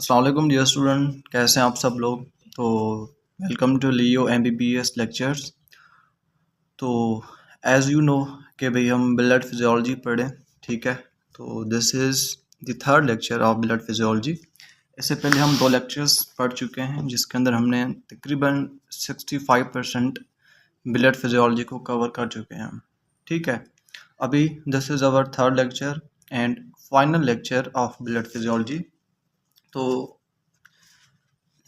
अस्सलाम वालेकुम dear student, कैसे हैं आप सब लोग। तो welcome to Leo MBBS lectures. तो एज़ यू नो कि भाई हम ब्लड फिजियोलॉजी पढ़ें, ठीक है। तो this is the third lecture of blood physiology. इससे पहले हम 2 लेक्चर्स पढ़ चुके हैं जिसके अंदर हमने तकरीबन 65% ब्लड फिजियोलॉजी को कवर कर चुके हैं, ठीक है। अभी this is our third lecture and final lecture of blood physiology. तो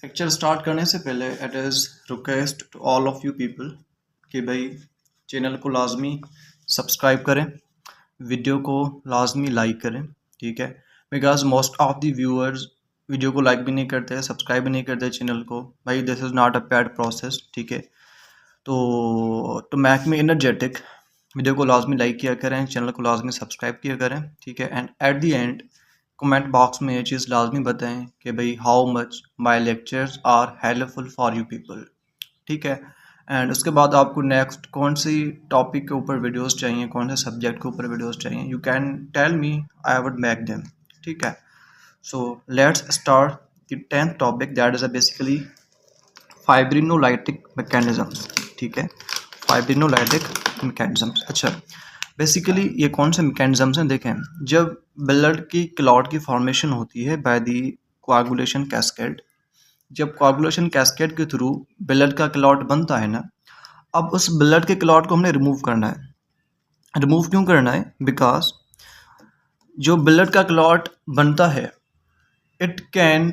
लेक्चर स्टार्ट करने से पहले it is request to all of you people कि भाई चैनल को लाजमी सब्सक्राइब करें, वीडियो को लाजमी लाइक करें, ठीक है। Because most of the viewers video को लाइक भी नहीं करते, सब्सक्राइब भी नहीं करते चैनल को। भाई this is not a bad process, ठीक है। तो to make me energetic, video को लाजमी लाइक किया करें, चैनल को लाजमी सब्सक्राइब किया करें, ठीक है। And at the end comment box में ये चीज़ लाजमी बताएं कि भाई how much my lectures are helpful for you people, ठीक है। एंड उसके बाद आपको नेक्स्ट कौन सी टॉपिक के ऊपर वीडियोस चाहिए, कौन से सब्जेक्ट के ऊपर वीडियोस चाहिए, you can tell me, I would make them, ठीक है। So let's start the 10th topic, that is basically fibrinolytic mechanisms, ठीक है। फाइब्रिनोलाइटिक मैकेनिज्म्स, अच्छा बेसिकली ये कौन से मैकेनिज्म्स हैं। देखें, जब ब्लड की क्लॉट की फॉर्मेशन होती है बाय दी कोआगुलेशन कैस्केड, जब कोआगुलेशन कैस्केड के थ्रू ब्लड का क्लॉट बनता है ना, अब उस ब्लड के क्लॉट को हमने रिमूव करना है। रिमूव क्यों करना है? बिकॉज जो ब्लड का क्लॉट बनता है it can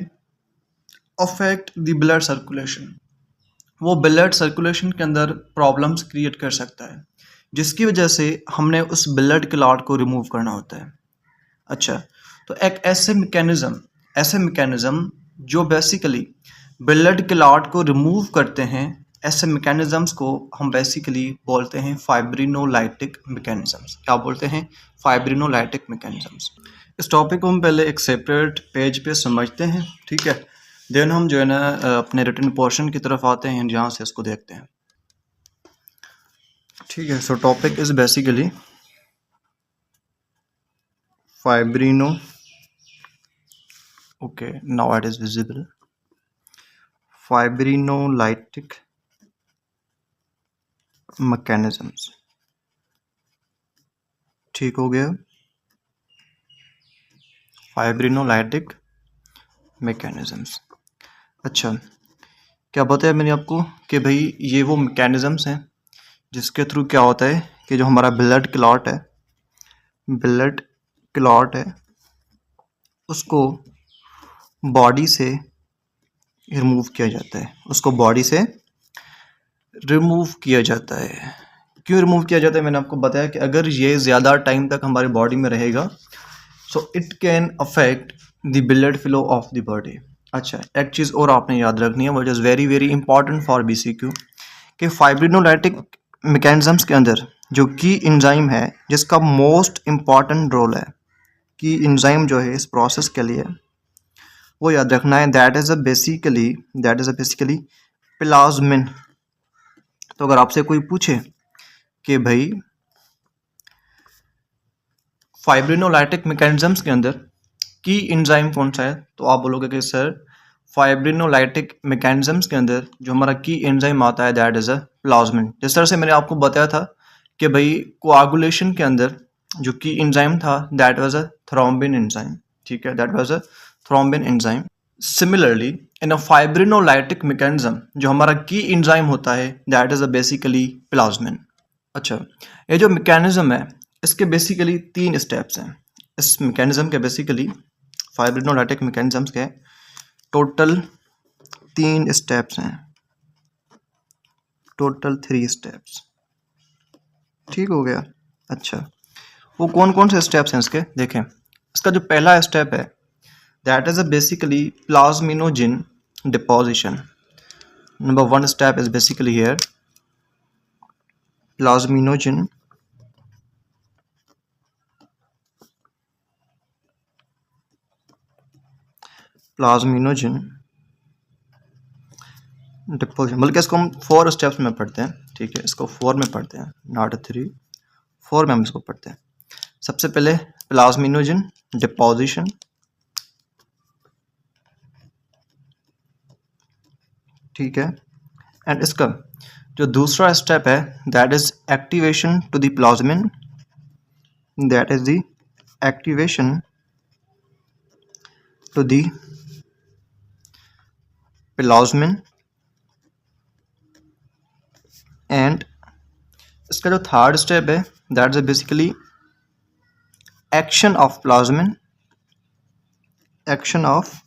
affect the blood circulation, वो ब्लड सर्कुलेशन के अंदर प्रॉब्लम्स क्रिएट कर सकता है, जिसकी वजह से हमने उस ब्लड क्लॉट को रिमूव करना होता है। अच्छा, तो एक ऐसे मैकेनिज्म जो बेसिकली ब्लड क्लॉट को रिमूव करते हैं, ऐसे मैकेनिज्म्स को हम बेसिकली बोलते हैं फाइब्रिनोलाइटिक मैकेनिज्म्स। क्या बोलते हैं? फाइब्रिनोलाइटिक मैकेनिज्म्स। इस टॉपिक को हम पहले एक सेपरेट पेज पे समझते हैं, ठीक है। देन हम जो है ना अपने रिटन पोर्शन की तरफ आते हैं, जहाँ से इसको देखते हैं, ठीक है। So topic is basically fibrino, okay now it is visible, fibrinolytic mechanisms, ठीक हो गया। फाइब्रिनोलाइटिक मैकेनिज्म्स, अच्छा क्या बताया मैंने आपको कि भाई ये वो मैकेनिज्म्स हैं जिसके थ्रू क्या होता है कि जो हमारा ब्लड क्लॉट है उसको बॉडी से रिमूव किया जाता है, उसको बॉडी से रिमूव किया जाता है। क्यों रिमूव किया जाता है? मैंने आपको बताया कि अगर ये ज़्यादा टाइम तक हमारी बॉडी में रहेगा so it can affect the blood flow of the body. अच्छा, एक चीज़ और आपने याद रखनी है which is very very important for BCQ, कि फाइब्रिनोलाइटिक मैकेनिज्म्स के अंदर जो की एंजाइम है जिसका मोस्ट इम्पॉर्टेंट रोल है, की एंजाइम जो है इस प्रोसेस के लिए, वो याद रखना है, that is a basically plasmin. तो अगर आपसे कोई पूछे कि भाई फाइब्रिनोलाइटिक मैकेनिज्म्स के अंदर की एंजाइम कौन सा है, तो आप बोलोगे कि सर फाइब्रिनोलाइटिक मैकेनिज्म्स के अंदर जो हमारा की एंजाइम आता है दैट इज़ अ प्लाज्मिन। जिस तरह से मैंने आपको बताया था कि भाई कोआगुलेशन के अंदर जो की एंजाइम था that was a thrombin enzyme, ठीक है, that was a thrombin enzyme. Similarly in a फाइब्रिनोलाइटिक mechanism जो हमारा की एंजाइम होता है that is a basically plasmin. अच्छा, ये जो मैकेनिज्म है इसके बेसिकली 3 स्टेप्स हैं। इस मैकेनिज्म के बेसिकली फाइब्रिनोलाइटिक मैकेनिज्म्स के टोटल 3 स्टेप्स हैं, टोटल 3 स्टेप्स, ठीक हो गया। अच्छा, वो कौन कौन से स्टेप्स हैं इसके देखें। इसका जो पहला स्टेप है that is a basically plasminogen deposition. Number 1 step is basically here plasminogen deposition, बल्कि इसको हम 4 स्टेप्स में पढ़ते हैं, ठीक है, इसको 4 में पढ़ते हैं, नॉट 3, 4 में हम इसको पढ़ते हैं। सबसे पहले प्लाज्मिनोजिन डिपोजिशन, ठीक है। एंड इसका जो दूसरा स्टेप है that is activation to the plasmin, that is the activation to the plasmin. And इसका जो थर्ड स्टेप है that is basically action of plasmin, action of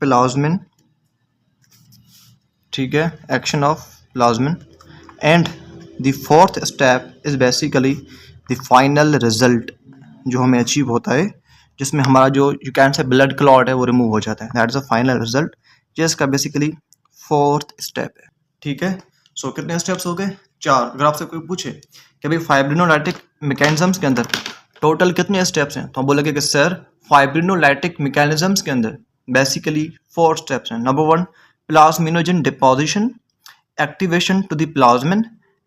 plasmin, ठीक है, action of plasmin. And the fourth step is basically the final result जो हमें achieve होता है, जिसमें हमारा जो you can say blood clot है वो रिमूव हो जाता है, that is a final result, जिसका बेसिकली फोर्थ स्टेप है। ठीक है, सो कितने स्टेप्स हो गए? 4। अगर आपसे कोई पूछे कि भाई फाइब्रिनोलाइटिक मैकेनिज्म्स के अंदर टोटल कितने स्टेप्स हैं, तो हम बोलेंगे कि सर फाइब्रिनोलाइटिक मैकेनिज्म्स के अंदर बेसिकली 4 स्टेप्स हैं। Number 1 plasminogen deposition, activation to the plasmin,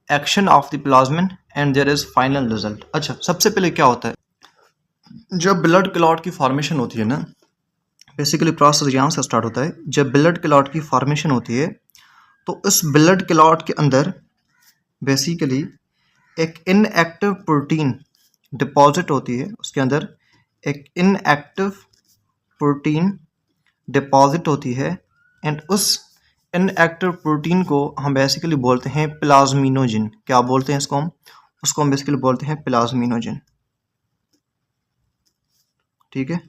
action of the plasmin and there is final result. अच्छा, सबसे पहले क्या होता है, जब ब्लड क्लॉट की फॉर्मेशन होती है ना, बेसिकली प्रोसेस यहाँ से स्टार्ट होता है। जब ब्लड क्लॉट की फॉर्मेशन होती है तो इस ब्लड क्लॉट के अंदर बेसिकली एक इनएक्टिव प्रोटीन डिपॉजिट होती है, उसके अंदर एक इनएक्टिव प्रोटीन डिपॉजिट होती है। एंड उस इनएक्टिव प्रोटीन को हम बेसिकली बोलते हैं प्लाज्मिनोजन। क्या बोलते हैं इसको? उसको हम बेसिकली बोलते हैं प्लाज्मिनोजन। ठीक है,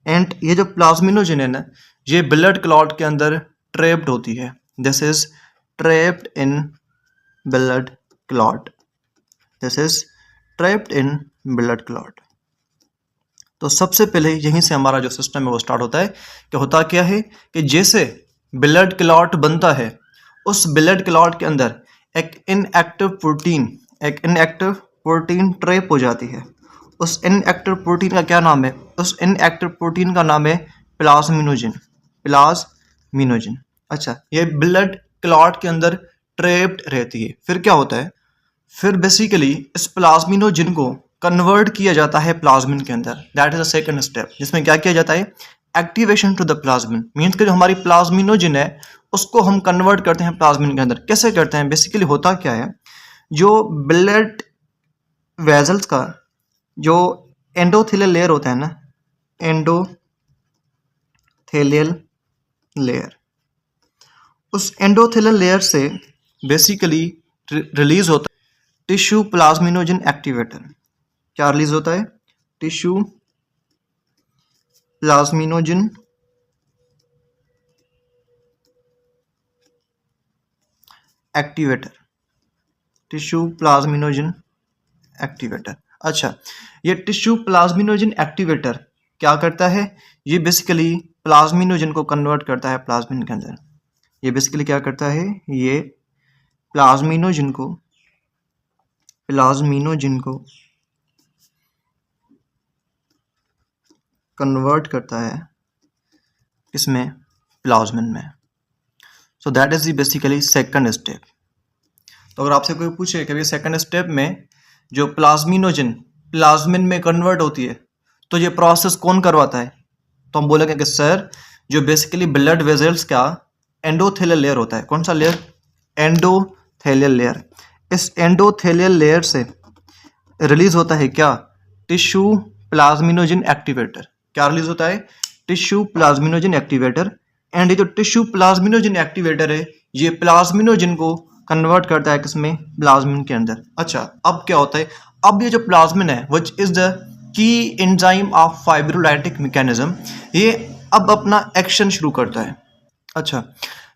एंड ये जो प्लाज्मिनोजन है ना, ये ब्लड क्लॉट के अंदर ट्रैप्ड होती है। This is trapped in blood clot, this is trapped in blood clot. तो सबसे पहले यहीं से हमारा जो सिस्टम है वो स्टार्ट होता है कि होता क्या है कि जैसे ब्लड क्लॉट बनता है, उस ब्लड क्लॉट के अंदर एक इनएक्टिव प्रोटीन ट्रैप हो जाती है। उस इनएक्टिव प्रोटीन का क्या नाम है? उस इनएक्टिव प्रोटीन का नाम है प्लाज्मिनोजन, प्लाज्मिनोजन। अच्छा, ये ब्लड क्लॉट के अंदर ट्रैप्ड रहती है। फिर क्या होता है, फिर बेसिकली इस प्लाज्मिनोजन को कन्वर्ट किया जाता है प्लाज्मिन के अंदर, that is the second step, जिसमें क्या किया जाता है, activation to the plasmin. Means कि जो हमारी प्लाज्मिनोजन है उसको हम कन्वर्ट करते हैं प्लाज्मिन के अंदर। कैसे करते हैं? बेसिकली होता क्या है, जो ब्लड वेजल्स का जो एंडोथेलियल लेयर होता है ना, एंडोथेलियल लेयर, उस एंडोथेलियल लेयर से बेसिकली रिलीज होता है टिश्यू प्लाज्मिनोजन एक्टिवेटर। क्या रिलीज होता है? Tissue plasminogen activator, tissue plasminogen activator. अच्छा, ये टिश्यू प्लाज्मिनोजन एक्टिवेटर क्या करता है? ये बेसिकली प्लाज्मिनोजन को कन्वर्ट करता है प्लाज्मिन के अंदर। ये बेसिकली क्या करता है? ये प्लाज्मिनोजन को कन्वर्ट करता है किसमें? प्लाज्मिन में। सो that is the basically second step. तो अगर आपसे कोई पूछे कि सेकंड स्टेप में जो प्लाज्मिनोजन प्लाज्मिन में कन्वर्ट होती है तो ये प्रोसेस कौन करवाता है? तो हम बोलेंगे कि सर जो बेसिकली ब्लड वेजल्स का एंडोथेलियल लेयर होता है। कौन सा लेयर? Endothelial layer. इस एंडोथेलियल लेयर से रिलीज होता है क्या? Tissue plasminogen activator. क्या रिलीज होता है? Tissue plasminogen activator. एंड ये जो टिश्यू प्लाज्मिनोजन एक्टिवेटर है ये प्लाज्मिनोजन को कन्वर्ट करता है किसमें? प्लाज्मिन के अंदर। अच्छा, अब क्या होता है, अब ये जो प्लाज्मिन है which is the key enzyme of fibrolytic mechanism, ये अब अपना एक्शन शुरू करता है। अच्छा,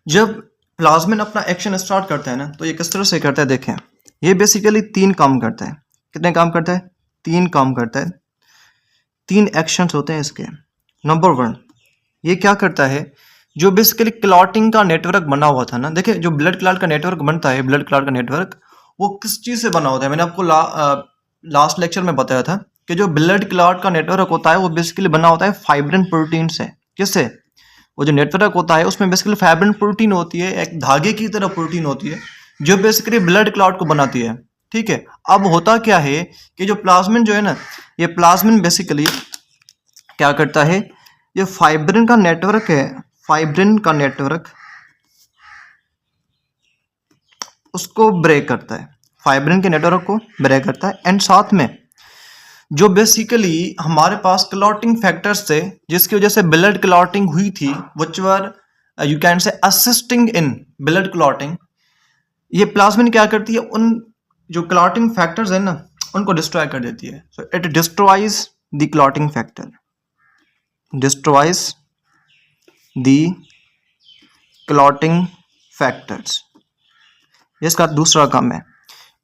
जब प्लाज्मिन अपना एक्शन स्टार्ट करता है ना, तो ये किस तरह से करता है? देखें, ये बेसिकली 3 काम करता है। कितने काम करता है? 3 काम करता है। 3 एक्शंस होते हैं इसके। नंबर 1, ये क्या करता है, जो बेसिकली क्लॉटिंग का नेटवर्क बना हुआ था ना, देखिए जो ब्लड क्लॉट का नेटवर्क बनता है, ब्लड क्लॉट का नेटवर्क वो किस चीज़ से बना होता है? मैंने आपको लास्ट लेक्चर में बताया था कि जो ब्लड क्लॉट का नेटवर्क होता है वो बेसिकली बना होता है फाइब्रिन प्रोटीन से। किससे? वो जो नेटवर्क होता है उसमें बेसिकली फाइब्रिन प्रोटीन होती है, एक धागे की तरह प्रोटीन होती है जो बेसिकली ब्लड क्लॉट को बनाती है। ठीक है, अब होता क्या है कि जो प्लाज्मिन जो है ना, ये प्लाज्मिन बेसिकली क्या करता है, ये फाइब्रिन का नेटवर्क है, फाइब्रिन का नेटवर्क उसको ब्रेक करता है, फाइब्रिन के नेटवर्क को ब्रेक करता है। एंड साथ में जो बेसिकली हमारे पास क्लॉटिंग फैक्टर्स थे जिसकी वजह से ब्लड क्लॉटिंग हुई थी, which were you can say assisting in blood clotting, ये प्लाज्मिन क्या करती है, उन जो क्लॉटिंग फैक्टर्स है ना उनको डिस्ट्रॉय कर देती है। So it destroys the clotting factor, destroys the clotting factors, ये इसका दूसरा काम है।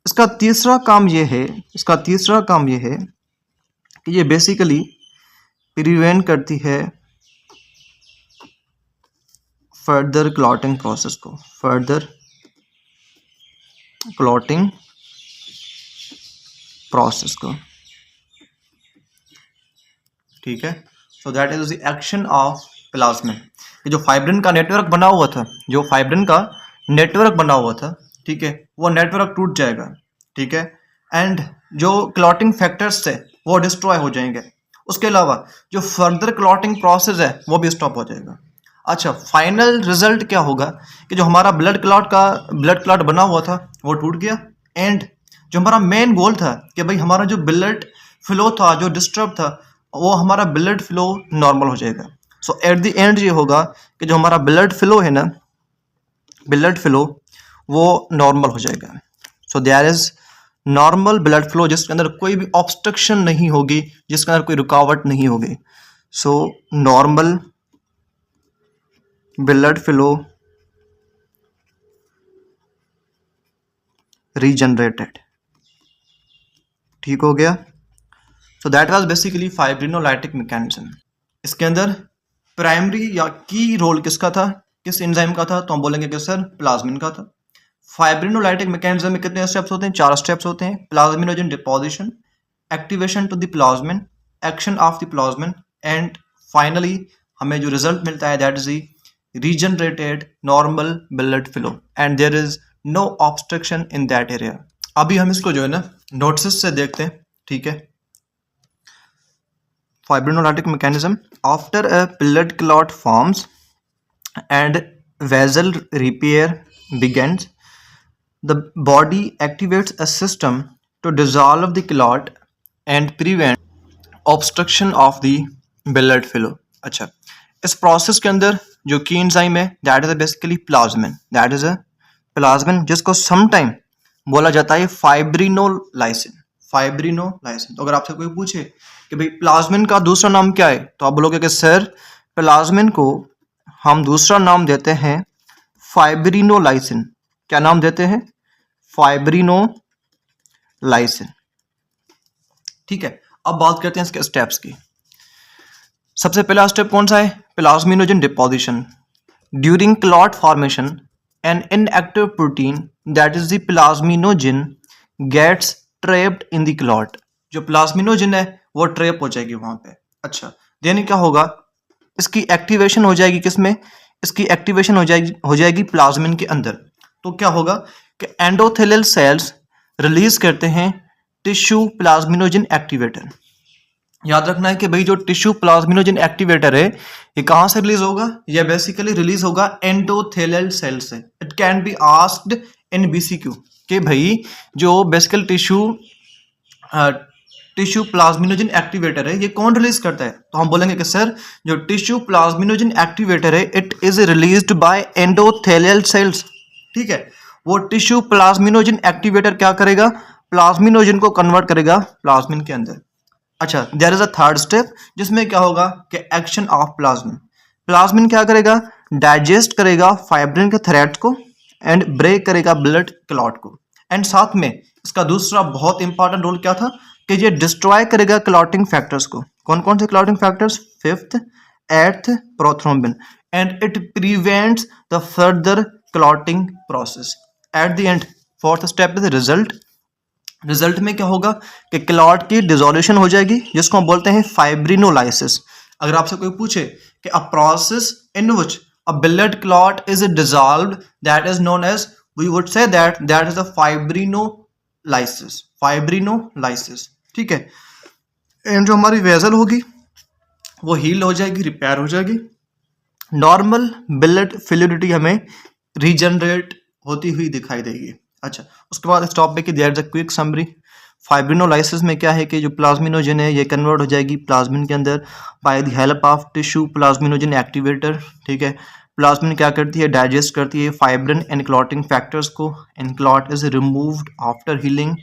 इसका तीसरा काम ये है, इसका तीसरा काम ये है कि ये बेसिकली प्रिवेंट करती है फर्दर क्लॉटिंग प्रोसेस को, फर्दर क्लॉटिंग प्रोसेस को, ठीक है। So that is the action of plasmin. ये जो फाइब्रिन का नेटवर्क बना हुआ था, जो फाइब्रिन का नेटवर्क बना हुआ था, ठीक है, वो नेटवर्क टूट जाएगा, ठीक है। एंड जो क्लॉटिंग फैक्टर्स थे वो डिस्ट्रॉय हो जाएंगे। उसके अलावा जो फर्दर क्लॉटिंग प्रोसेस है वो भी स्टॉप हो जाएगा। अच्छा, फाइनल रिजल्ट क्या होगा कि जो हमारा ब्लड क्लॉट बना हुआ था वो टूट गया। एंड जो हमारा मेन गोल था कि भाई हमारा जो ब्लड फ्लो था जो डिस्टर्ब था, वो हमारा ब्लड फ्लो नॉर्मल हो जाएगा। सो एट द एंड ये होगा कि जो हमारा ब्लड फ्लो है ना, ब्लड फ्लो वो नॉर्मल हो जाएगा। So there is normal blood flow जिसके अंदर कोई भी ऑब्स्ट्रक्शन नहीं होगी, जिसके अंदर कोई रुकावट नहीं होगी। So normal blood flow regenerated, ठीक हो गया। सो दैट वाज बेसिकली फाइब्रिनोलाइटिक मैकेनिज्म। इसके अंदर प्राइमरी या की रोल किसका था, किस एंजाइम का था, तो हम बोलेंगे कि सर प्लाज्मिन का था। फाइब्रिनोलाइटिक मैकेनिज्म में कितने स्टेप्स होते हैं, 4 स्टेप्स होते हैं। Plasminogen deposition, activation to the plasmin, action of the plasmin, and finally हमें जो रिजल्ट मिलता है that is the regenerated normal blood flow and there is no obstruction in that area। अभी हम इसको जो है ना नोट्स से देखते हैं, ठीक है। fibrinolytic mechanism, after a blood clot forms and vessel repair begins, the body activates a system to dissolve the clot and prevent obstruction of the blood flow। अच्छा, इस प्रोसेस के अंदर जो की एंजाइम है that is basically plasmin, that is a plasmin, जिसको sometime बोला जाता है फाइब्रिनोलाइसिन, फाइब्रिनोलाइसिन। तो अगर आपसे कोई पूछे कि भाई प्लाज्मिन का दूसरा नाम क्या है, तो आप बोलोगे कि सर प्लाज्मिन को हम दूसरा नाम देते हैं फाइब्रिनोलाइसिन। क्या नाम देते हैं, फाइब्रिनोलाइसिन, ठीक है। अब बात करते हैं इसके स्टेप्स की। सबसे पहला स्टेप कौन सा है, plasminogen deposition. During clot formation an inactive protein that is the plasminogen gets trapped in the clot. जो प्लाज्मिनोजन है वो ट्रैप हो जाएगी वहां पे। अच्छा, देन क्या होगा, इसकी एक्टिवेशन हो जाएगी किसमें, इसकी एक्टिवेशन हो जाएगी प्लाज्मिन के अंदर। तो क्या होगा कि एंडोथेलियल सेल्स रिलीज करते हैं टिश्यू प्लाज्मिनोजन एक्टिवेटर। याद रखना है कि भाई जो टिश्यू प्लाज्मिनोजन एक्टिवेटर है ये कहां से रिलीज होगा, ये बेसिकली रिलीज होगा एंडोथेलियल सेल से। It can be asked in BCQ कि भाई जो बेसिकल टिश्यू प्लाज्मिनोजन एक्टिवेटर है ये कौन रिलीज करता है, तो हम बोलेंगे कि सर जो टिश्यू प्लाज्मिनोजन एक्टिवेटर है it is released by endothelial cells, ठीक है। वो टिश्यू प्लाज्मिनोजन एक्टिवेटर क्या करेगा, प्लाज्मिनोजन को कन्वर्ट करेगा प्लाज्मिन के अंदर। अच्छा, there is a third step जिसमें क्या होगा कि एक्शन ऑफ प्लाज्मिन। प्लाज्मिन क्या करेगा, डाइजेस्ट करेगा फाइब्रिन के थ्रेड्स को एंड ब्रेक करेगा ब्लड क्लॉट को। एंड साथ में इसका दूसरा बहुत इंपॉर्टेंट रोल क्या था कि ये डिस्ट्रॉय करेगा क्लॉटिंग फैक्टर्स को। कौन कौन से clotting factors, 5th 8th prothrombin, and it prevents the further clotting process. At the end fourth step is result. Result में क्या होगा कि क्लॉट की डिसोल्यूशन हो जाएगी जिसको हम बोलते हैं फाइब्रिनोलाइसिस। अगर आपसे कोई पूछे कि a process in which a blood clot is dissolved that is known as, we would say that is the fibrinolysis, fibrinolysis, ठीक है। एंड जो हमारी वेसल होगी वो हील हो जाएगी, रिपेयर हो जाएगी। नॉर्मल ब्लड फ्लूइडिटी हमें रीजनरेट होती हुई दिखाई देगी। अच्छा, उसके बाद इस टॉपिक की there is a quick summary. Fibrinolysis में क्या है कि जो प्लाज्मिनोजन है ये कन्वर्ट हो जाएगी प्लाज्मिन के अंदर by the help of tissue plasminogen activator. ठीक है, प्लाज्मिन क्या करती है, डाइजेस्ट करती है फाइब्रिन एंड क्लॉटिंग फैक्टर्स को, and clot is removed after healing.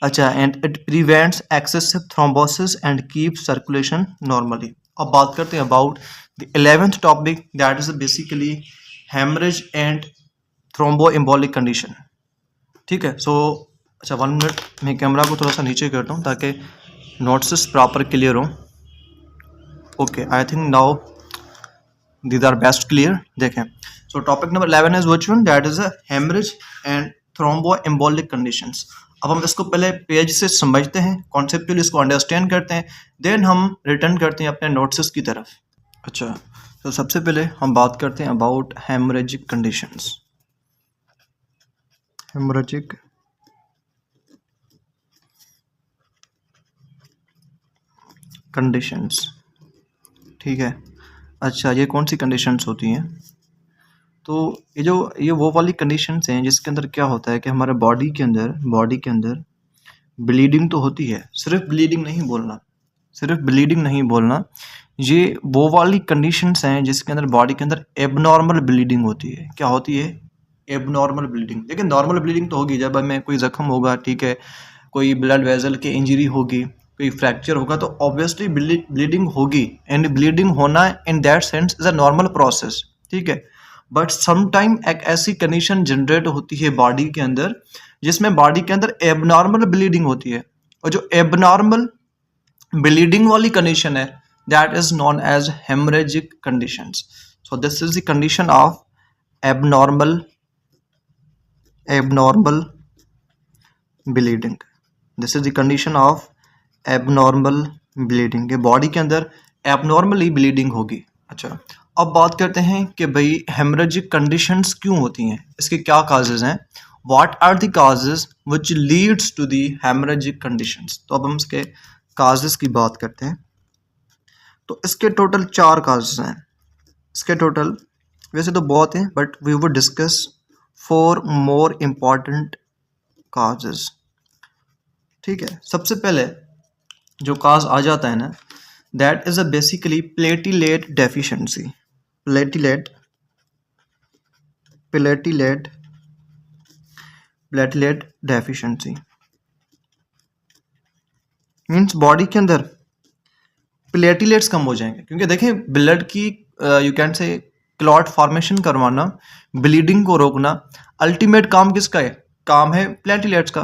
अच्छा, and it prevents excessive thrombosis and keep circulation normally. अब बात करते हैं about the 11th topic, that is basically haemorrhage and thromboembolic condition. ठीक है, सो अच्छा 1 minute मैं कैमरा को थोड़ा सा नीचे करता हूँ ताकि नोट्स प्रॉपर क्लियर हो। Okay, I think now these are best clear. देखें, so topic number 11 is which one, that is a haemorrhage and thromboembolic conditions. अब हम इसको पहले पेज से समझते हैं, कॉन्सेप्चुअली इसको अंडरस्टैंड करते हैं, देन हम रिटर्न करते हैं अपने नोट्स की तरफ। अच्छा, तो सबसे पहले हम बात करते हैं about haemorrhagic conditions. Haemorrhagic conditions, ठीक है। अच्छा, ये कौन सी कंडीशंस होती हैं? तो ये वो वाली कंडीशंस हैं जिसके अंदर क्या होता है कि हमारे बॉडी के अंदर ब्लीडिंग तो होती है, सिर्फ ब्लीडिंग नहीं बोलना, सिर्फ ब्लीडिंग नहीं बोलना, ये वो वाली कंडीशंस हैं जिसके अंदर बॉडी के अंदर एबनॉर्मल ब्लीडिंग होती है। क्या होती है? Abnormal bleeding. देखिए, नॉर्मल ब्लीडिंग तो होगी जब हमें कोई जख्म होगा, ठीक है, कोई ब्लड वेसल की इंजरी होगी, कोई फ्रैक्चर होगा, तो ऑब्वियसली ब्लीडिंग होगी, एंड ब्लीडिंग होना in that sense is a normal process. ठीक है, बट समटाइम एक ऐसी कंडीशन जनरेट होती है बॉडी के अंदर जिसमें बॉडी के अंदर एबनॉर्मल ब्लीडिंग होती है, और जो एबनॉर्मल ब्लीडिंग वाली कंडीशन है that is known as haemorrhagic conditions. So this is the condition of abnormal abnormal bleeding. This is the condition of abnormal bleeding. Body के अंदर एबनॉर्मली ब्लीडिंग होगी। अच्छा, अब बात करते हैं कि भाई हेमरेजिक कंडीशंस क्यों होती हैं, इसके क्या काजेज हैं, what are the causes which leads to the haemorrhagic conditions. तो अब हम इसके काजेज की बात करते हैं। तो इसके टोटल 4 काजेज हैं। इसके टोटल वैसे तो बहुत हैं, but we would discuss 4 more important causes. ठीक है, सबसे पहले जो काज आ जाता है ना, that is a basically platelet deficiency. Platelet platelet platelet deficiency means body के अंदर प्लेटिलेट्स कम हो जाएंगे, क्योंकि देखें ब्लड की यू कैन से क्लॉट फॉर्मेशन करवाना, ब्लीडिंग को रोकना, अल्टीमेट काम किसका है? काम है प्लेटिलेट्स का।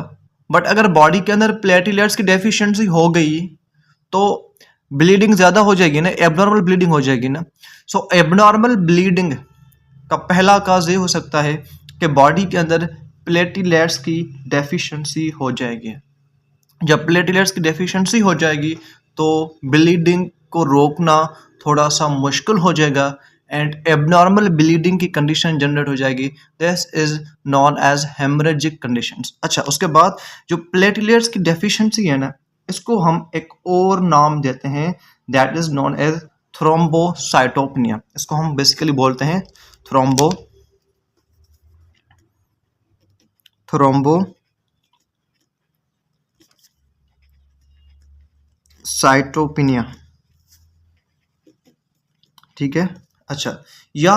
बट अगर बॉडी के अंदर प्लेटिलेट्स की डेफिशिएंसी हो गई तो ब्लीडिंग ज़्यादा हो जाएगी ना, एबनॉर्मल ब्लीडिंग हो जाएगी ना। सो एबनॉर्मल ब्लीडिंग का पहला काज ये हो सकता है कि बॉडी के अंदर प्लेटिलेट्स की डेफिशिएंसी हो जाएगी। जब प्लेटलेट्स की डेफिशिएंसी हो जाएगी तो ब्लीडिंग को रोकना थोड़ा सा मुश्किल हो जाएगा, एंड एबनॉर्मल ब्लीडिंग की कंडीशन जनरेट हो जाएगी। This is known as haemorrhagic conditions. अच्छा, उसके बाद जो प्लेटलेट्स की डेफिशिएंसी है ना, इसको हम एक और नाम देते हैं, that is known as thrombocytopenia. इसको हम बेसिकली बोलते हैं थ्रोम्बो थ्रोम्बोसाइटोपेनिया। ठीक है, अच्छा, या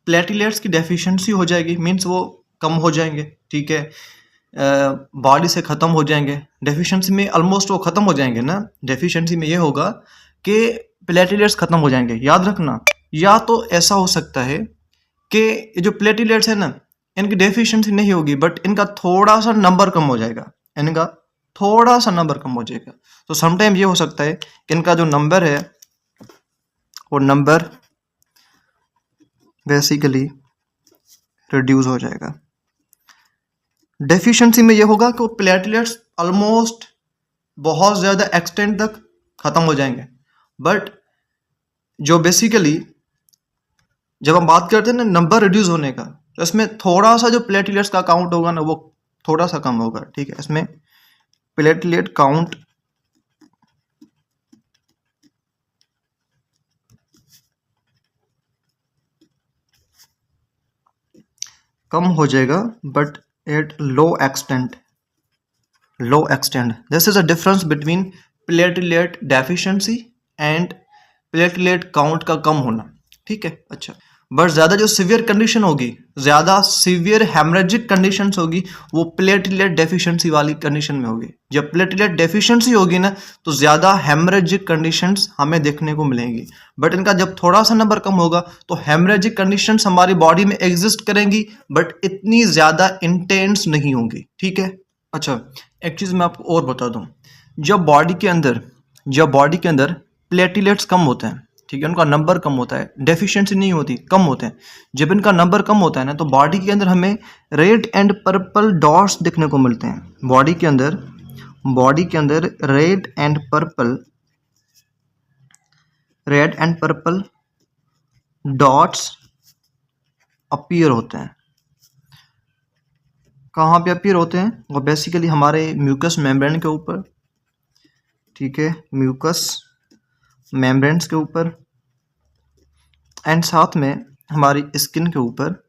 प्लेटलेट्स की डेफिशिएंसी हो जाएगी, मीन्स वो कम हो जाएंगे। ठीक है, बॉडी से ख़त्म हो जाएंगे। डेफिशिएंसी में ऑलमोस्ट वो ख़त्म हो जाएंगे ना। डेफिशिएंसी में ये होगा कि प्लेटलेट्स ख़त्म हो जाएंगे, याद रखना। या तो ऐसा हो सकता है कि ये जो प्लेटलेट्स है ना, इनकी डेफिशिएंसी नहीं होगी, बट इनका थोड़ा सा नंबर कम हो जाएगा, इनका थोड़ा सा नंबर कम हो जाएगा। तो समटाइम ये हो सकता है कि इनका जो नंबर है वो नंबर बेसिकली रिड्यूस हो जाएगा। डेफिशिएंसी में ये होगा कि प्लेटलेट्स ऑलमोस्ट बहुत ज़्यादा एक्सटेंट तक ख़त्म हो जाएंगे, बट जो बेसिकली जब हम बात करते हैं ना नंबर रिड्यूस होने का, तो इसमें थोड़ा सा जो प्लेटलेट्स का काउंट होगा ना वो थोड़ा सा कम होगा। ठीक है, इसमें प्लेटलेट काउंट कम हो जाएगा but at low extent. This is a difference between platelet deficiency and platelet count का कम होना. ठीक है. अच्छा, बट ज़्यादा जो सीवियर कंडीशन होगी, ज़्यादा सीवियर हेमरेजिक कंडीशंस होगी, वो प्लेटलेट डेफिशिएंसी वाली कंडीशन में होगी. जब प्लेटलेट डेफिशिएंसी होगी ना, तो ज़्यादा हेमरेजिक कंडीशंस हमें देखने को मिलेंगी. बट इनका जब थोड़ा सा नंबर कम होगा तो हेमरेजिक कंडीशंस हमारी बॉडी में एग्जिस्ट करेंगी बट इतनी ज़्यादा इंटेंस नहीं होंगी. ठीक है. अच्छा, एक चीज़ मैं आपको और बता दूं, जब बॉडी के अंदर प्लेटलेट्स कम होते हैं, ठीक है, उनका नंबर कम होता है, डेफिशिएंसी नहीं होती, कम होते हैं. जब इनका नंबर कम होता है ना, तो बॉडी के अंदर हमें रेड एंड पर्पल डॉट्स दिखने को मिलते हैं. बॉडी के अंदर red and purple dots appear होते हैं. कहाँ पे अपीयर होते हैं? वो बेसिकली हमारे म्यूकस मेम्ब्रेन के ऊपर, ठीक है, म्यूकस मेम्ब्रेन्स के ऊपर एंड साथ में हमारी स्किन के ऊपर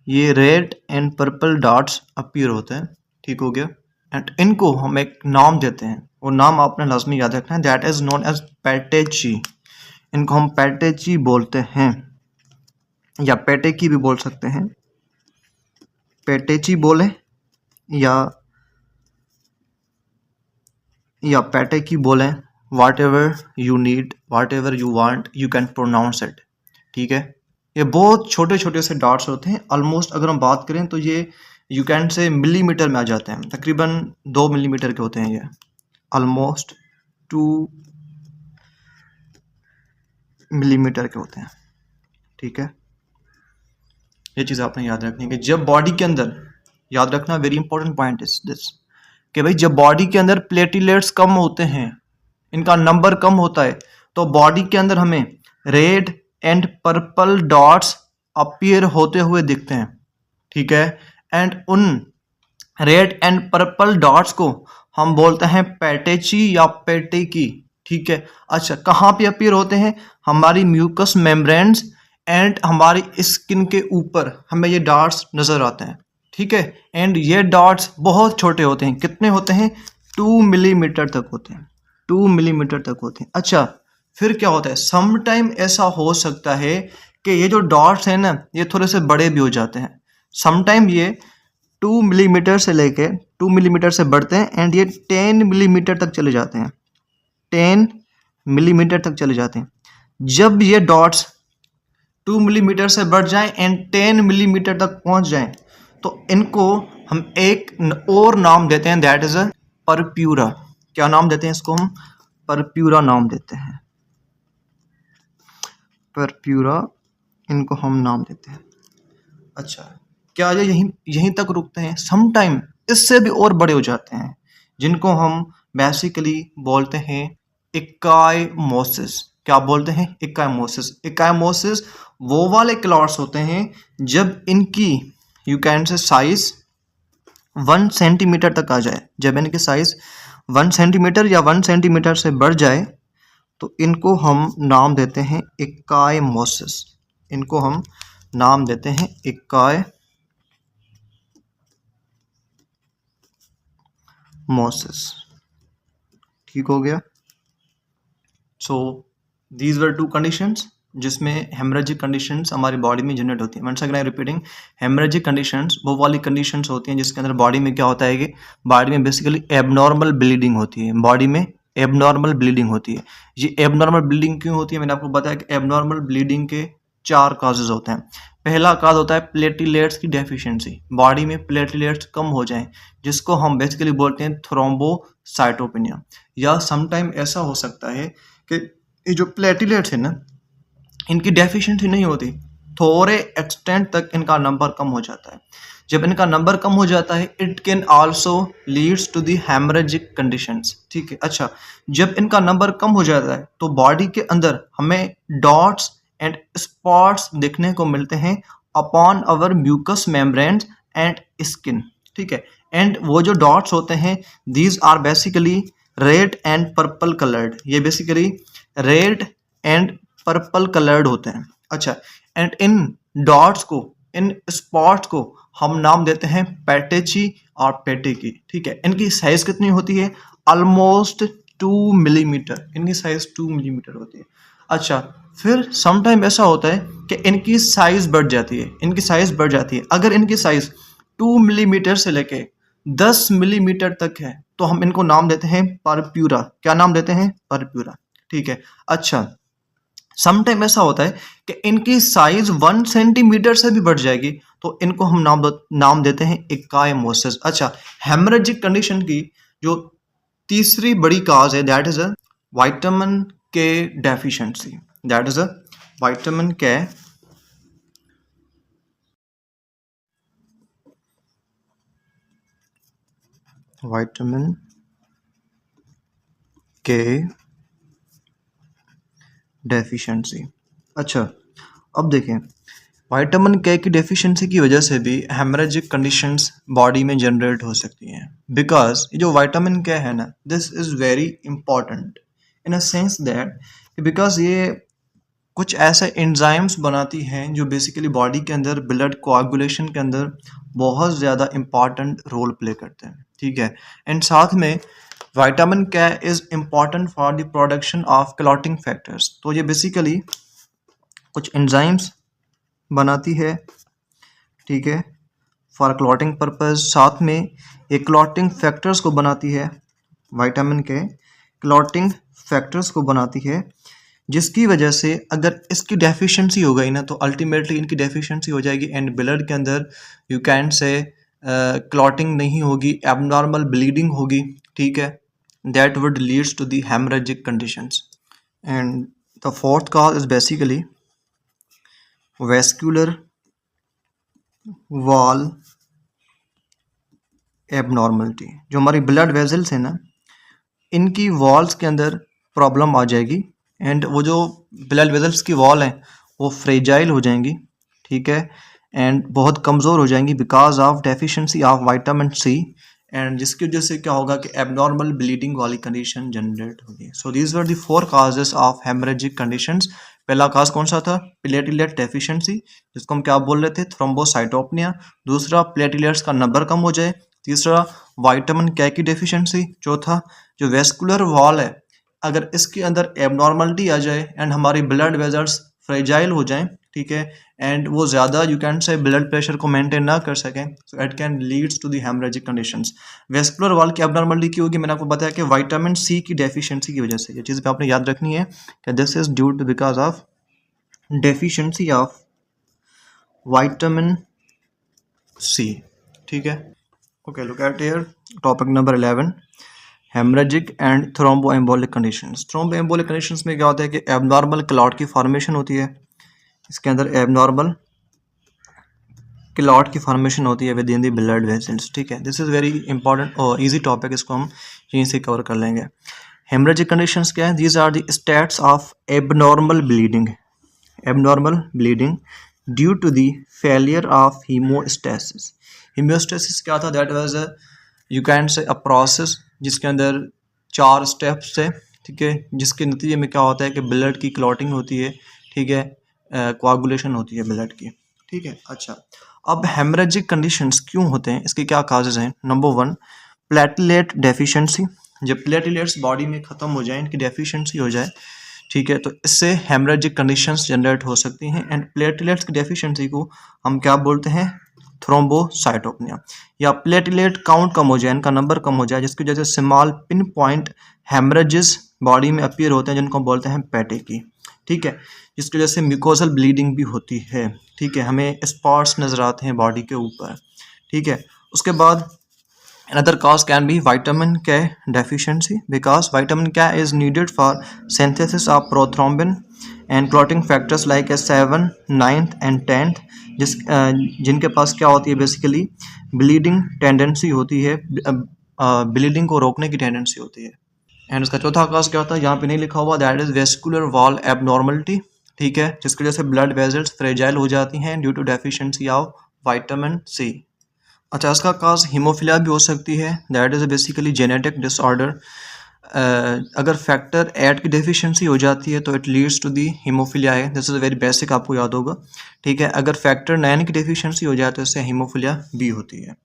ये red and purple dots appear होते हैं. ठीक हो गया. एंड इनको हम एक नाम देते हैं, वो नाम आपने लाजमी याद रखना है. That is known as petechiae. इनको हम पैटेची बोलते हैं या पैटेकी भी बोल सकते हैं. पैटेची बोले या पैटेकी बोले, whatever you need, whatever you want, you can pronounce it. ठीक है. ये बहुत छोटे छोटे से डॉट्स होते हैं. ऑलमोस्ट अगर हम बात करें तो ये यू कैन से मिलीमीटर में आ जाते हैं. तकरीबन 2 मिलीमीटर के होते हैं. ये ऑलमोस्ट 2 मिलीमीटर के होते हैं. ठीक है. ये चीज़ आपने याद रखनी है कि जब बॉडी के अंदर, याद रखना, very important point is this, कि भाई जब बॉडी के अंदर प्लेटलेट्स कम होते हैं, इनका नंबर कम होता है, तो बॉडी के अंदर हमें red and purple dots appear होते हुए दिखते हैं. ठीक है. एंड उन रेड एंड पर्पल डॉट्स को हम बोलते हैं पैटेची या पैटेकी. ठीक है. अच्छा, कहाँ पे अपीयर होते हैं? हमारी म्यूकस मेम्ब्रेन्स एंड हमारी स्किन के ऊपर हमें ये डॉट्स नजर आते हैं. ठीक है. एंड ये डॉट्स बहुत छोटे होते हैं. कितने होते हैं? 2 मिलीमीटर तक होते हैं. 2 मिलीमीटर तक होते हैं. अच्छा, फिर क्या होता है? सम टाइम ऐसा हो सकता है कि ये जो डॉट्स हैं ना, ये थोड़े से बड़े भी हो जाते हैं. सम टाइम ये 2 मिलीमीटर से लेके 2 मिलीमीटर से बढ़ते हैं एंड ये 10 मिलीमीटर तक चले जाते हैं. 10 मिलीमीटर तक चले जाते हैं. जब ये डॉट्स 2 मिलीमीटर से बढ़ जाएं एंड 10 मिलीमीटर तक पहुंच जाएं, तो इनको हम एक और नाम देते हैं. That is a purpura. क्या नाम देते हैं इसको? हम परप्यूरा नाम देते हैं. परप्यूरा, इनको हम नाम देते हैं. अच्छा, क्या ये यहीं तक रुकते हैं? सम टाइम इससे भी और बड़े हो जाते हैं, जिनको हम बेसिकली बोलते हैं इकाइमोसिस. क्या बोलते हैं? इकाइमोसिस. इकाइमोसिस वो वाले क्लॉट्स होते हैं जब इनकी यू कैन से साइज 1 सेंटीमीटर तक आ जाए. जब इनकी साइज 1 सेंटीमीटर या 1 सेंटीमीटर से बढ़ जाए तो इनको हम नाम देते हैं इकाइमोसिस. इनको हम नाम देते हैं इकाइमोसिस. ठीक हो गया. सो दीज वर 2 कंडीशंस जिसमें हेमरेजिक कंडीशंस हमारी बॉडी में जनरेट होती है. Once again I repeating, haemorrhagic conditions वो वाली कंडीशंस होती हैं जिसके अंदर बॉडी में क्या होता है कि बॉडी में बेसिकली एबनॉर्मल ब्लीडिंग होती है. बॉडी में एबनॉर्मल ब्लीडिंग होती है. ये एबनॉर्मल ब्लीडिंग क्यों होती है? मैंने आपको बताया कि एबनॉर्मल ब्लीडिंग के 4 काजेज होते हैं. पहला काज होता है प्लेटलेट्स की डेफिशिएंसी. बॉडी में प्लेटलेट्स कम हो जाएं, जिसको हम बेसिकली बोलते हैं थ्रोम्बोसाइटोपेनिया. या समटाइम ऐसा हो सकता है कि ये जो प्लेटलेट्स है ना, इनकी डेफिशिएंसी नहीं होती, थोड़े एक्सटेंट तक इनका नंबर कम हो जाता है. जब इनका नंबर कम हो जाता है, it can also leads to the haemorrhagic conditions. ठीक है. अच्छा, जब इनका नंबर कम हो जाता है तो बॉडी के अंदर हमें डॉट्स एंड स्पॉट्स देखने को मिलते हैं upon our mucous membranes and skin. ठीक है. एंड वो जो डॉट्स होते हैं, these are basically red and purple coloured. ये basically red and purple coloured होते हैं. अच्छा, एंड इन डॉट्स को इन स्पॉट्स को हम नाम देते हैं पेटेची और पेटेकी, ठीक है। इनकी साइज कितनी होती है? ऑलमोस्ट 2 मिलीमीटर, इनकी साइज 2 मिलीमीटर होती है। अच्छा, फिर समटाइम ऐसा होता है कि इनकी साइज बढ़ जाती है, इनकी साइज बढ़ जाती है। अगर इनकी साइज 2 मिलीमीटर से लेके 10 मिलीमीटर तक है तो हम इनको नाम देते हैं परप्यूरा। क्या नाम देते हैं? परप्यूरा, ठीक है। अच्छा, समटाइम ऐसा होता है कि इनकी साइज 1 सेंटीमीटर से भी बढ़ जाएगी तो इनको हम नाम देते हैं इकाइमोसिस। अच्छा, हेमरेजिक कंडीशन की जो तीसरी बड़ी काज है दैट इज अ विटामिन के deficiency, that is a vitamin के विटामिन के डेफिशिएंसी। अच्छा, अब देखें, विटामिन के की डेफिशिएंसी की वजह से भी हेमरेजिक कंडीशंस बॉडी में जनरेट हो सकती हैं। बिकॉज ये जो विटामिन के है ना, this is very important in a sense that because ये कुछ ऐसे एंजाइम्स बनाती हैं जो बेसिकली बॉडी के अंदर ब्लड कोआगुलेशन के अंदर बहुत ज़्यादा इंपॉर्टेंट रोल प्ले करते हैं, ठीक है। एंड साथ में विटामिन के is important for the production of clotting factors. तो ये बेसिकली कुछ एंजाइम्स बनाती है, ठीक है, फॉर क्लॉटिंग पर्पज। साथ में ये क्लॉटिंग फैक्टर्स को बनाती है, विटामिन के क्लॉटिंग फैक्टर्स को बनाती है, जिसकी वजह से अगर इसकी डेफिशिएंसी हो गई ना तो अल्टीमेटली इनकी डेफिशिएंसी हो जाएगी एंड ब्लड के अंदर यू कैन से क्लॉटिंग नहीं होगी, एबनॉर्मल ब्लीडिंग होगी, ठीक है। That would leads to the haemorrhagic conditions. And the fourth cause is basically vascular wall abnormality. जो हमारी ब्लड वेजल्स है ना, इनकी वॉल्स के अंदर प्रॉब्लम आ जाएगी एंड वो जो ब्लड वेजल्स की वॉल है वो फ्रेजाइल हो जाएंगी, ठीक है, एंड बहुत कमज़ोर हो जाएंगी because of deficiency of vitamin C. And जिसकी वजह से क्या होगा कि एबनॉर्मल ब्लीडिंग वाली कंडीशन जनरेट होगी। So these were the 4 causes of haemorrhagic conditions. पहला काज कौन सा था? प्लेटलेट डेफिशिएंसी, जिसको हम क्या बोल रहे थे? थ्रोम्बोसाइटोपनिया। दूसरा, प्लेटलेट्स का नंबर कम हो जाए। तीसरा, विटामिन के की डेफिशिएंसी। चौथा, जो वेस्कुलर वॉल है अगर इसके अंदर एबनॉर्मलिटी आ जाए एंड हमारी ब्लड वेजल्स फ्रेजाइल हो जाएं, ठीक है, एंड वो ज़्यादा you can say blood pressure को मेंटेन ना कर सकें, so it can leads to the haemorrhagic conditions. Vascular wall की एबनॉर्मलिटी की होगी, मैंने आपको बताया कि विटामिन सी की डेफिशिएंसी की वजह से। ये चीज़ पे आपने याद रखनी है कि this is due to because of deficiency of vitamin C, ठीक है। Okay, look at here topic number 11, haemorrhagic and thromboembolic conditions. Thromboembolic conditions में क्या होता है कि एबनॉर्मल क्लॉट की फॉर्मेशन होती है, इसके अंदर एबनॉर्मल क्लॉट की फॉर्मेशन होती है with in the blood vessels, ठीक है। दिस इज़ वेरी इंपॉर्टेंट और इजी टॉपिक, इसको हम यहीं से कवर कर लेंगे। हेमरेजिक कंडीशंस क्या है? These are the states of abnormal bleeding, abnormal bleeding due to the failure of haemostasis. Haemostasis क्या था? दैट वाज यू कैन से अ प्रोसेस जिसके अंदर 4 स्टेप्स थे, ठीक है, जिसके नतीजे में क्या होता है कि ब्लड की क्लॉटिंग होती है, ठीक है, कोआगुलेशन होती है ब्लड की, ठीक है। अच्छा, अब हेमरेजिक कंडीशंस क्यों होते हैं, इसके क्या काजेज हैं? Number 1, platelet deficiency. जब प्लेटलेट्स बॉडी में ख़त्म हो जाए, इनकी डेफिशिएंसी हो जाए, ठीक है, तो इससे हेमरेजिक कंडीशंस जनरेट हो सकती हैं एंड प्लेटलेट्स की डेफिशिएंसी को हम क्या बोलते हैं? थ्रोम्बोसाइटोपनिया। या प्लेटलेट काउंट कम हो जाए, इनका नंबर कम हो जाए, जिसकी वजह से small pin point haemorrhages body में अपीयर होते हैं जिनको हम बोलते हैं पेटेकी, ठीक है, जिसकी वजह से म्यूकोजल ब्लीडिंग भी होती है, ठीक है, हमें स्पॉट्स नजर आते हैं बॉडी के ऊपर, ठीक है। उसके बाद another cause can be vitamin K deficiency because vitamin K is needed for synthesis of prothrombin and clotting factors like A7, 9th and 10th, जिनके पास क्या होती है बेसिकली ब्लीडिंग टेंडेंसी होती है, ब्लीडिंग को रोकने की टेंडेंसी होती है। एंड उसका चौथा काज क्या होता है? यहाँ पे नहीं लिखा हुआ, that is vascular wall abnormality, ठीक है, जिसकी वजह से ब्लड वेजल्स फ्रेजाइल हो जाती हैं due to deficiency of vitamin C. अच्छा, इसका काज हीमोफिलिया भी हो सकती है, that is basically genetic disorder. अगर फैक्टर 8 की डेफिशिएंसी हो जाती है तो it leads to the haemophilia है, दिस इज़ वेरी बेसिक, आपको याद होगा। ठीक है, अगर फैक्टर 9 की डेफिशिएंसी हो जाए तो इससे हीमोफिलिया बी होती है।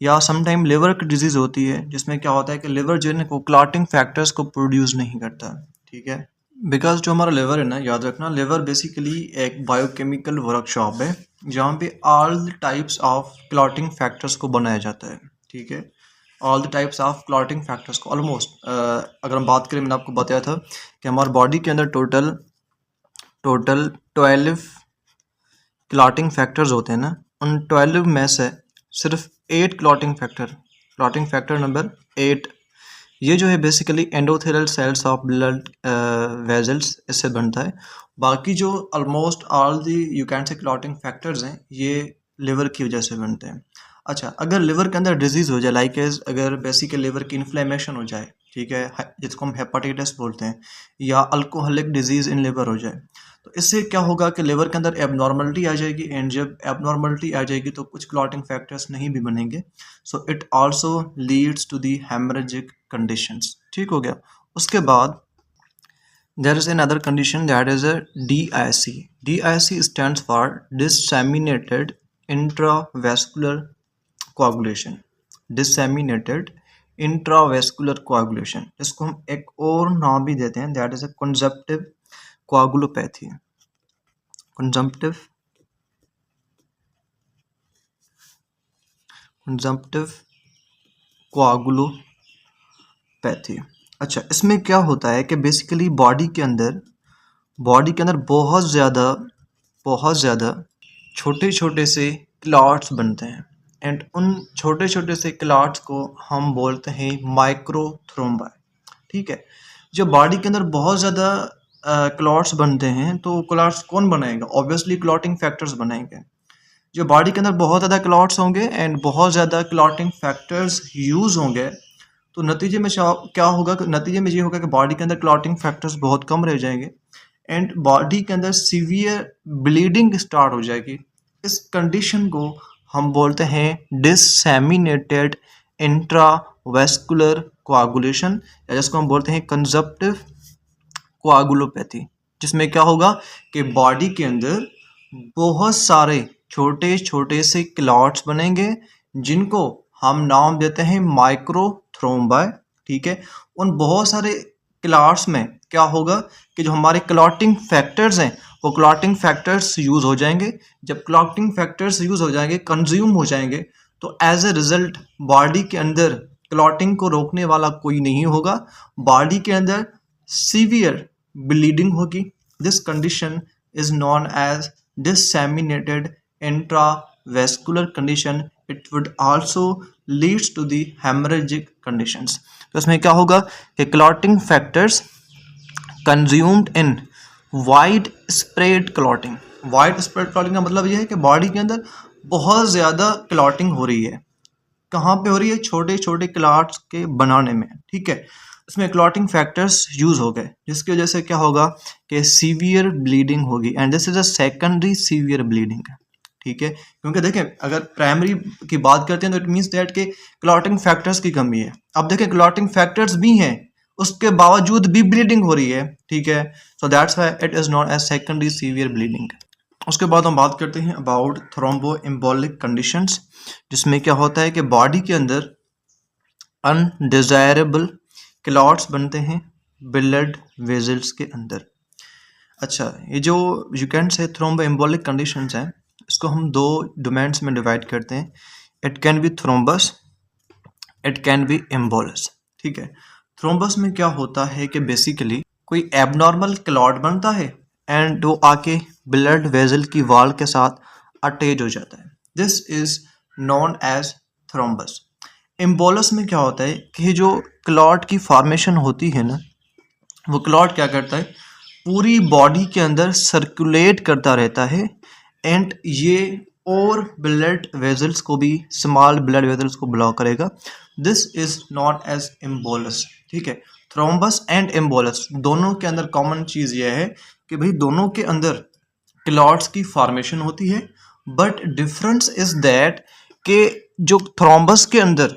या समटाइम लिवर की डिजीज़ होती है जिसमें क्या होता है कि लिवर जो है वो क्लॉटिंग फैक्टर्स को प्रोड्यूस नहीं करता। ठीक है, बिकॉज जो हमारा लिवर है ना, याद रखना, लिवर बेसिकली एक बायोकेमिकल वर्कशॉप है जहाँ पे all types of clotting factors को बनाया जाता है। ठीक है, all the types of clotting factors को ऑलमोस्ट, अगर हम बात करें, मैंने आपको बताया था कि हमारे बॉडी के अंदर टोटल टोटल 12 क्लॉटिंग फैक्टर्स होते हैं ना, उन 12 में से सिर्फ 8 क्लॉटिंग फैक्टर नंबर 8, ये जो है basically endothelial cells of blood vessels, इससे बनता है। बाकी जो almost all the you can से क्लॉटिंग फैक्टर्स हैं, ये लिवर की वजह से बनते हैं। अच्छा, अगर लिवर के अंदर डिजीज़ हो जाए, लाइक एज अगर बेसिकली लिवर की इन्फ्लेमेशन हो जाए, ठीक है, जिसको हम हेपाटाइटिस बोलते हैं, या अल्कोहलिक डिजीज़ इन लिवर हो जाए, तो इससे क्या होगा कि लिवर के अंदर एबनॉर्मलिटी आ जाएगी, एंड जब एबनॉर्मलिटी आ जाएगी तो कुछ क्लॉटिंग फैक्टर्स नहीं भी बनेंगे, so it also leads to the haemorrhagic conditions. ठीक हो गया। उसके बाद there is another condition, that is a DIC. DIC stands for disseminated intravascular coagulation. Disseminated intravascular coagulation, इसको हम एक और नाम भी देते हैं, that is a consumptive coagulopathy. consumptive coagulopathy. अच्छा, इसमें क्या होता है कि बेसिकली बॉडी के अंदर बहुत ज़्यादा छोटे छोटे से क्लॉट्स बनते हैं, एंड उन छोटे छोटे से क्लॉट्स को हम बोलते हैं माइक्रोथ्रोम्बा। ठीक है, जब बॉडी के अंदर बहुत ज़्यादा क्लॉट्स बनते हैं तो क्लॉट्स कौन बनाएगा? ऑब्वियसली क्लॉटिंग फैक्टर्स बनाएंगे। जो बॉडी के अंदर बहुत ज़्यादा क्लॉट्स होंगे एंड बहुत ज़्यादा क्लॉटिंग फैक्टर्स यूज़ होंगे, तो नतीजे में क्या होगा? नतीजे में ये होगा कि बॉडी के अंदर क्लॉटिंग फैक्टर्स बहुत कम रह जाएंगे एंड बॉडी के अंदर सीवियर ब्लीडिंग स्टार्ट हो जाएगी। इस कंडीशन को हम बोलते हैं डिससेमिनेटेड इंट्रावेस्कुलर कोआगुलेशन, या जिसको हम बोलते हैं कंजप्टिव कोआगुलोपैथी, जिसमें क्या होगा कि बॉडी के अंदर बहुत सारे छोटे छोटे से क्लॉट्स बनेंगे जिनको हम नाम देते हैं माइक्रोथ्रोम्बा। ठीक है, उन बहुत सारे क्लॉट्स में क्या होगा कि जो हमारे क्लॉटिंग फैक्टर्स हैं वो क्लॉटिंग फैक्टर्स यूज़ हो जाएंगे। जब क्लॉटिंग फैक्टर्स यूज़ हो जाएंगे, कंज्यूम हो जाएंगे, तो एज ए रिजल्ट बॉडी के अंदर क्लॉटिंग को रोकने वाला कोई नहीं होगा, बॉडी के अंदर सीवियर ब्लीडिंग होगी। This condition is known as disseminated intravascular condition. It would also leads to the hemorrhagic conditions. तो इसमें क्या होगा कि clotting factors consumed in widespread clotting. widespread clotting का मतलब यह है कि बॉडी के अंदर बहुत ज़्यादा क्लॉटिंग हो रही है। कहाँ पे हो रही है? छोटे छोटे क्लॉट्स के बनाने में। ठीक है, इसमें क्लॉटिंग फैक्टर्स यूज़ हो गए, जिसकी वजह से क्या होगा कि सीवियर ब्लीडिंग होगी, and this is a secondary severe bleeding. ठीक है, क्योंकि देखें अगर प्राइमरी की बात करते हैं तो इट मीन्स दैट के क्लॉटिंग फैक्टर्स की कमी है। अब देखें क्लॉटिंग फैक्टर्स भी हैं, उसके बावजूद भी ब्लीडिंग हो रही है। ठीक है, so that's why it is not as secondary severe bleeding. उसके बाद हम बात करते हैं अबाउट थ्रोम्बो एम्बोलिक कंडीशंस, जिसमें क्या होता है कि बॉडी के अंदर अनडिजायरेबल क्लॉट्स बनते हैं ब्लड वेजल्स के अंदर। अच्छा, ये जो यू कैन से थ्रोम्बो एम्बोलिक कंडीशंस हैं, इसको हम दो डोमेन्स में डिवाइड करते हैं। It can B thrombus, it can B embolus. ठीक है, थ्रोम्बस में क्या होता है कि बेसिकली कोई एबनॉर्मल क्लॉट बनता है एंड वो आके ब्लड वेजल की वॉल के साथ अटैच हो जाता है। This is known as thrombus. Embolus में क्या होता है कि जो क्लॉट की फॉर्मेशन होती है ना, वो क्लॉट क्या करता है, पूरी बॉडी के अंदर सर्कुलेट करता रहता है एंड ये और ब्लड वेजल्स को भी, स्मॉल ब्लड वेजल्स को ब्लॉक करेगा। This is not as embolus. ठीक है, थ्रोम्बस एंड एम्बोलस दोनों के अंदर कॉमन चीज़ यह है कि भाई दोनों के अंदर क्लॉट्स की फॉर्मेशन होती है, बट डिफरेंस इज दैट कि जो थ्रोम्बस के अंदर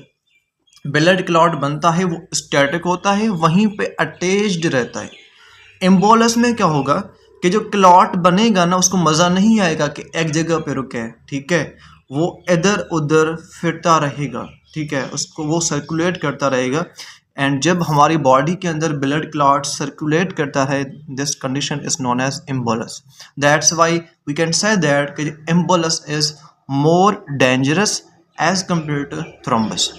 ब्लड क्लॉट बनता है वो स्टैटिक होता है, वहीं पे अटैच्ड रहता है। एम्बोलस में क्या होगा कि जो क्लॉट बनेगा ना उसको मज़ा नहीं आएगा कि एक जगह पे रुके, ठीक है, वो इधर उधर फिरता रहेगा, ठीक है, उसको वो सर्कुलेट करता रहेगा। एंड जब हमारी बॉडी के अंदर ब्लड क्लॉट सर्कुलेट करता है, this condition is known as embolus. That's why we can say that कि embolus is more dangerous as compare to thrombus.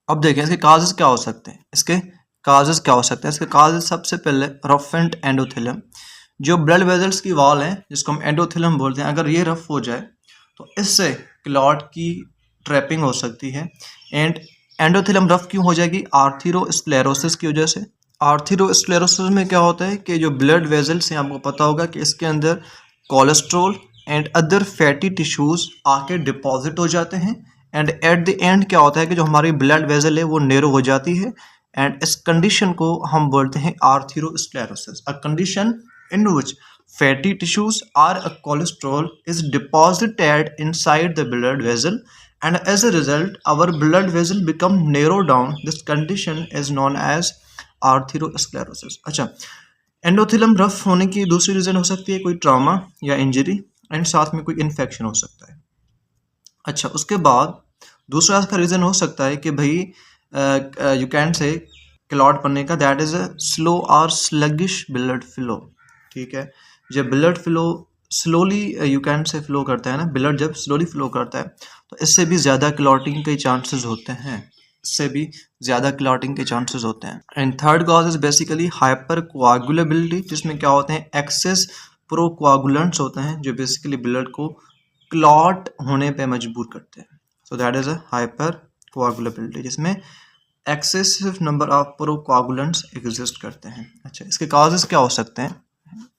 अब देखें इसके काजेस क्या हो सकते हैं। इसके काजेस क्या हो सकते हैं? इसके काजेस सबसे पहले रफेंट एंडोथेलियम, जो ब्लड वेजल्स की वॉल है जिसको हम एंडोथेलियम बोलते हैं, अगर ये रफ हो जाए तो इससे क्लॉट की ट्रैपिंग हो सकती है। एंड एंडोथेलियम रफ क्यों हो जाएगी? आर्थीरोस्क्लेरोसिस की वजह से। आर्थीरोस्क्लेरोसिस में क्या होता है कि जो ब्लड वेजल्स हैं, आपको पता होगा कि इसके अंदर cholesterol and other fatty tissues आके डिपॉजिट हो जाते हैं। एंड एट द एंड क्या होता है कि जो हमारी ब्लड वेजल है वो नैरो हो जाती है। एंड इस कंडीशन को हम बोलते हैं atherosclerosis, a condition in which fatty tissues or a cholesterol is deposited inside the blood vessel, and as a result our blood vessel become narrow down. This condition is known as arteriosclerosis. अच्छा, endothelium rough होने की दूसरी reason हो सकती है कोई trauma या injury, and साथ में कोई इन्फेक्शन हो सकता है। अच्छा, उसके बाद दूसरा इसका रीज़न हो सकता है कि भाई यू कैन से क्लॉट बनने का, दैट इज़ अ स्लो और स्लगिश ब्लड फ्लो, ठीक है। जब blood flow slowly you can से फ्लो करता है ना, ब्लड जब स्लोली फ्लो करता है तो इससे भी ज़्यादा क्लॉटिंग के चांसेस होते हैं, इससे भी ज़्यादा क्लॉटिंग के चांसेस होते हैं। And third cause is basically hypercoagulability, जिसमें क्या होते हैं एक्सेस प्रोकोआगुलेंट्स होते हैं जो बेसिकली ब्लड को क्लॉट होने पे मजबूर करते हैं। So that is a hypercoagulability, जिसमें excessive number of procoagulants exist करते हैं। अच्छा, इसके काजेस क्या हो सकते हैं?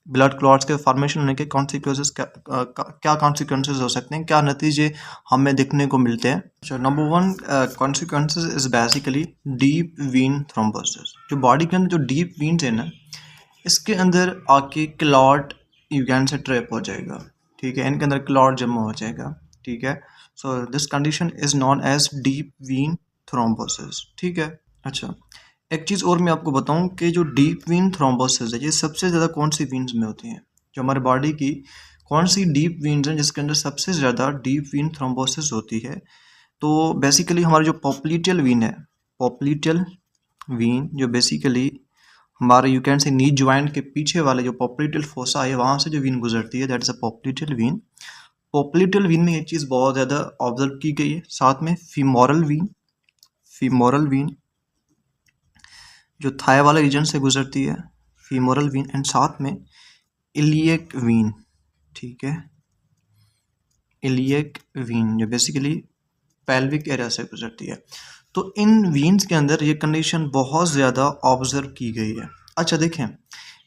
ब्लड क्लॉट्स के फॉर्मेशन होने के कॉन्सिक्वेंसेस क्या कॉन्सिक्वेंसेस हो सकते हैं, क्या नतीजे हमें देखने को मिलते हैं? अच्छा, number one consequences is basically deep vein thrombosis. जो बॉडी के अंदर जो डीप वीन्स है ना, इसके अंदर आके क्लॉट यू कैन से ट्रैप हो जाएगा, ठीक है, इनके अंदर क्लॉट जमा हो जाएगा, ठीक है। So this condition is known as deep vein thrombosis, ठीक है। अच्छा, एक चीज़ और मैं आपको बताऊं कि जो डीप वीन थ्रोम्बोसिस है ये सबसे ज़्यादा कौन सी वीन्स में होती हैं? जो हमारे बॉडी की कौन सी डीप वीन्स हैं जिसके अंदर सबसे ज़्यादा डीप वीन थ्रोम्बोसिस होती है? तो बेसिकली हमारी जो पॉप्लीटियल वीन है, पॉप्लीटियल वीन जो बेसिकली हमारे यू कैन से नी ज्वाइंट के पीछे वाले जो पॉप्लीटियल फोसा है वहाँ से जो वीन गुजरती है, that is a popliteal vein. Popliteal vein में ये चीज़ बहुत ज़्यादा ऑब्जर्व की गई है। साथ में फीमोरल वीन, फीमोरल वीन जो थाई वाले रीजन से गुजरती है, फीमोरल वीन, एंड साथ में इलियक वीन, ठीक है, इलियक वीन जो बेसिकली पेल्विक एरिया से गुजरती है। तो इन वीन्स के अंदर ये कंडीशन बहुत ज़्यादा ऑब्जर्व की गई है। अच्छा देखें,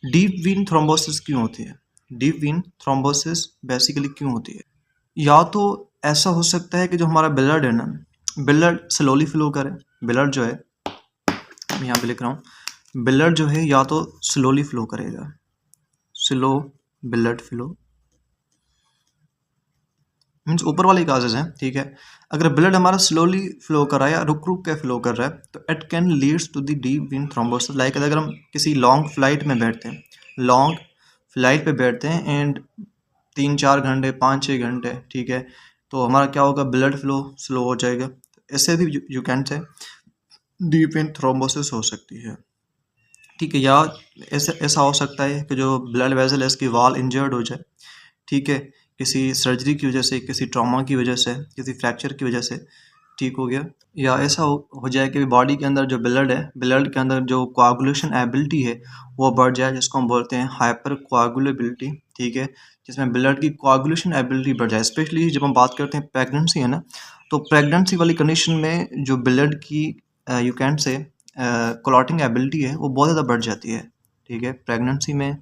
डीप वीन थ्रोम्बोसिस क्यों होती है? डीप वीन थ्रोम्बोसिस बेसिकली क्यों होती है? या तो ऐसा हो सकता है कि जो हमारा ब्लड है ना, ब्लड स्लोली फ्लो करे। ब्लड जो है, मैं यहाँ पे लिख रहा हूँ, ब्लड जो है या तो स्लोली फ्लो करेगा, स्लो ब्लड फ्लो मीन्स ऊपर वाले काजेज हैं, ठीक है। अगर ब्लड हमारा स्लोली फ्लो कर रहा है या रुक रुक के फ्लो कर रहा है तो it can leads to the deep vein thrombosis. Like अगर हम किसी लॉन्ग फ्लाइट में बैठते हैं, लॉन्ग फ्लाइट पे बैठते हैं एंड 3-4 घंटे 5-6 घंटे, ठीक है, तो हमारा क्या होगा, ब्लड फ्लो स्लो हो जाएगा। ऐसे भी you can say deep vein thrombosis हो सकती है, ठीक है। या ऐसा ऐसा हो सकता है कि जो ब्लड वेसल है इसकी वॉल इंजर्ड हो जाए, ठीक है, किसी सर्जरी की वजह से, किसी ट्रॉमा की वजह से, किसी फ्रैक्चर की वजह से ठीक हो गया। या ऐसा हो जाए कि बॉडी के अंदर जो ब्लड है, ब्लड के अंदर जो कोआगुलेशन एबिलिटी है वो बढ़ जाए, जिसको हम बोलते हैं हाइपर कोआगुलेबिलिटी, ठीक है, जिसमें ब्लड की कोआगुलेशन एबिलिटी बढ़ जाए। स्पेशली जब हम बात करते हैं प्रेगनेंसी है ना, तो प्रेगनेंसी वाली कंडीशन में जो ब्लड की यू कैन से क्लॉटिंग एबिलिटी है वो बहुत ज़्यादा बढ़ जाती है, ठीक है, प्रेगनेंसी में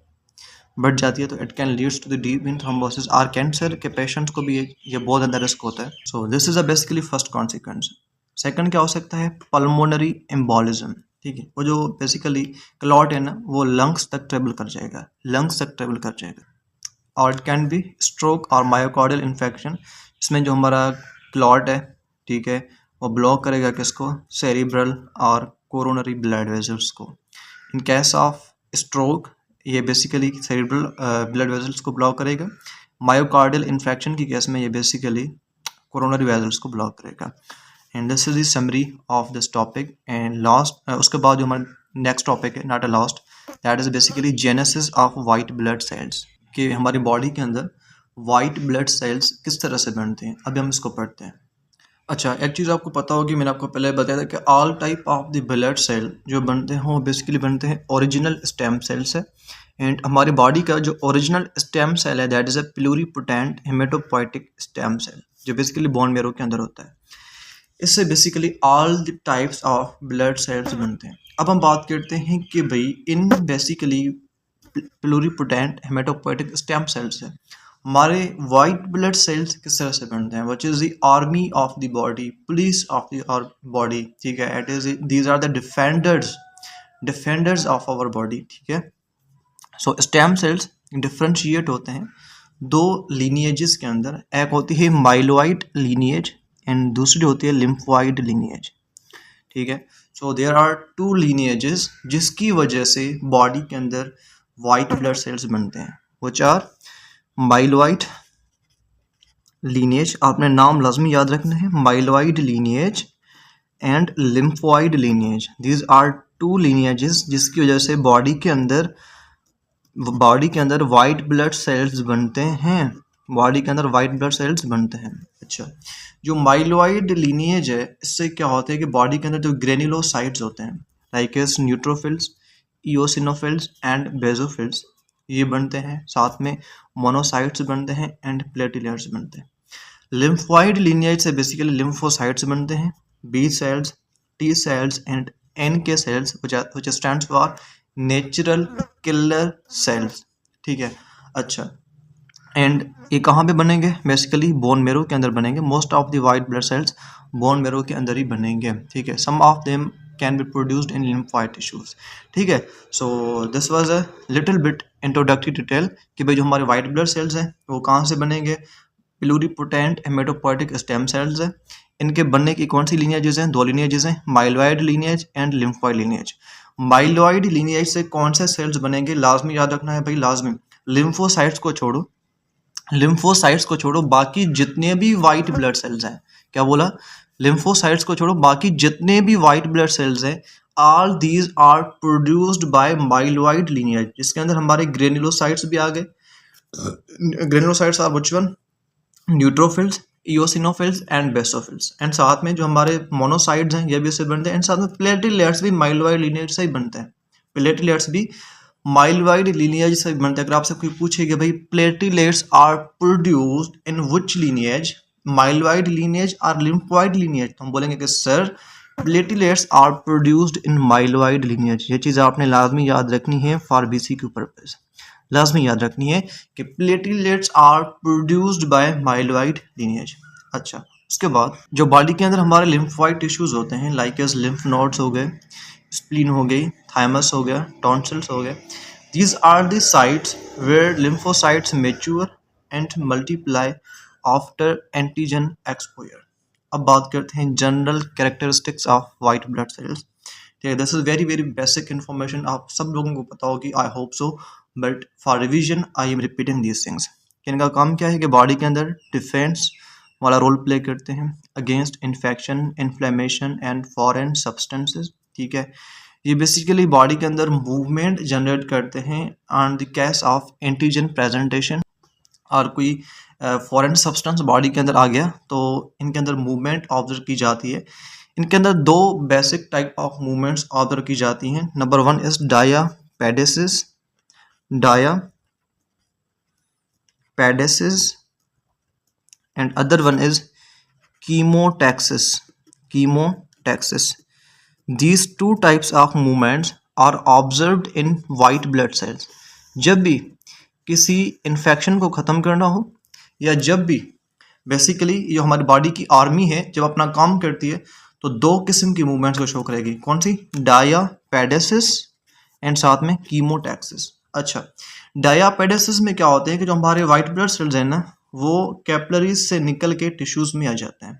बढ़ जाती है, तो it can leads to the deep vein thrombosis. और कैंसर के पेशेंट्स को भी ये बहुत ज़्यादा रिस्क होता है। So this is a basically first consequence. Second क्या हो सकता है? पल्मोनरी एम्बोलिज्म, ठीक है, वो जो बेसिकली क्लॉट है ना वो लंग्स तक ट्रेवल कर जाएगा, लंग्स तक ट्रेवल कर जाएगा। और इट कैन बी स्ट्रोक और मायोकार्डियल इन्फेक्शन, इसमें जो हमारा क्लॉट है, ठीक है, वो ब्लॉक करेगा किसको, सेरिब्रल और कोरोनरी ब्लड वेजल्स को। इन केस ऑफ स्ट्रोक ये बेसिकली सेरिब्रल ब्लड वेजल्स को ब्लॉक करेगा। मायोकार्डियल इन्फेक्शन की केस में ये बेसिकली कोरोनरी वेजल्स को ब्लॉक करेगा। And this is the summary of this topic. And last उसके बाद जो हमारा नेक्स्ट टॉपिक है, not a last, that is basically genesis of white blood sales, कि हमारी बॉडी के अंदर वाइट ब्लड सेल्स किस तरह से बनते हैं। अभी हम इसको पढ़ते हैं। अच्छा, एक चीज़ आपको पता होगी, मैंने आपको पहले बताया था कि all type of the blood cell जो बनते हैं वो बेसिकली बनते हैं ओरिजिनल स्टेम सेल से। एंड हमारी बॉडी का जो ओरिजिनल स्टेम सेल है that is a pluripotent haematopoietic stem cell, जो बेसिकली बोन मैरो के अंदर होता है। इससे basically all the types of blood cells बनते हैं। अब हम बात करते हैं कि भाई इन basically pluripotent haematopoietic stem cells से हमारे वाइट ब्लड सेल्स किस तरह से बनते हैं, which is the army of the body, police of the body, ठीक है। It is these are the defenders of our body, ठीक है। सो स्टेम सेल्स डिफ्रेंशिएट होते हैं दो लीनिएजेस के अंदर। एक होती है माइलोइड लीनिएज एंड दूसरी होती है लिम्फोइड लीनिएज, ठीक है। So there are two lineages जिसकी वजह से बॉडी के अंदर वाइट ब्लड सेल्स बनते हैं, व्हिच आर माइलोइड लीनिएज, आपने नाम लाजमी याद रखना है, myeloid lineage and lymphoid lineage. These are two lineages जिसकी वजह से बॉडी के अंदर वाइट ब्लड सेल्स बनते हैं, बॉडी के अंदर वाइट ब्लड सेल्स बनते हैं। अच्छा, जो माइलोइड लीनिएज है इससे क्या होता है कि बॉडी के अंदर जो ग्रेन्युलोसाइट्स होते हैं like S neutrophils, eosinophils and basophils, ये बनते हैं। साथ में मोनोसाइट्स बनते हैं एंड प्लेटिलेट्स बनते हैं। लिम्फोइड लीनिएज से बेसिकली लिम्फोसाइट्स बनते हैं, B cells, T cells and NK cells which stands for natural killer cells, ठीक है। अच्छा, एंड ये कहाँ पे बनेंगे, बेसिकली बोन मेरो के अंदर बनेंगे। Most of the white blood cells bone marrow के अंदर ही बनेंगे, ठीक है। Some of them can be produced in lymphoid tissues, ठीक है। So this was a little bit introductory detail कि भाई जो हमारे वाइट ब्लड सेल्स हैं वो कहाँ से बनेंगे, प्लूरीपोटेंट हेमेटोपोइटिक स्टेम सेल्स है। इनके बनने की कौन सी लीनिएजेस हैं, दो लीनिएजेस हैं, myeloid lineage and lymphoid lineage. Myeloid lineage से कौन से सेल्स बनेंगे, लाजमी याद रखना है भाई, लाजमी। लिम्फोसाइट्स को छोड़ो बाकी जितने भी वाइट ब्लड सेल्स हैं, क्या बोला, लिम्फोसाइट्स को छोड़ो बाकी जितने भी वाइट ब्लड सेल्स हैं, all these are produced by myeloid lineage, जिसके अंदर हमारे ग्रेन्युलोसाइट्स भी आ गए। Granulocytes are which one, neutrophils, eosinophils and basophils. And साथ में जो हमारे मोनोसाइट्स हैं ये भी इससे बनते हैं। एंड साथ में प्लेटिलेट्स भी माइलोइड लीनिएज से ही बनते हैं, प्लेटिलेट्स भी माइलोइड लीनिएज से बनते हैं। अगर आपसे कोई पूछे कि भाई platelets are produced in which lineage, myeloid lineage और लिम्फोइड लीनिएज, तो हम बोलेंगे कि sir platelets are produced in myeloid lineage. ये चीज़ आपने लाजमी याद रखनी है फॉर BCQ पर्पज, लाजमी याद रखनी है कि platelets are produced by myeloid lineage. अच्छा, उसके बाद जो बॉडी के अंदर हमारे लिम्फोइड टिश्यूज होते हैं लाइक एस लिम्फ नोड्स हो गए, स्प्लीन हो गई, थाइमस हो गया, टॉन्सिल्स हो गए, these are the sites where lymphocytes mature and multiply after antigen exposure. अब बात करते हैं general characteristics of white blood cells, ठीक है। This is very very basic information, आप सब लोगों को पता होगी, I hope so, but for revision I am repeating these things. इनका काम क्या है कि बॉडी के अंदर डिफेंस वाला रोल प्ले करते हैं against infection, inflammation and foreign substances, ठीक है। ये बेसिकली बॉडी के अंदर मूवमेंट जनरेट करते हैं on the case of antigen presentation, और कोई फॉरेन सब्सटेंस बॉडी के अंदर आ गया तो इनके अंदर मूवमेंट ऑब्जर्व की जाती है। इनके अंदर दो basic type of movements observe की जाती हैं। Number one is डायापेडेसिस and other one is chemotaxis. These two types of movements are observed in white blood cells. जब भी किसी इन्फेक्शन को ख़त्म करना हो या जब भी बेसिकली ये हमारी बॉडी की आर्मी है जब अपना काम करती है तो दो किस्म की मूवमेंट्स को शो करेगी। कौन सी, डायापेडेसिस एंड साथ में कीमोटैक्सिस। अच्छा, डायापेडेसिस में क्या होते हैं कि जो हमारे वाइट ब्लड सेल्स हैं ना वो कैपिलरीज से निकल के टिश्यूज में आ जाते हैं।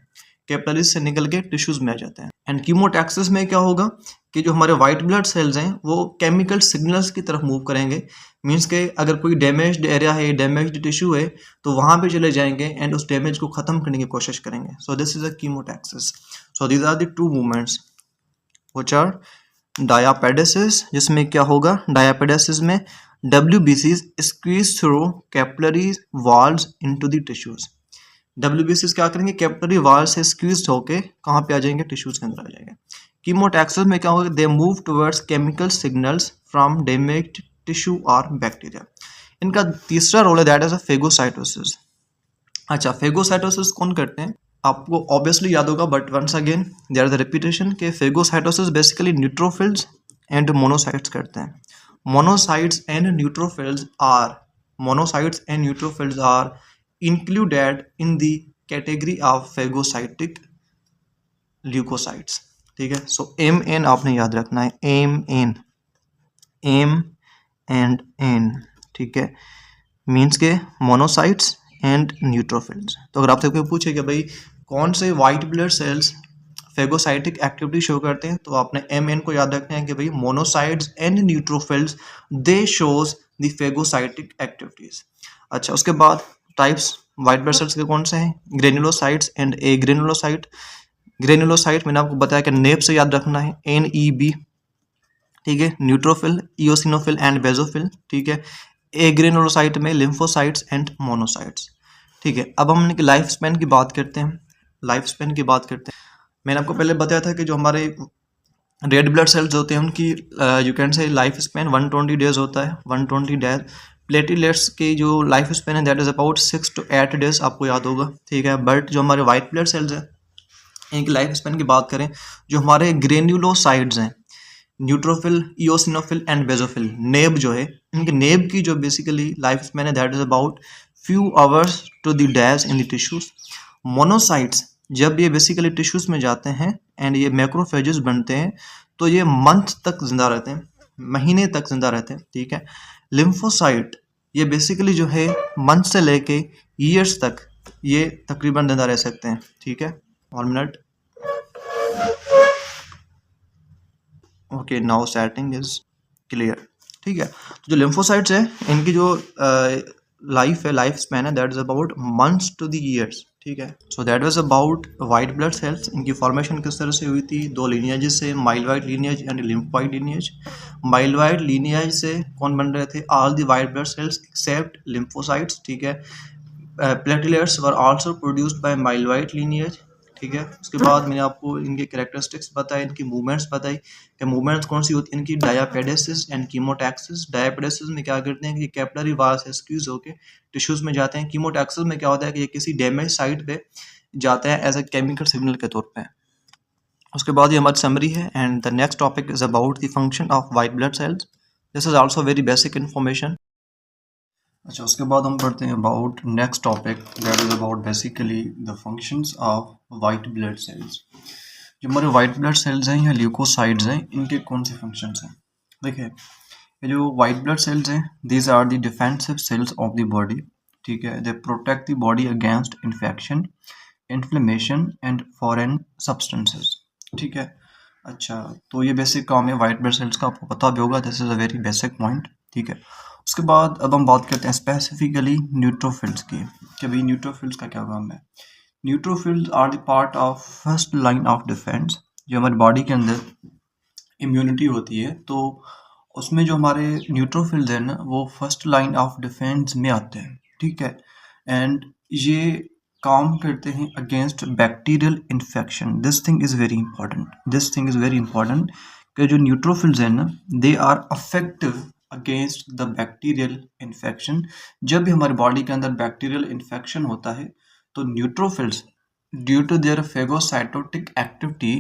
कैपिलरीज से निकल के टिश्यूज में आ जाते हैं। एंड कीमोटैक्सिस में क्या होगा कि जो हमारे वाइट ब्लड सेल्स हैं वो केमिकल सिग्नल्स की तरफ मूव करेंगे। मीन्स के अगर कोई डैमेज्ड एरिया है, डैमेज्ड टिश्यू है, तो वहाँ पे चले जाएंगे एंड उस डैमेज को ख़त्म करने की कोशिश करेंगे। So this is a chemotaxis. So these are the two movements which are diapedesis, जिसमें क्या होगा, डायापेडेसिस में WBCs squeeze through capillary walls into the tissues. WBCs क्या करेंगे, कैपिलरी वॉल से स्क्वीज होके कहाँ पे आ जाएंगे, टिश्यूज के अंदर आ जाएंगे। कीमोटैक्सिस में क्या होगा, they move towards chemical signals from damaged tissue और बैक्टीरिया। इनका तीसरा रोल है दैट इज अ फेगोसाइटोसिस। अच्छा, फेगोसाइटोसिस कौन करते हैं, आपको ऑब्वियसली याद होगा, but once again there is the repetition के phagocytosis basically neutrophils and monocytes करते हैं। Monocytes and neutrophils are included in the category of phagocytic leukocytes. ठीक है, सो MN आपने याद रखना है, एम एंड एन, ठीक है, मीन्स के मोनोसाइट्स एंड न्यूट्रोफिल्स। तो अगर आपसे कोई पूछे कि भाई कौन से white blood sales phagocytic activity show करते हैं, तो आपने MN को याद रखना है कि भाई monocytes and neutrophils they shows the phagocytic activities. अच्छा, उसके बाद टाइप्स वाइट ब्लड सेल्स के कौन से हैं, granulocytes and A granulocyte. Granulocyte मैंने आपको बताया कि नेब से याद रखना है, NEB, ठीक है। न्यूट्रोफिल, इओसिनोफिल एंड बेसोफिल, ठीक है। ए ग्रेनुलोसाइट में लिम्फोसाइट्स एंड मोनोसाइट्स, ठीक है। अब हम लाइफ स्पैन की बात करते हैं। मैंने आपको पहले बताया था कि जो हमारे रेड ब्लड सेल्स होते हैं उनकी यू कैन से लाइफ स्पैन 120 डेज होता है, 120 डेज। प्लेटलेट्स की जो लाइफ स्पैन है that is about 6 to 8 days, आपको याद होगा, ठीक है। बट जो हमारे वाइट ब्लड सेल्स हैं इनकी लाइफ स्पैन की बात करें, जो हमारे ग्रेन्युलोसाइड्स हैं, न्यूट्रोफिल, इओसिनोफिल एंड बेसोफिल, नेब जो है, इनके नेब की जो बेसिकली लाइफ स्पैन है that is about few hours to the days in the tissues. Monocytes जब ये बेसिकली टिश्यूज में जाते हैं एंड ये मैक्रोफेजेस बनते हैं तो ये मंथ तक जिंदा रहते हैं, महीने तक जिंदा रहते हैं, ठीक है। लिम्फोसाइट ये बेसिकली जो है मंथ से लेके ईयर्स तक ये तकरीबन जिंदा रह सकते हैं, ठीक है। 1 minute, okay, now setting is clear, ठीक है। तो जो लिम्फोसाइट्स है इनकी जो लाइफ स्पैन है that is about months to the years, ठीक है। So that was about white blood cells. इनकी फॉर्मेशन किस तरह से हुई थी, दो लीनिएजेस से, myeloid lineage and lymphoid lineage. Myeloid lineage से कौन बन रहे थे, all the white blood cells except lymphocytes, ठीक है। Platelets were also produced by myeloid lineage, ठीक है। उसके बाद मैंने आपको इनके कैरेक्टरिस्टिक्स बताए, इनकी मूवमेंट्स बताई कि मूवमेंट्स कौन सी होती है इनकी, डायापेडेसिस एंड कीमोटैक्सिस। डायापेडेसिस में क्या करते हैं कि कैपिलरी वॉल से स्क्वीज होके टिश्यूज में जाते हैं। कीमोटैक्सिस में क्या होता है कि ये किसी डैमेज साइट पे जाते हैं एज अ केमिकल सिग्नल के तौर पे। उसके बाद ये हमारी समरी है and the next topic is about the function of white blood sales. This is also very basic information. अच्छा, उसके बाद हम पढ़ते हैं about next topic that is about basically the functions of white blood sales. जो हमारे white blood cells हैं या ल्यूकोसाइड्स हैं, इनके कौन से फंक्शंस हैं। देखिए, ये जो वाइट ब्लड सेल्स हैं these are the defensive cells of the body, ठीक है। They protect the body against infection, inflammation and foreign substances, ठीक है। अच्छा, तो ये बेसिक काम है वाइट ब्लड सेल्स का, आपको पता भी होगा, this is a very basic point, ठीक है। उसके बाद अब हम बात करते हैं स्पेसिफिकली न्यूट्रोफिल्स की, कि भाई न्यूट्रोफिल्स का क्या काम है। Neutrophils are the part of first line of defence. जो हमारी बॉडी के अंदर इम्यूनिटी होती है तो उसमें जो हमारे न्यूट्रोफिल्स हैं ना वो फर्स्ट लाइन ऑफ डिफेंस में आते हैं, ठीक है। एंड ये काम करते हैं against bacterial infection. This thing is very important कि जो न्यूट्रोफिल्स हैं ना they are effective against the bacterial infection. जब भी हमारी बॉडी के अंदर बैक्टीरियल इन्फेक्शन होता है तो neutrophils due to their phagocytotic activity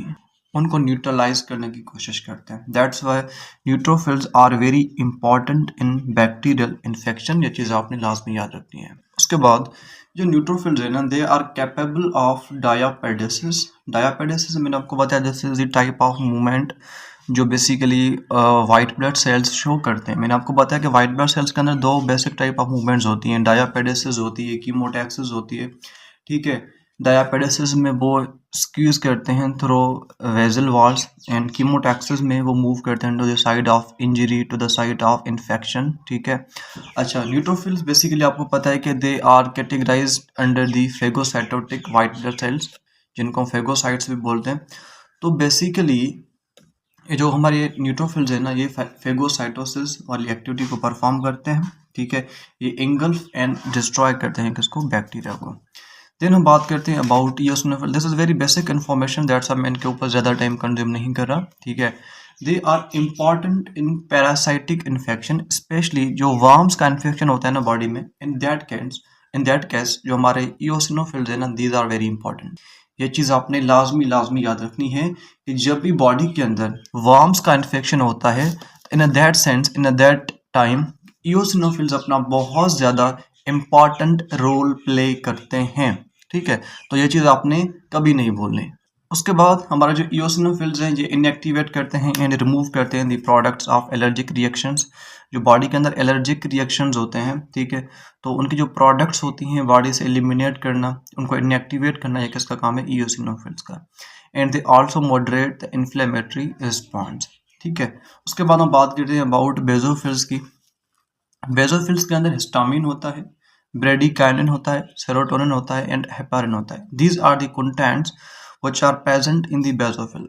उनको न्यूट्रलाइज करने की कोशिश करते हैं। That's why neutrophils are very important in bacterial infection. ये चीज़ आपने लाजमी याद रखनी है। उसके बाद जो न्यूट्रोफिल्स है ना they are capable of diapedesis. Diapedesis मैंने आपको बताया this is the type of movement जो basically white blood cells show करते हैं। मैंने आपको बताया कि वाइट ब्लड सेल्स के अंदर दो बेसिक टाइप ऑफ मूवमेंट्स होती हैं, डायापेडेसिस होती है, कीमोटैक्सिस होती है, ठीक है। डायापेडेसिस में वो स्क्यूज करते हैं through vessel walls, and chemotaxis में वो मूव करते हैं to the side of injury, to the side of infection, ठीक है। अच्छा, न्यूट्रोफिल्स बेसिकली आपको पता है कि they are categorized under the phagocytotic white blood cells, जिनको हम फेगोसाइट्स भी बोलते हैं। तो बेसिकली ये जो हमारे न्यूट्रोफिल्स है ना, ये फेगोसाइटोसिस वाली एक्टिविटी को परफॉर्म करते हैं, ठीक है। ये इंगल्फ एंड डिस्ट्रॉय करते हैं किसको, बैक्टीरिया को। देन हम बात करते हैं about eosinophil. This is very basic information, that's मैं इनके ऊपर ज़्यादा टाइम कंज्यूम नहीं कर रहा, ठीक है। They are important in parasitic infection, specially जो वर्म्स का इन्फेक्शन होता है ना बॉडी में, इन दैट केस जो हमारे ईओसिनोफिल्स है ना, दीज आर वेरी इंपॉर्टेंट। ये चीज़ आपने लाजमी याद रखनी है कि जब भी बॉडी के अंदर वर्म्स का इन्फेक्शन होता है, in that sense, in that time eosinophils अपना बहुत ज़्यादा इम्पॉर्टेंट रोल प्ले करते हैं, ठीक है। तो ये चीज़ आपने कभी नहीं भूलनी। उसके बाद हमारा जो ईओसिनोफिल्स हैं ये इनएक्टिवेट करते हैं एंड रिमूव करते हैं the products of allergic reactions. जो बॉडी के अंदर एलर्जिक रिएक्शंस होते हैं, ठीक है, तो उनकी जो प्रोडक्ट्स होती हैं बॉडी से एलिमिनेट करना, उनको इनएक्टिवेट करना, ये किसका काम है, ईओसिनोफिल्स का। And they also moderate the inflammatory response, ठीक है। उसके बाद हम बात करते हैं अबाउट बेसोफिल्स की। बेसोफिल्स के अंदर हिस्टामिन होता है, ब्रेडिकाइनिन होता है, सेरोटोनिन होता है एंड हेपारिन होता है। These are the contents which are present in the basophil.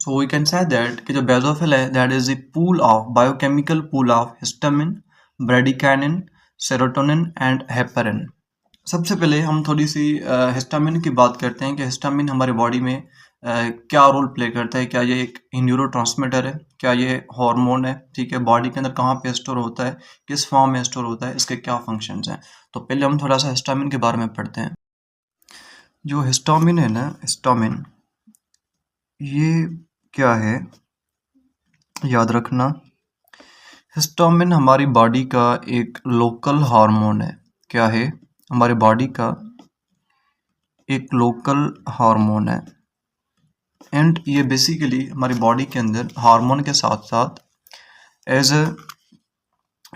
So we can say that कि जो बेसोफिल है that is the pool of biochemical pool of histamine, bradykinin, serotonin and heparin. सबसे पहले हम थोड़ी सी histamine की बात करते हैं कि हिस्टामिन हमारे बॉडी में क्या रोल प्ले करता है। क्या ये एक न्यूरोट्रांसमीटर है, क्या ये हार्मोन है, ठीक है। बॉडी के अंदर कहाँ पे स्टोर होता है, किस फॉर्म में स्टोर होता है, इसके क्या फंक्शंस हैं। तो पहले हम थोड़ा सा हिस्टामिन के बारे में पढ़ते हैं। जो हिस्टामिन है ना, हिस्टामिन ये क्या है, याद रखना। हिस्टामिन हमारी बॉडी का एक लोकल हार्मोन है। क्या है, हमारे बॉडी का एक लोकल हार्मोन है, एंड ये बेसिकली हमारी बॉडी के अंदर हार्मोन के साथ साथ एज ए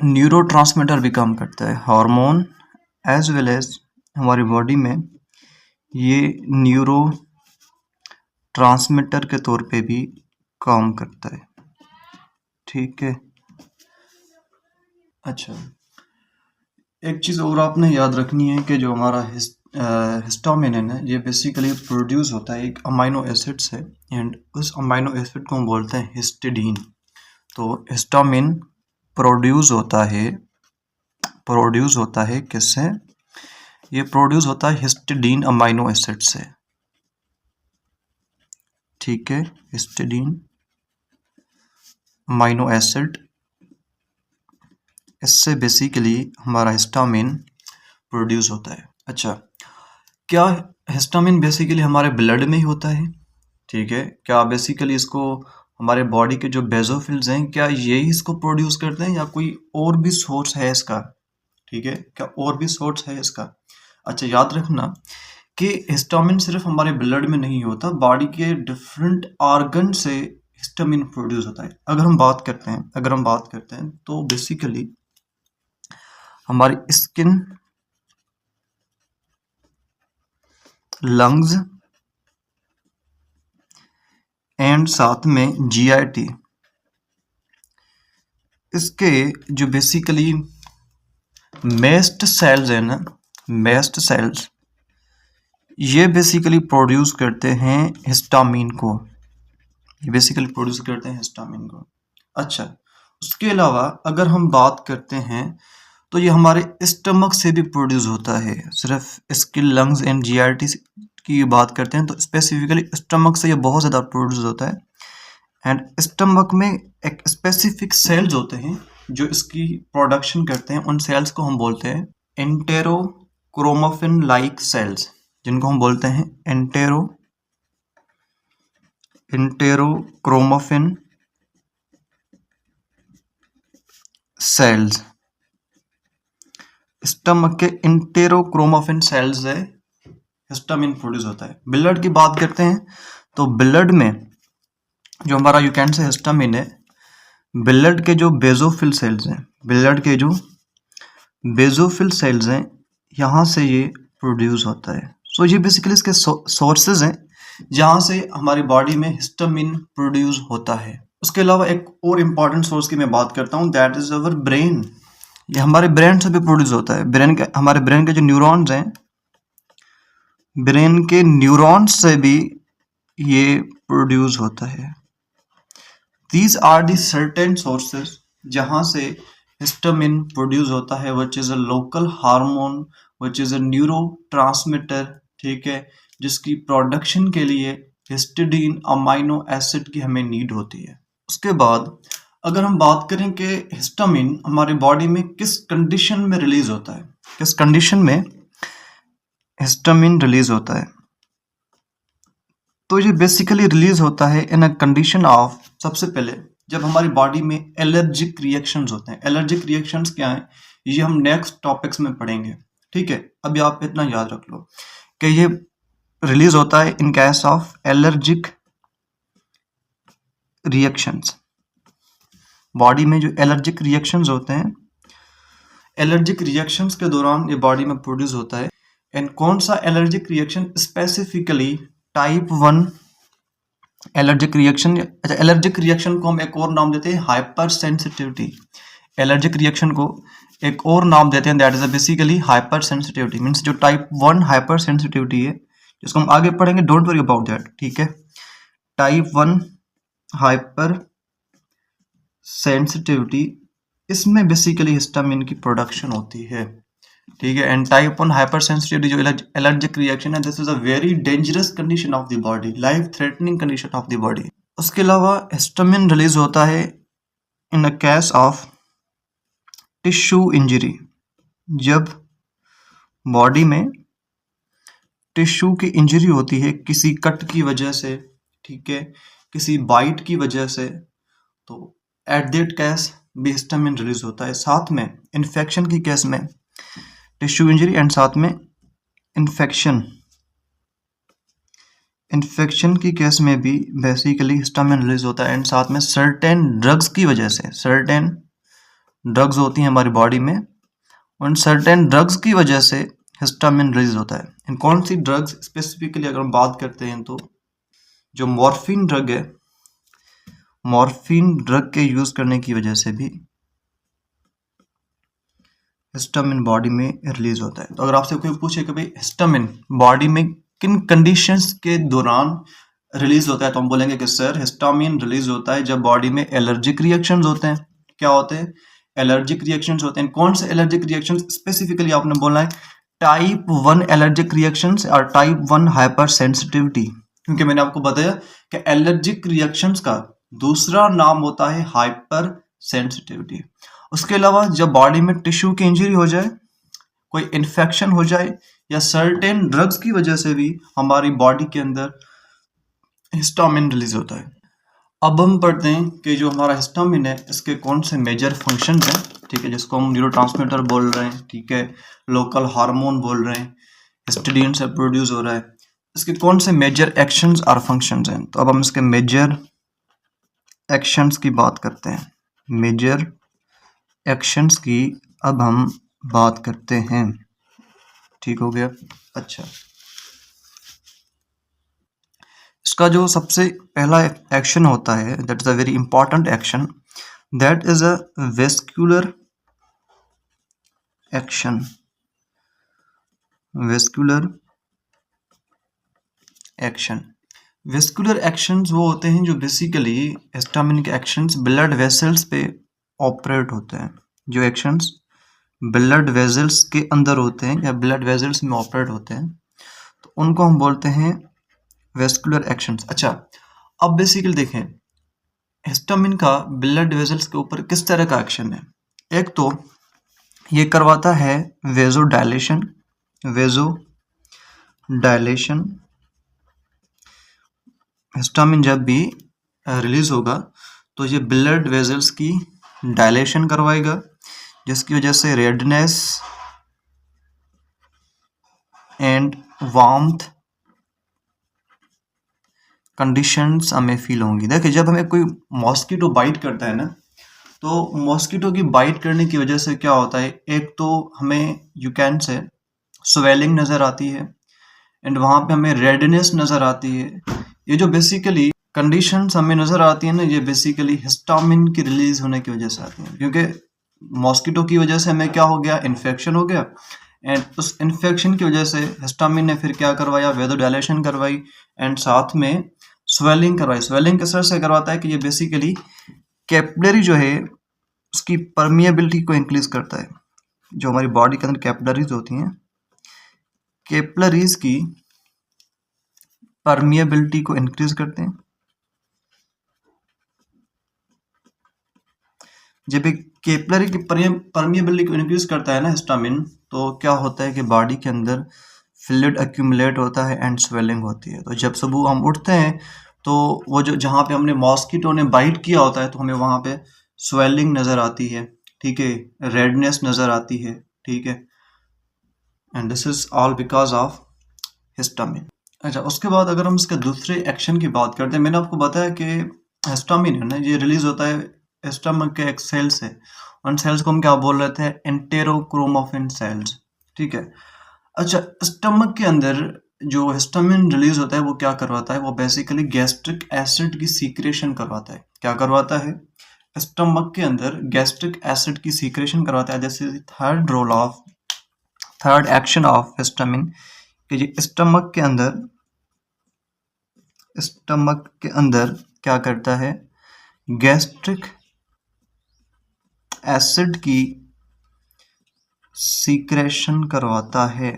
न्यूरोट्रांसमीटर भी काम करता है। हार्मोन एज वेल एज हमारी बॉडी में ये न्यूरो ट्रांसमीटर के तौर पे भी काम करता है, ठीक है। अच्छा, एक चीज़ और आपने याद रखनी है कि जो हमारा हिस्टामिन है ना, ये बेसिकली प्रोड्यूस होता है एक अमाइनो एसिड से, एंड उस अमाइनो एसिड को हम बोलते हैं हिस्टिडीन। तो हिस्टामिन प्रोड्यूस होता है किससे, ये प्रोड्यूस होता है हिस्टिडीन अमाइनो एसिड से, ठीक है। हिस्टिडीन अमाइनो एसिड, इससे बेसिकली हमारा हिस्टामिन प्रोड्यूस होता है। अच्छा, क्या हिस्टामिन बेसिकली हमारे ब्लड में ही होता है, ठीक है। क्या बेसिकली इसको हमारे बॉडी के जो बेसोफिल्स हैं क्या यही इसको प्रोड्यूस करते हैं, या कोई और भी सोर्स है इसका, ठीक है। क्या और भी सोर्स है इसका। अच्छा, याद रखना कि हिस्टामिन सिर्फ हमारे ब्लड में नहीं होता, बॉडी के डिफरेंट ऑर्गन से हिस्टामिन प्रोड्यूस होता है। अगर हम बात करते हैं तो बेसिकली हमारी स्किन, लंग्स एंड साथ में जीआईटी, इसके जो बेसिकली मेस्ट सेल्स है ना, मेस्ट सेल्स ये बेसिकली प्रोड्यूस करते हैं हिस्टामिन को, ये बेसिकली प्रोड्यूस करते हैं हिस्टामिन को। अच्छा, उसके अलावा अगर हम बात करते हैं तो ये हमारे स्टमक से भी प्रोड्यूस होता है। सिर्फ स्किन, लंग्स एंड जीआईटी की बात करते हैं तो स्पेसिफिकली स्टमक से ये बहुत ज़्यादा प्रोड्यूस होता है। एंड स्टमक में एक स्पेसिफिक सेल्स होते हैं जो इसकी प्रोडक्शन करते हैं, उन सेल्स को हम बोलते हैं एंटेरोक्रोमोफिन लाइक सेल्स, जिनको हम बोलते हैं एंटेरोक्रोमोफिन सेल्स। स्टमक के एंटेरोक्रोमोफिन सेल्स से हिस्टामिन प्रोड्यूस होता है। ब्लड की बात करते हैं तो ब्लड में जो हमारा यू कैन से हिस्टामिन है, ब्लड के जो बेसोफिल सेल्स हैं, ब्लड के जो बेसोफिल सेल्स हैं यहाँ से ये प्रोड्यूस होता है। सो ये बेसिकली इसके सोर्सेज हैं जहाँ से हमारी बॉडी में हिस्टामिन प्रोड्यूस होता है। उसके अलावा एक और इम्पॉर्टेंट सोर्स की मैं बात करता हूँ, दैट इज अवर ब्रेन। ये हमारे ब्रेन से भी प्रोड्यूस होता है। हमारे ब्रेन के जो न्यूरॉन्स हैं, ब्रेन के न्यूरॉन्स से भी ये प्रोड्यूस होता है। These are the certain sources जहाँ से हिस्टामिन प्रोड्यूस होता है, which is a local hormone, which is a neurotransmitter, ठीक है, जिसकी प्रोडक्शन के लिए हिस्टिडीन अमाइनो एसिड की हमें नीड होती है। उसके बाद अगर हम बात करें कि हिस्टामिन हमारी बॉडी में किस कंडीशन में रिलीज होता है, किस कंडीशन में हिस्टामिन रिलीज होता है, तो ये बेसिकली रिलीज होता है इन अ कंडीशन ऑफ, सबसे पहले जब हमारी बॉडी में एलर्जिक रिएक्शंस होते हैं। एलर्जिक रिएक्शंस क्या हैं, ये हम नेक्स्ट टॉपिक्स में पढ़ेंगे, ठीक है। अभी आप इतना याद रख लो कि ये रिलीज होता है in case of allergic reactions. Body में जो एलर्जिक रिएक्शंस होते हैं, एलर्जिक रिएक्शंस के दौरान ये बॉडी में प्रोड्यूस होता है। एंड कौन सा allergic reaction, specifically type 1 allergic reaction. अच्छा, एलर्जिक रिएक्शन को हम एक और नाम देते हैं हाइपर सेंसिटिविटी। एलर्जिक रिएक्शन को एक और नाम देते हैं, that is basically hyper sensitivity. Means जो टाइप 1 हाइपर सेंसिटिविटी है, जिसको हम आगे पढ़ेंगे, डोंट वरी अबाउट दैट, ठीक है। टाइप 1 हाइपर सेंसिटिविटी, इसमें बेसिकली हिस्टामिन की प्रोडक्शन होती है, ठीक है। एंड टाइप 1 हाइपर सेंसिटिविटी जो एलर्जिक रिएक्शन है, this is a very dangerous condition of the body, life threatening condition of the body. उसके अलावा हिस्टामिन रिलीज होता है in a case of tissue injury. जब बॉडी में टिश्यू की injury होती है किसी कट की वजह से, ठीक है, किसी बाइट की वजह से, तो एट दैट केस भी हिस्टामिन रिलीज होता है। साथ में इन्फेक्शन की केस में टिश्यू इंजरी, एंड साथ में इन्फेक्शन की केस में भी बेसिकली हिस्टामिन रिलीज होता है। एंड साथ में सर्टेन ड्रग्स की वजह से, सर्टेन ड्रग्स होती हैं हमारी बॉडी में, उन सर्टेन ड्रग्स की वजह से हिस्टामिन रिलीज होता है। इन कौन सी ड्रग्स, स्पेसिफिकली अगर हम बात करते हैं तो जो मॉर्फिन ड्रग है, मॉर्फिन ड्रग के यूज करने की वजह से भी हिस्टामिन बॉडी में रिलीज होता है। तो अगर आपसे कोई पूछे कि भाई हिस्टामिन बॉडी में किन कंडीशंस के दौरान रिलीज होता है, तो हम बोलेंगे कि सर हिस्टामिन रिलीज होता है जब बॉडी में एलर्जिक रिएक्शंस होते हैं। क्या होते हैं? एलर्जिक रिएक्शंस होते हैं। कौन से एलर्जिक रिएक्शंस, स्पेसिफिकली आपने बोला है टाइप 1 एलर्जिक रिएक्शंस और टाइप 1 हाइपर सेंसिटिविटी, क्योंकि मैंने आपको बताया कि एलर्जिक रिएक्शंस का दूसरा नाम होता है हाइपर सेंसिटिविटी। उसके अलावा जब बॉडी में टिश्यू की इंजरी हो जाए, कोई इन्फेक्शन हो जाए, या सर्टेन ड्रग्स की वजह से भी हमारी बॉडी के अंदर हिस्टामिन रिलीज होता है। अब हम पढ़ते हैं कि जो हमारा हिस्टामिन है इसके कौन से मेजर फंक्शंस हैं, ठीक है, जिसको हम न्यूरोट्रांसमीटर बोल रहे हैं, ठीक है, लोकल हार्मोन बोल रहे हैं, हिस्टिडीन से प्रोड्यूस हो रहा है। इसके कौन से मेजर एक्शंस और फंक्शंस हैं, तो अब हम इसके मेजर एक्शंस की बात करते हैं। मेजर एक्शंस की अब हम बात करते हैं, ठीक हो गया। अच्छा, इसका जो सबसे पहला एक्शन होता है, that is a very important action, that is a vascular action. Vascular action, vascular actions वो होते हैं जो बेसिकली हिस्टामिन के एक्शंस ब्लड वेसल्स पे ऑपरेट होते हैं। जो एक्शंस ब्लड वेसल्स के अंदर होते हैं या ब्लड वेसल्स में ऑपरेट होते हैं, तो उनको हम बोलते हैं वेस्कुलर एक्शंस। अच्छा, अब बेसिकली देखें हिस्टामिन का ब्लड वेसल्स के ऊपर किस तरह का एक्शन है। एक तो ये करवाता है वेजो डायलेशन। हिस्टामिन जब भी रिलीज होगा तो ये ब्लड वेसल्स की डायलेशन करवाएगा, जिसकी वजह से रेडनेस एंड वार्मथ कंडीशंस हमें फील होंगी। देखिए, जब हमें कोई मॉस्किटो बाइट करता है ना, तो मॉस्किटो की बाइट करने की वजह से क्या होता है, एक तो हमें यू कैन से स्वेलिंग नज़र आती है, एंड वहाँ पे हमें रेडनेस नज़र आती है। ये जो बेसिकली कंडीशंस हमें नज़र आती हैं ना, ये बेसिकली हिस्टामिन की रिलीज होने की वजह से आती हैं, क्योंकि मॉस्किटो की वजह से हमें क्या हो गया, इन्फेक्शन हो गया, एंड उस इन्फेक्शन की वजह से हिस्टामिन ने फिर क्या करवाया, वेदोडायलेशन करवाई एंड साथ में स्वेलिंग करवाई। स्वेलिंग किस तरह से करवाता है कि ये बेसिकली कैपिलरी जो है उसकी परमिएबिलिटी को इंक्रीज करता है। जो हमारी बॉडी के अंदर कैपिलरीज होती हैं, कैपिलरीज की परमिएबिलिटी को इंक्रीज करते हैं। जब एक कैपिलरी की परमिएबिलिटी को इंक्रीज करता है ना हिस्टामिन, तो क्या होता है कि बॉडी के अंदर फ्लूइड एक्यूमुलेट होता है एंड स्वेलिंग होती है। तो जब सुबह हम उठते हैं तो वो जो जहाँ पे हमने मॉस्किटो ने बाइट किया होता है तो हमें वहाँ पे स्वेलिंग नज़र आती है, ठीक है, रेडनेस नज़र आती है, ठीक है, and this is all because of histamine. अच्छा, उसके बाद अगर हम इसके दूसरे एक्शन की बात करते हैं, मैंने आपको बताया कि हिस्टामिन है ना, ये रिलीज होता है स्टमक के एक सेल से। उन सेल्स को हम क्या बोल रहे थे, एंटेरोक्रोमोफिन सेल्स, ठीक है। अच्छा, स्टमक के अंदर जो हिस्टामिन रिलीज होता है वो क्या करवाता है, वो बेसिकली गैस्ट्रिक एसिड की सीक्रेशन करवाता है। क्या करवाता है, स्टमक के अंदर गैस्ट्रिक एसिड की सीक्रेशन करवाता है। This is third action of histamine, कि ये स्टमक के अंदर क्या करता है, गैस्ट्रिक एसिड की सीक्रेशन करवाता है।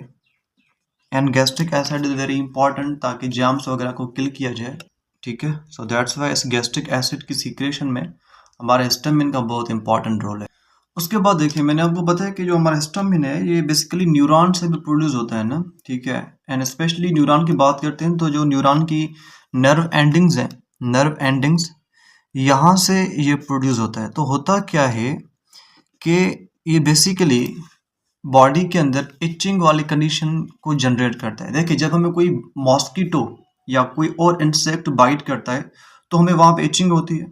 And gastric acid is very important ताकि जर्म्स वगैरह को किल किया जाए, ठीक है। सो दैट्स वाई इस गैस्ट्रिक एसिड की सीक्रेशन में हमारा हिस्टामिन का बहुत इंपॉर्टेंट रोल है। उसके बाद देखिए, मैंने आपको बताया कि जो हमारा हिस्टामिन है ये बेसिकली न्यूरॉन से भी प्रोड्यूस होता है ना, ठीक है। एंड स्पेशली न्यूरॉन की बात करते हैं तो जो न्यूरॉन की नर्व एंडिंग्स हैं, नर्व एंडिंग्स यहाँ से ये प्रोड्यूस होता है। तो होता क्या है कि ये बेसिकली बॉडी के अंदर इचिंग वाली कंडीशन को जनरेट करता है। देखिए, जब हमें कोई मॉस्किटो या कोई और इंसेक्ट बाइट करता है तो हमें वहाँ पे इचिंग होती है,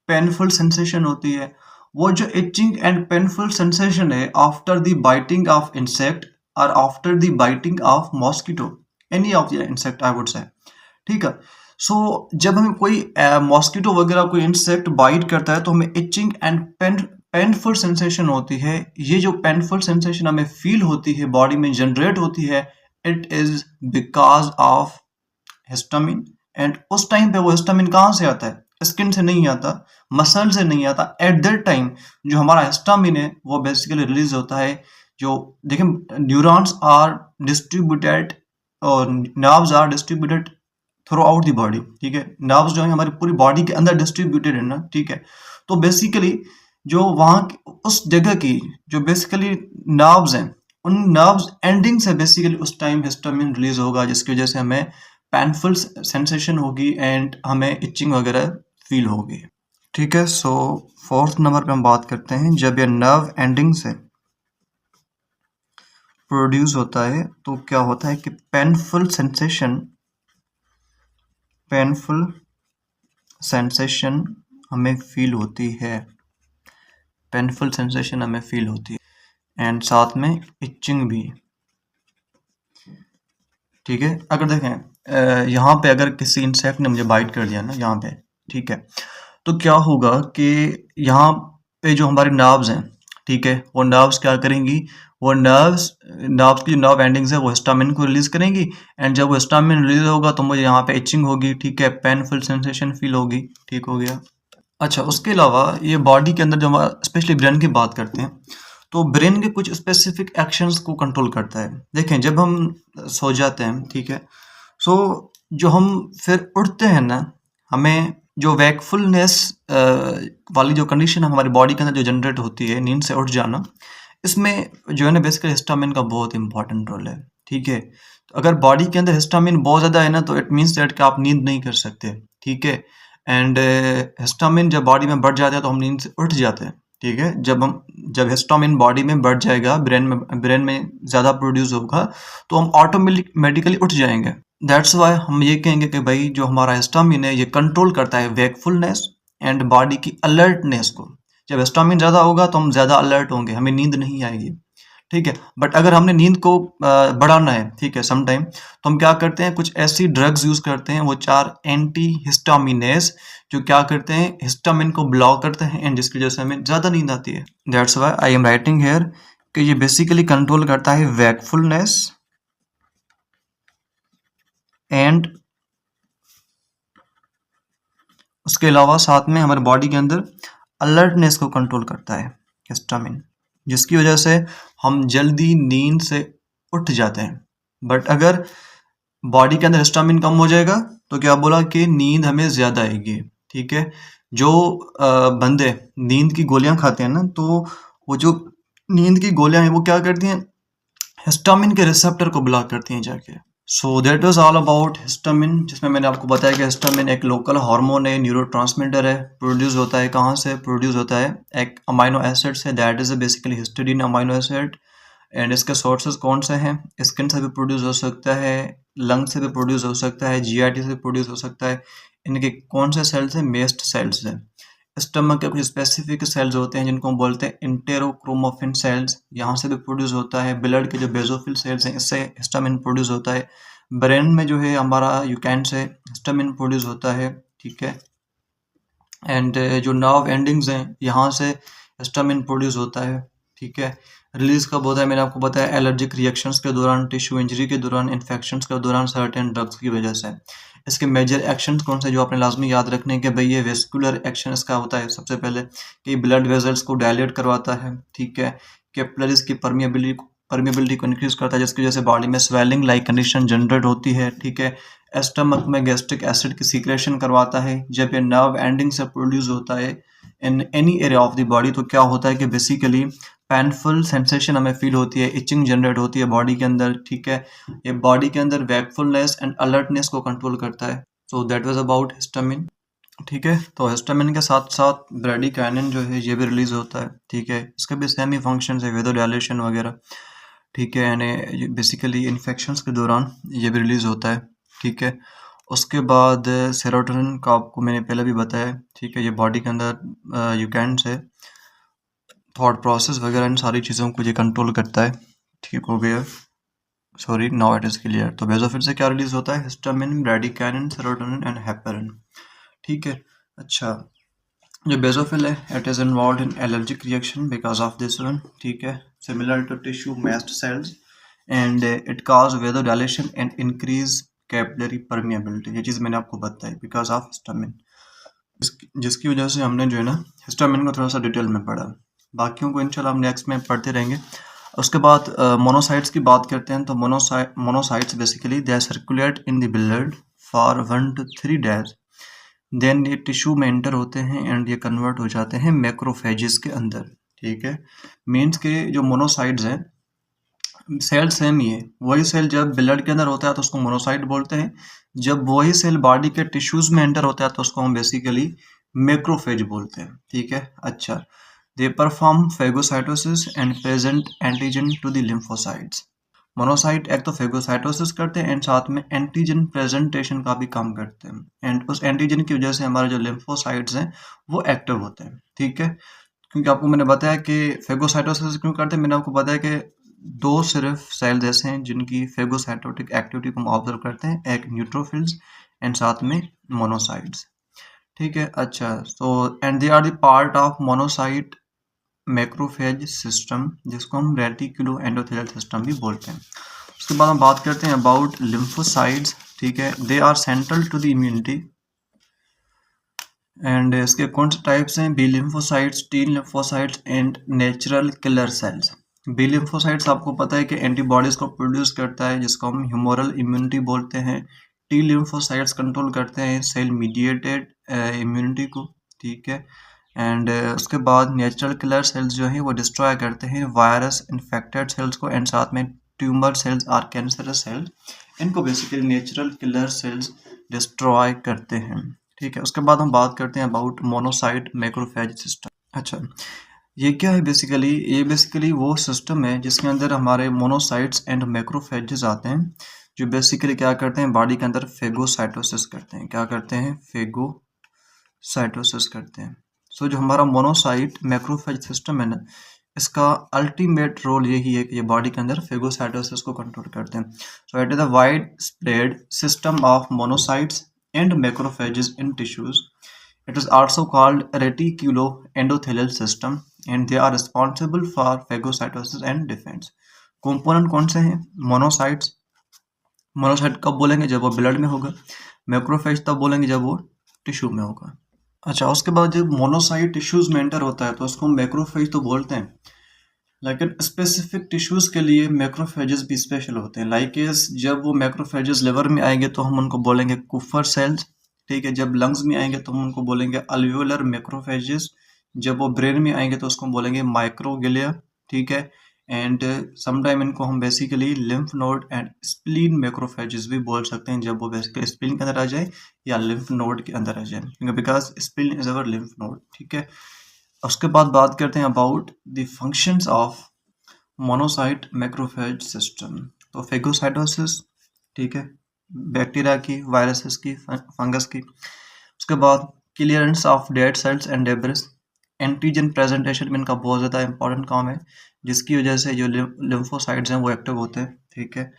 पेनफुल सेंसेशन होती है। वो जो इचिंग एंड पेनफुल सेंसेशन है after the biting of insect और after the biting of mosquito, any of the insect I would say, ठीक है। सो जब हमें कोई मॉस्किटो वगैरह कोई इंसेक्ट बाइट करता है तो हमें इचिंग एंड पेनफुल सेंसेशन होती है। ये जो पेनफुल सेंसेशन हमें फील होती है, बॉडी में जनरेट होती है, it is because of histamine. And उस टाइम पे वो हिस्टामिन कहाँ से आता है, स्किन से नहीं आता, मसल से नहीं आता। एट दैट टाइम जो हमारा हिस्टामिन है वो बेसिकली रिलीज होता है। जो देखिए, न्यूरॉन्स आर डिस्ट्रीब्यूटेड और nerves are distributed throughout the body, ठीक है। नर्व्स जो है हमारी पूरी बॉडी के अंदर डिस्ट्रीब्यूटेड है ना, ठीक है। तो बेसिकली जो वहाँ उस जगह की जो बेसिकली नर्व्स हैं, उन नर्व्स एंडिंग से बेसिकली उस टाइम हिस्टामिन रिलीज होगा, जिसकी वजह से हमें पेनफुल सेंसेशन होगी एंड हमें इचिंग वगैरह फील होगी, ठीक है। सो फोर्थ नंबर पे हम बात करते हैं, जब ये नर्व एंडिंग से प्रोड्यूस होता है तो क्या होता है कि पेनफुल सेंसेशन हमें फील होती है, पेनफुल सेंसेशन हमें फील होती है एंड साथ में इचिंग भी, ठीक है। अगर देखें यहाँ पे अगर किसी इंसेक्ट ने मुझे बाइट कर दिया ना यहाँ पे, ठीक है, तो क्या होगा कि यहाँ पे जो हमारे नर्व्स हैं, ठीक है, वो नर्व्स क्या करेंगी, वो नर्व्स की नर्व एंडिंग्स है वो हिस्टामिन को रिलीज करेंगी। एंड जब वो हिस्टामिन रिलीज होगा तो मुझे यहाँ पे इचिंग होगी, ठीक है, पेनफुल सेंसेशन फील होगी, ठीक हो गया। अच्छा, उसके अलावा ये बॉडी के अंदर जो हमारा स्पेशली ब्रेन की बात करते हैं तो ब्रेन के कुछ स्पेसिफिक एक्शंस को कंट्रोल करता है। देखें, जब हम सो जाते हैं, ठीक है, सो जो हम फिर उठते हैं ना, हमें जो वैकफुलनेस वाली जो कंडीशन हमारी बॉडी के अंदर जो जनरेट होती है, नींद से उठ जाना, इसमें जो है ना बेसिकली हिस्टामिन का बहुत इंपॉर्टेंट रोल है, ठीक है। तो अगर बॉडी के अंदर हिस्टामिन बहुत ज़्यादा है ना तो इट मीन्स दैट कि आप नींद नहीं कर सकते, ठीक है। एंड हिस्टामिन जब बॉडी में बढ़ जाता है तो हम नींद से उठ जाते हैं, ठीक है। जब हिस्टामिन बॉडी में बढ़ जाएगा, ब्रेन में ज़्यादा प्रोड्यूस होगा तो हम ऑटोमेटिकली उठ जाएंगे। दैट्स वाई हम ये कहेंगे कि भाई जो हमारा हिस्टामिन है ये कंट्रोल करता है वेकफुलनेस एंड बॉडी की अलर्टनेस को। जब हिस्टामिन ज़्यादा होगा तो हम ज़्यादा अलर्ट होंगे, हमें नींद नहीं आएगी, ठीक है। बट अगर हमने नींद को बढ़ाना है, ठीक है, सम टाइम, तो हम क्या करते हैं, कुछ ऐसी ड्रग्स यूज करते हैं, वो 4 एंटी हिस्टामिनेज, जो क्या करते हैं, हिस्टामिन को ब्लॉक करते हैं, एंड जिसकी वजह से हमें ज्यादा नींद आती है। That's why I am writing here कि ये बेसिकली कंट्रोल करता है वैकफुलनेस एंड उसके अलावा साथ में हमारे बॉडी के अंदर अलर्टनेस को कंट्रोल करता है हिस्टामिन, जिसकी वजह से हम जल्दी नींद से उठ जाते हैं। बट अगर बॉडी के अंदर हिस्टामिन कम हो जाएगा तो क्या बोला कि नींद हमें ज्यादा आएगी। ठीक है। जो बंदे नींद की गोलियां खाते हैं ना, तो वो जो नींद की गोलियां हैं वो क्या करती हैं, हिस्टामिन के रिसेप्टर को ब्लॉक करती हैं जाके। सो that was all about histamine, जिसमें मैंने आपको बताया कि हिस्टामिन एक लोकल हार्मोन है, न्यूरोट्रांसमीटर है, प्रोड्यूस होता है, कहाँ से प्रोड्यूस होता है, एक अमाइनो एसिड से, that is basically histidine amino acid. And इसके सोर्सेज कौन से हैं, स्किन से भी प्रोड्यूस हो सकता है, लंग से भी प्रोड्यूस हो सकता है, जीआईटी से प्रोड्यूस हो सकता है। इनके कौन से सेल्स हैं, मेस्ट सेल्स हैं। स्टमक के कुछ स्पेसिफिक सेल्स होते हैं जिनको हम बोलते हैं इंटेरोक्रोमोफिन सेल्स, यहाँ से भी प्रोड्यूस होता है। ब्लड के जो बेसोफिल सेल्स हैं, इससे हिस्टामिन प्रोड्यूस होता है। ब्रेन में जो है हमारा यूकैन से हिस्टामिन प्रोड्यूस होता है। ठीक है। एंड जो नर्व एंडिंग्स हैं, यहाँ से हिस्टामिन प्रोड्यूस होता है। ठीक है। रिलीज कब होता है, मैंने आपको बताया एलर्जिक रिएक्शंस के दौरान, टिश्यू इंजरी के दौरान, इन्फेक्शंस के दौरान, सर्टेन ड्रग्स की वजह से। इसके मेजर एक्शंस कौन से जो आपने लाजमी याद रखने के भाई, ये वेस्कुलर एक्शन इसका होता है सबसे पहले कि ब्लड वेजल्स को डायलेट करवाता है। ठीक है। कैपिलरीज की परमिएबिलिटी को इंक्रीज करता है, जिसकी वजह से बॉडी में स्वेलिंग लाइक कंडीशन जनरेट होती है। ठीक है। स्टमक में गैस्ट्रिक एसिड की सीक्रेशन करवाता है। जब ये नर्व एंडिंग से प्रोड्यूस होता है in any area of the body, तो क्या होता है कि बेसिकली पेनफुल सेंसेशन हमें फील होती है, इचिंग जनरेट होती है बॉडी के अंदर। ठीक है। ये बॉडी के अंदर वैकफुलनेस एंड अलर्टनेस को कंट्रोल करता है। So that was about histamine. ठीक है। तो हिस्टामिन के साथ साथ ब्रेडिकाइनिन जो है ये भी रिलीज होता है। ठीक है। इसके भी सेम ही फंक्शन है, वेदोडाइलेशन वगैरह। ठीक है। यानी बेसिकली इन्फेक्शंस के दौरान ये भी रिलीज होता है। ठीक है। उसके बाद सेरोटोनिन का आपको मैंने पहले भी बताया। ठीक है। ये बॉडी के अंदर यूकैन से थॉट प्रोसेस वगैरह इन सारी चीज़ों को ये कंट्रोल करता है। ठीक हो गया, sorry, now it is clear. तो बेसोफिल से क्या रिलीज होता है, histamine, bradykinin, serotonin and heparin. ठीक है। अच्छा, जो बेसोफिल है it is involve in allergic reaction because of this one. ठीक है। Similar to tissue mast cells and it cause vasodilation and increase capillary permeability. ये चीज़ मैंने आपको बताई बिकॉज ऑफ हिस्टामिन, जिसकी वजह से हमने जो है ना हिस्टामिन को थोड़ा सा डिटेल में पढ़ा। बाकियों को इंशाल्लाह हम नेक्स्ट में पढ़ते रहेंगे। उसके बाद मोनोसाइट्स की बात करते हैं। तो monocytes basically they circulate in the blood for 1 to 3 days, then ये टिश्यू में एंटर होते हैं एंड ये कन्वर्ट हो जाते हैं मैक्रोफेजेस के अंदर। ठीक है। मीन्स के जो मोनोसाइट्स हैं, सेल सेम ही है। वही सेल जब ब्लड के अंदर होता है तो उसको मोनोसाइट बोलते हैं, जब वही सेल बॉडी के टिश्यूज में एंटर होता है तो उसको हम बेसिकली मैक्रोफेज बोलते हैं। ठीक है। अच्छा, they perform phagocytosis and present antigen to the lymphocytes. Monocyte एक तो फेगोसाइटोसिस करते हैं एंड साथ में एंटीजन प्रेजेंटेशन का भी काम करते हैं, एंड उस एंटीजन की वजह से हमारे जो लिम्फोसाइट्स हैं वो एक्टिव होते हैं। ठीक है। क्योंकि आपको मैंने बताया कि फेगोसाइटोसिस क्यों करते हैं, मैंने आपको बताया कि दो सिर्फ सेल्स ऐसे हैं जिनकी फेगोसाइटोटिक एक्टिविटी को हम ऑब्जर्व करते हैं, एक न्यूट्रोफिल्स एंड साथ में मोनोसाइट्स। ठीक है। अच्छा, so and they are the part of monocyte macrophage system, जिसको हम रेटिकुलो एंडोथेलियल सिस्टम भी बोलते हैं। उसके बाद हम बात करते हैं अबाउट लिम्फोसाइट्स। ठीक है। They are central to the immunity and इसके कौन से टाइप्स हैं, B lymphocytes, T lymphocytes and natural killer cells. B lymphocytes आपको पता है कि एंटीबॉडीज को प्रोड्यूस करता है, जिसको हम ह्यूमोरल इम्यूनिटी बोलते हैं। टी लिम्फोसाइट्स कंट्रोल करते हैं सेल मीडिएटेड इम्यूनिटी को। ठीक है। एंड उसके बाद नेचुरल किलर सेल्स जो हैं वो डिस्ट्रॉय करते हैं वायरस इन्फेक्टेड सेल्स को, एंड साथ में ट्यूमर सेल्स और कैंसरस सेल्स, इनको basically natural killer sales destroy करते हैं। ठीक है। उसके बाद हम बात करते हैं अबाउट मोनोसाइट मैक्रोफेज सिस्टम। अच्छा, ये क्या है बेसिकली, ये बेसिकली वो सिस्टम है जिसके अंदर हमारे मोनोसाइट्स एंड मैक्रोफेजेस आते हैं, जो बेसिकली क्या करते हैं, बॉडी के अंदर फेगोसाइटोसिस करते हैं। क्या करते हैं, फेगोसाइटोसिस करते हैं। सो जो हमारा मोनोसाइट मैक्रोफेज सिस्टम है ना, इसका अल्टीमेट रोल यही है कि ये बॉडी के अंदर फेगोसाइटोसिस को कंट्रोल करते हैं। So it is a wide spread system of monocytes and macrophages in tissues. It is also called reticulo endothelial system and they are responsible for phagocytosis and defence. Component कौन से हैं? Monocytes. Monocyte कब बोलेंगे? जब वो blood में होगा। Macrophage तब बोलेंगे जब वो टिश्यू में होगा। अच्छा, उसके बाद जब मोनोसाइट टिश्यूज में एंटर होता है तो उसको हम मैक्रोफेज तो बोलते हैं, लेकिन स्पेसिफिक टिश्यूज के लिए मैक्रोफेजेस भी स्पेशल होते हैं। लाइक जब वो मैक्रोफेजेस लिवर में आएंगे तो हम उनको बोलेंगे कुफर सेल्स। ठीक है, जब लंग्स में आएंगे तो हम उनको बोलेंगे अल्वियोलर मैक्रोफेजेस। जब वो ब्रेन में आएंगे तो उसको बोलेंगे माइक्रोग्लिया। ठीक है, एंड समटाइम इनको हम basically lymph node and spleen macrophages भी बोल सकते हैं, जब वो बेसिकली स्प्लीन के अंदर आ जाए या लिम्फ नोड के अंदर आ जाए, क्योंकि because spleen is our lymph node. ठीक है, उसके बाद बात करते हैं about the functions of monocyte macrophage system. तो फेगोसाइटोसिस, ठीक है, बैक्टीरिया की, वायरसेस की, फंगस की। उसके बाद clearance of dead cells and debris. Antigen presentation में इनका बहुत ज़्यादा इंपॉर्टेंट काम है, जिसकी वजह से जो लिम्फोसाइट्स हैं वो एक्टिव होते हैं। ठीक है,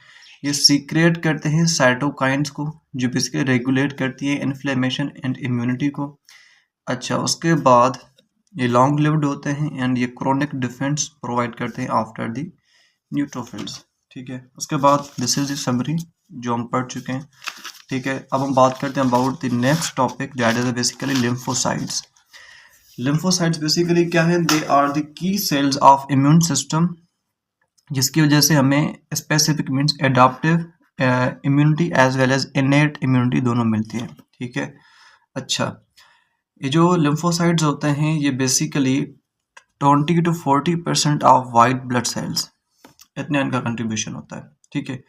ये सीक्रेट करते हैं साइटोकाइंस को, जो बेसिकली रेगुलेट करती है इन्फ्लेमेशन एंड इम्यूनिटी को। अच्छा, उसके बाद ये लॉन्ग लिव्ड होते हैं एंड ये क्रोनिक डिफेंस प्रोवाइड करते हैं आफ्टर द न्यूट्रोफिल्स। ठीक है, उसके बाद दिस इज द समरी जो हम पढ़ चुके हैं। ठीक है, अब हम बात करते हैं about the next topic that is basically lymphocytes. Lymphocytes basically क्या है? They are the key cells of immune system, जिसकी वजह से हमें specific means adaptive immunity as well as innate immunity दोनों मिलती है। ठीक है, अच्छा, ये जो लिम्फोसाइट्स होते हैं ये basically 20 to 40% of white blood sales, इतने इनका कंट्रीब्यूशन होता है। ठीक है,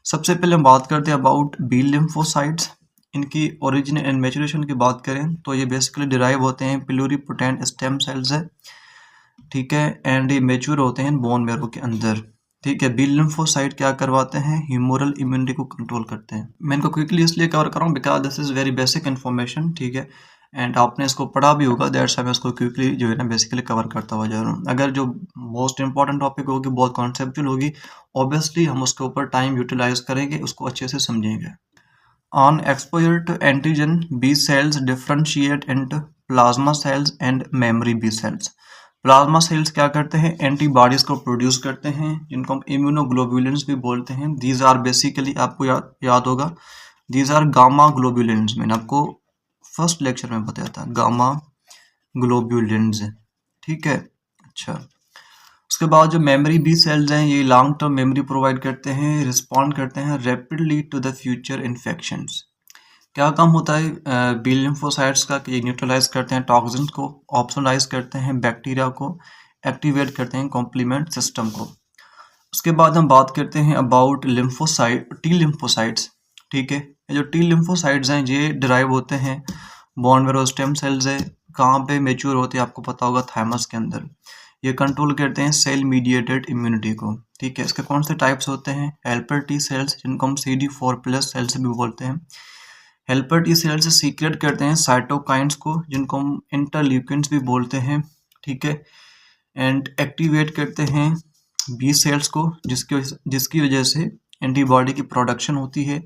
सबसे पहले हम बात करते हैं अबाउट बी लिम्फोसाइट्स। इनकी ओरिजिन एंड मैचुरेशन की बात करें तो ये बेसिकली डिराइव होते हैं प्लूरीपोटेंट स्टेम सेल से। ठीक है, एंड ये मेच्योर होते हैं बोन मैरो के अंदर। ठीक है, बी लिम्फोसाइट क्या करवाते हैं? ह्यूमोरल इम्यूनिटी को कंट्रोल करते हैं। मैं इनको क्विकली इसलिए कवर कर रहा हूँ because this is very basic information. ठीक है, एंड आपने इसको पढ़ा भी होगा, दैट्स मैं इसको क्विकली जो है ना बेसिकली कवर करता हुआ जा रहा हूँ। अगर जो मोस्ट इंपॉर्टेंट टॉपिक होगी, बहुत कॉन्सेप्चुअल होगी, ऑब्वियसली हम उसके ऊपर टाइम यूटिलाइज करेंगे, उसको अच्छे से समझेंगे। On exposure to antigen, B cells differentiate into plasma cells and memory B cells. Plasma cells क्या करते हैं? एंटीबॉडीज को प्रोड्यूस करते हैं, जिनको हम इम्यूनोग्लोबुलिन्स भी बोलते हैं। दीज आर बेसिकली, आपको याद होगा, दीज आर गामा ग्लोबुलिन्स। मैंने आपको फर्स्ट लेक्चर में बताया था गामा ग्लोबुलिन्स। ठीक है, अच्छा, उसके बाद जो मेमोरी बी सेल्स हैं ये लॉन्ग टर्म मेमोरी प्रोवाइड करते हैं, रिस्पॉन्ड करते हैं rapidly to the future infections. क्या काम होता है बी लिम्फोसाइट्स का? कि ये न्यूट्रलाइज करते हैं टॉक्सिन्स को, ऑप्सोनाइज करते हैं बैक्टीरिया को, एक्टिवेट करते हैं कॉम्प्लीमेंट सिस्टम को। उसके बाद हम बात करते हैं अबाउट लिम्फोसाइट, टी लिम्फोसाइट्स। ठीक है, ये जो टी लिम्फोसाइट्स हैं ये डिराइव होते हैं बोन मैरो स्टेम सेल्स है। कहाँ पे मेच्योर होते हैं? आपको पता होगा, थाइमस के अंदर। ये कंट्रोल करते हैं सेल मीडिएटेड इम्यूनिटी को। ठीक है, इसके कौन से टाइप्स होते हैं? हेल्पर टी सेल्स, जिनको हम CD4+ सेल्स भी बोलते हैं। हेल्पर टी सेल्स सीक्रेट करते हैं साइटोकाइंस को, जिनको हम इंटरल्यूकिन्स भी बोलते हैं। ठीक है, एंड एक्टिवेट करते हैं बी सेल्स को, जिसकी वजह से एंटीबॉडी की प्रोडक्शन होती है।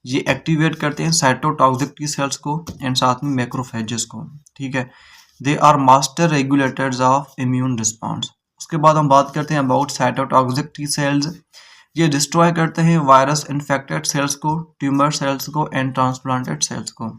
ये एक्टिवेट करते हैं साइटोटॉक्सिक टी सेल्स को एंड साथ में मैक्रोफेजेस को। ठीक है, they are master regulators of immune response. उसके बाद हम बात करते हैं अबाउट साइटोटॉक्सिक टी सेल्स। ये डिस्ट्रॉय करते हैं वायरस इन्फेक्टेड सेल्स को, ट्यूमर सेल्स को एंड ट्रांसप्लांटेड सेल्स को।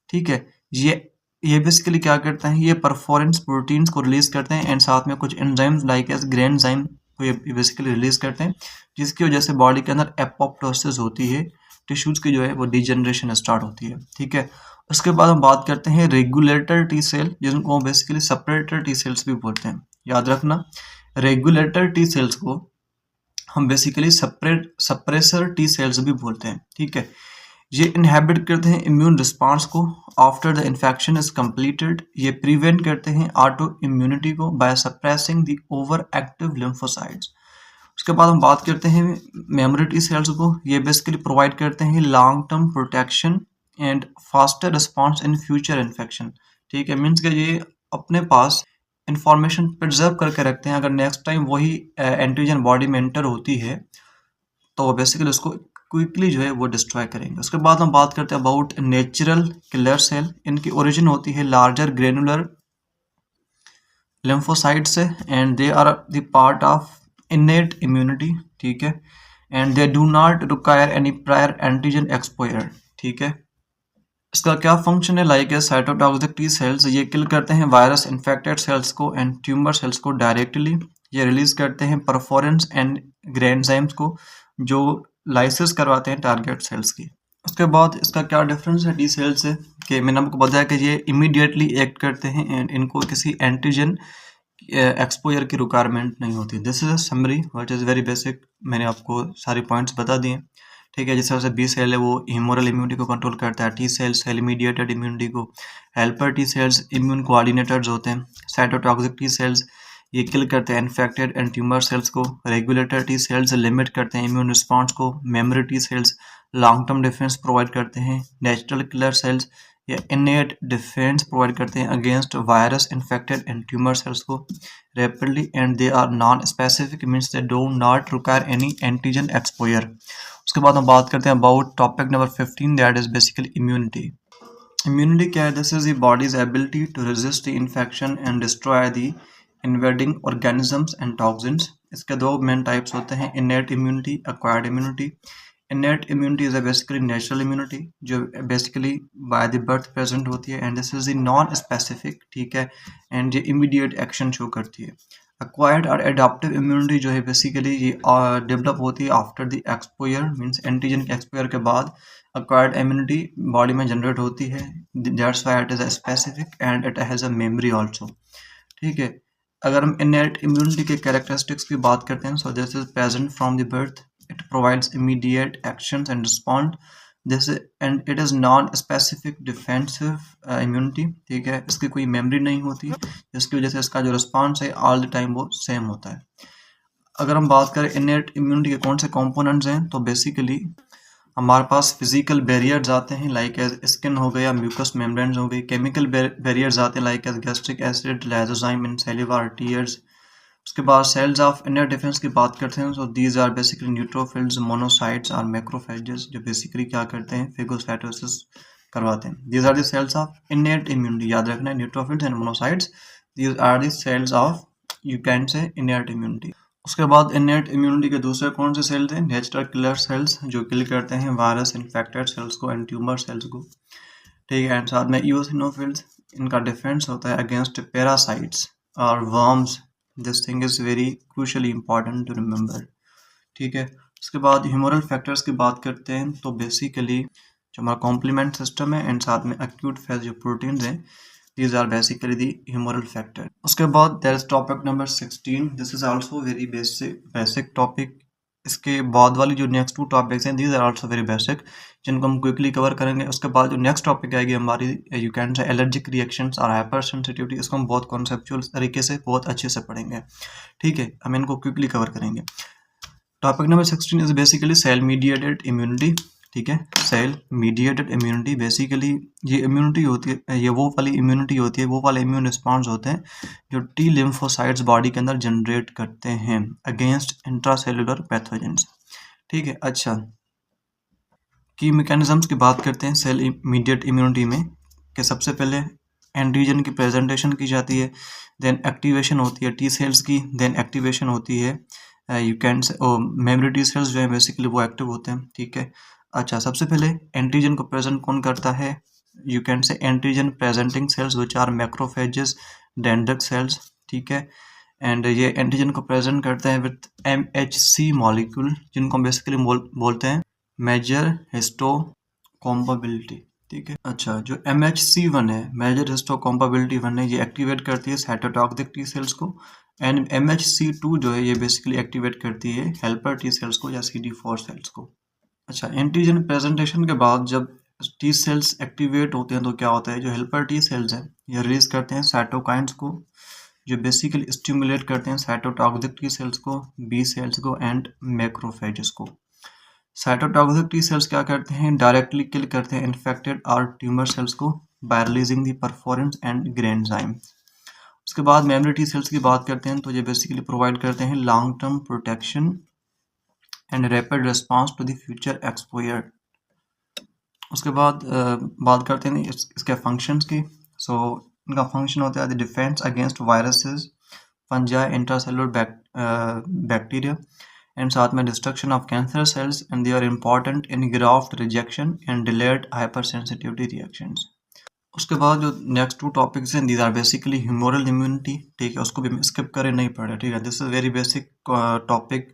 ठीक है, ये बेसिकली क्या करते हैं? ये परफोरेंस प्रोटीन्स को रिलीज करते हैं एंड साथ में कुछ एंजाइम्स लाइक एज ग्रेनजाइम को ये बेसिकली रिलीज करते हैं, जिसकी वजह से बॉडी के अंदर एपोप्टोसिस होती है, टिश्यूज की जो है वो डिजेनरेशन स्टार्ट होती है। ठीक है, उसके बाद हम बात करते हैं रेगुलेटर टी सेल, जिनको बेसिकली सेपरेटर टी सेल्स भी बोलते हैं। याद रखना, रेगुलेटर टी सेल्स को हम बेसिकली सप्रेसर टी सेल्स भी बोलते हैं। ठीक है, ये इनहेबिट करते हैं इम्यून रिस्पांस को after the infection is completed. ये प्रिवेंट करते हैं ऑटो इम्यूनिटी को by suppressing the overactive lymphocytes. उसके बाद हम बात करते हैं मेमोरी टी सेल्स को। ये बेसिकली प्रोवाइड करते हैं long term protection and faster response in future infection. ठीक है, मीन्स कि ये अपने पास इंफॉर्मेशन प्रिजर्व करके रखते हैं, अगर नेक्स्ट टाइम वही एंटीजन बॉडी में एंटर होती है तो बेसिकली उसको क्विकली जो है वो डिस्ट्रॉय करेंगे। उसके बाद हम बात करते हैं अबाउट नेचुरल किलर सेल। इनकी ओरिजिन होती है लार्जर ग्रेनुलर lymphocytes से and they are the part of innate immunity, ठीक है, and they do not require any prior antigen exposure, ठीक है। इसका क्या फंक्शन है, लाइक साइटोटॉक्सिक टी सेल्स, ये किल करते हैं वायरस इन्फेक्टेड सेल्स को एंड ट्यूमर सेल्स को डायरेक्टली। ये रिलीज करते हैं परफोरेंस एंड ग्रेनजाइम्स को जो लाइसिस करवाते हैं टारगेट सेल्स की। उसके बाद इसका क्या डिफरेंस है टी सेल से, कि मैंने आपको बताया कि ये इमीडिएटली एक्ट करते हैं एंड इनको किसी एंटीजन एक्सपोजर की रिक्वायरमेंट नहीं होती। This is a summary what is very basic, मैंने आपको सारे पॉइंट्स बता दिए, ठीक है। जिस तरह से बी सेल है वो ह्यूमरल इम्यूनिटी को कंट्रोल करता है, T cell cell mediated immunity को, helper T cells immune coordinators होते हैं, साइटोटॉक्सिक टी सेल्स ये किल करते हैं इन्फेक्टेड एंड ट्यूमर सेल्स को, रेगुलेटर टी सेल्स लिमिट करते हैं इम्यून रिस्पॉन्स को, memory T cells long term defence provide करते हैं, नेचुरल किलर सेल्स या इनेट डिफेंस प्रोवाइड करते हैं against virus infected and tumour cells को rapidly, and they are non specific means they do not require any antigen exposure. उसके बाद हम बात करते हैं about topic number 15, that is basically immunity. Immunity क्या है, this is the body's ability to resist the infection and destroy the invading organisms and toxins. इसके दो मेन टाइप्स होते हैं, innate immunity, acquired immunity. Innate immunity is a basically natural immunity जो basically by the birth present होती है and this is the non specific, ठीक है, and ये इमीडिएट एक्शन शो करती है। एक्वायर्ड और एडाप्टिव इम्यूनिटी जो है बेसिकली ये डेवलप होती है after the exposure, means antigen के एक्सपोजर के बाद एक्वायर्ड इम्यूनिटी बॉडी में जनरेट होती है, that's why it is a specific and it has a memory also, ठीक है। अगर हम इनेट इम्यूनिटी के कैरेक्टरिस्टिक्स की बात करते हैं, सो this is present from the birth, it provides immediate actions and respond this and it is non specific defensive immunity, ठीक है। इसकी कोई मेमोरी नहीं होती जिसकी वजह से इसका जो रिस्पॉन्स है ऑल द टाइम वो सेम होता है। अगर हम बात करें इनेट इम्यूनिटी के कौन से कंपोनेंट्स हैं, तो बेसिकली हमारे पास फिजिकल बैरियर्स आते हैं लाइक एज स्किन हो गया, म्यूकस मेम्ब्रेन्स हो गई, केमिकल बैरियर्स आते हैं like as gastric acid, lysozyme in saliva tears. उसके बाद सेल्स ऑफ इनर डिफेंस की बात करते हैं, so these are basically neutrophils, monocytes और मैक्रोफेजेस जो बेसिकली क्या करते हैं, फेगोसाइटोसिस करवाते हैं। These are the cells of innate immunity, याद रखना है, neutrophils and monocytes, these are the cells of you can say innate immunity. उसके बाद इनेट इम्यूनिटी के दूसरे कौन से सेल थे, नेचुरल किलर सेल्स जो किल करते हैं वायरस इन्फेक्टेड सेल्स को एंड ट्यूमर सेल्स को, ठीक है, एंड साथ में ईओसिनोफिल्स, इनका डिफेंस होता है अगेंस्ट पैरासाइट्स और worms. This thing is very crucially important to remember, ठीक है। उसके बाद ह्यूमरल फैक्टर्स की बात करते हैं, तो बेसिकली जो हमारा कॉम्प्लीमेंट सिस्टम है एंड साथ में एक्यूट फेज जो प्रोटीन्स हैं, these are basically the humoral factor। उसके बाद there is topic number 16, this is also very basic topic। इसके बाद वाली जो नेक्स्ट टू टॉपिक्स हैं these are also very basic जिनको हम क्विकली कवर करेंगे। उसके बाद जो नेक्स्ट टॉपिक आएगी हमारी यू कैन से एलर्जिक रिएक्शंस और हाइपर सेंसिटिविटी, इसको हम बहुत कॉन्सेप्चुअल तरीके से बहुत अच्छे से पढ़ेंगे, ठीक है, हम इनको क्विकली कवर करेंगे। Topic number 16 is basically cell mediated immunity, ठीक है। सेल मीडिएटेड इम्यूनिटी बेसिकली ये इम्यूनिटी होती है, ये वो वाली इम्यूनिटी होती है, वो वाले इम्यून रिस्पॉन्स होते हैं जो टी लिम्फोसाइट्स बॉडी के अंदर जनरेट करते हैं अगेंस्ट इंट्रासेलुलर पैथोजेंस, ठीक है। अच्छा, की मैकेनिज्म्स की बात करते हैं सेल मीडिएट इम्यूनिटी में, कि सबसे पहले एंटीजन की प्रेजेंटेशन की जाती है, देन एक्टिवेशन होती है टी सेल्स की, देन एक्टिवेशन होती है यू कैन से मेमोरी टी सेल्स जो है बेसिकली वो एक्टिव होते हैं, ठीक है। अच्छा, सबसे पहले एंटीजन को प्रेजेंट कौन करता है, you can say antigen presenting cells which are macrophages, dendritic cells, ठीक है। एंड ये एंटीजन को प्रेजेंट करते हैं विथ MHC मॉलिक्यूल जिनको हम बेसिकली बोलते हैं मेजर हिस्टो कॉम्पेबिलिटी, ठीक है। अच्छा, जो MHC1 है, मेजर हिस्टो कॉम्पेबिलिटी 1 है, ये एक्टिवेट करती है साइटोटॉक्सिक टी सेल्स को, एंड MHC2 जो है ये बेसिकली एक्टिवेट करती है हेल्पर टी सेल्स को या CD4 सेल्स को। अच्छा, एंटीजन प्रेजेंटेशन के बाद जब टी सेल्स एक्टिवेट होते हैं तो क्या होता है, जो हेल्पर टी सेल्स हैं ये रिलीज करते हैं साइटोकाइंस को जो बेसिकली स्टिमुलेट करते हैं साइटोटॉक्सिक टी सेल्स को, बी सेल्स को एंड मैक्रोफेजेस को। साइटोटॉक्सिक टी सेल्स क्या करते हैं, डायरेक्टली किल करते हैं इन्फेक्टेड और ट्यूमर सेल्स को बाय रिलीजिंग द परफोरेंस एंड ग्रेनजाइम। उसके बाद मेमोरी टी सेल्स की बात करते हैं तो ये बेसिकली प्रोवाइड करते हैं long term protection and rapid response to the future exposure. उसके बाद बात करते हैं इसके फंक्शंस की। सो इनका फंक्शन होता है the defence against viruses, fungi, intracellular bacteria and साथ में destruction of cancer cells and they are important in graft rejection and delayed hypersensitivity reactions. उसके बाद जो नेक्स्ट टू टॉपिक्स हैं these are basically humoral immunity, ठीक है, उसको भी स्किप करें नहीं पड़े, ठीक है। This is very basic topic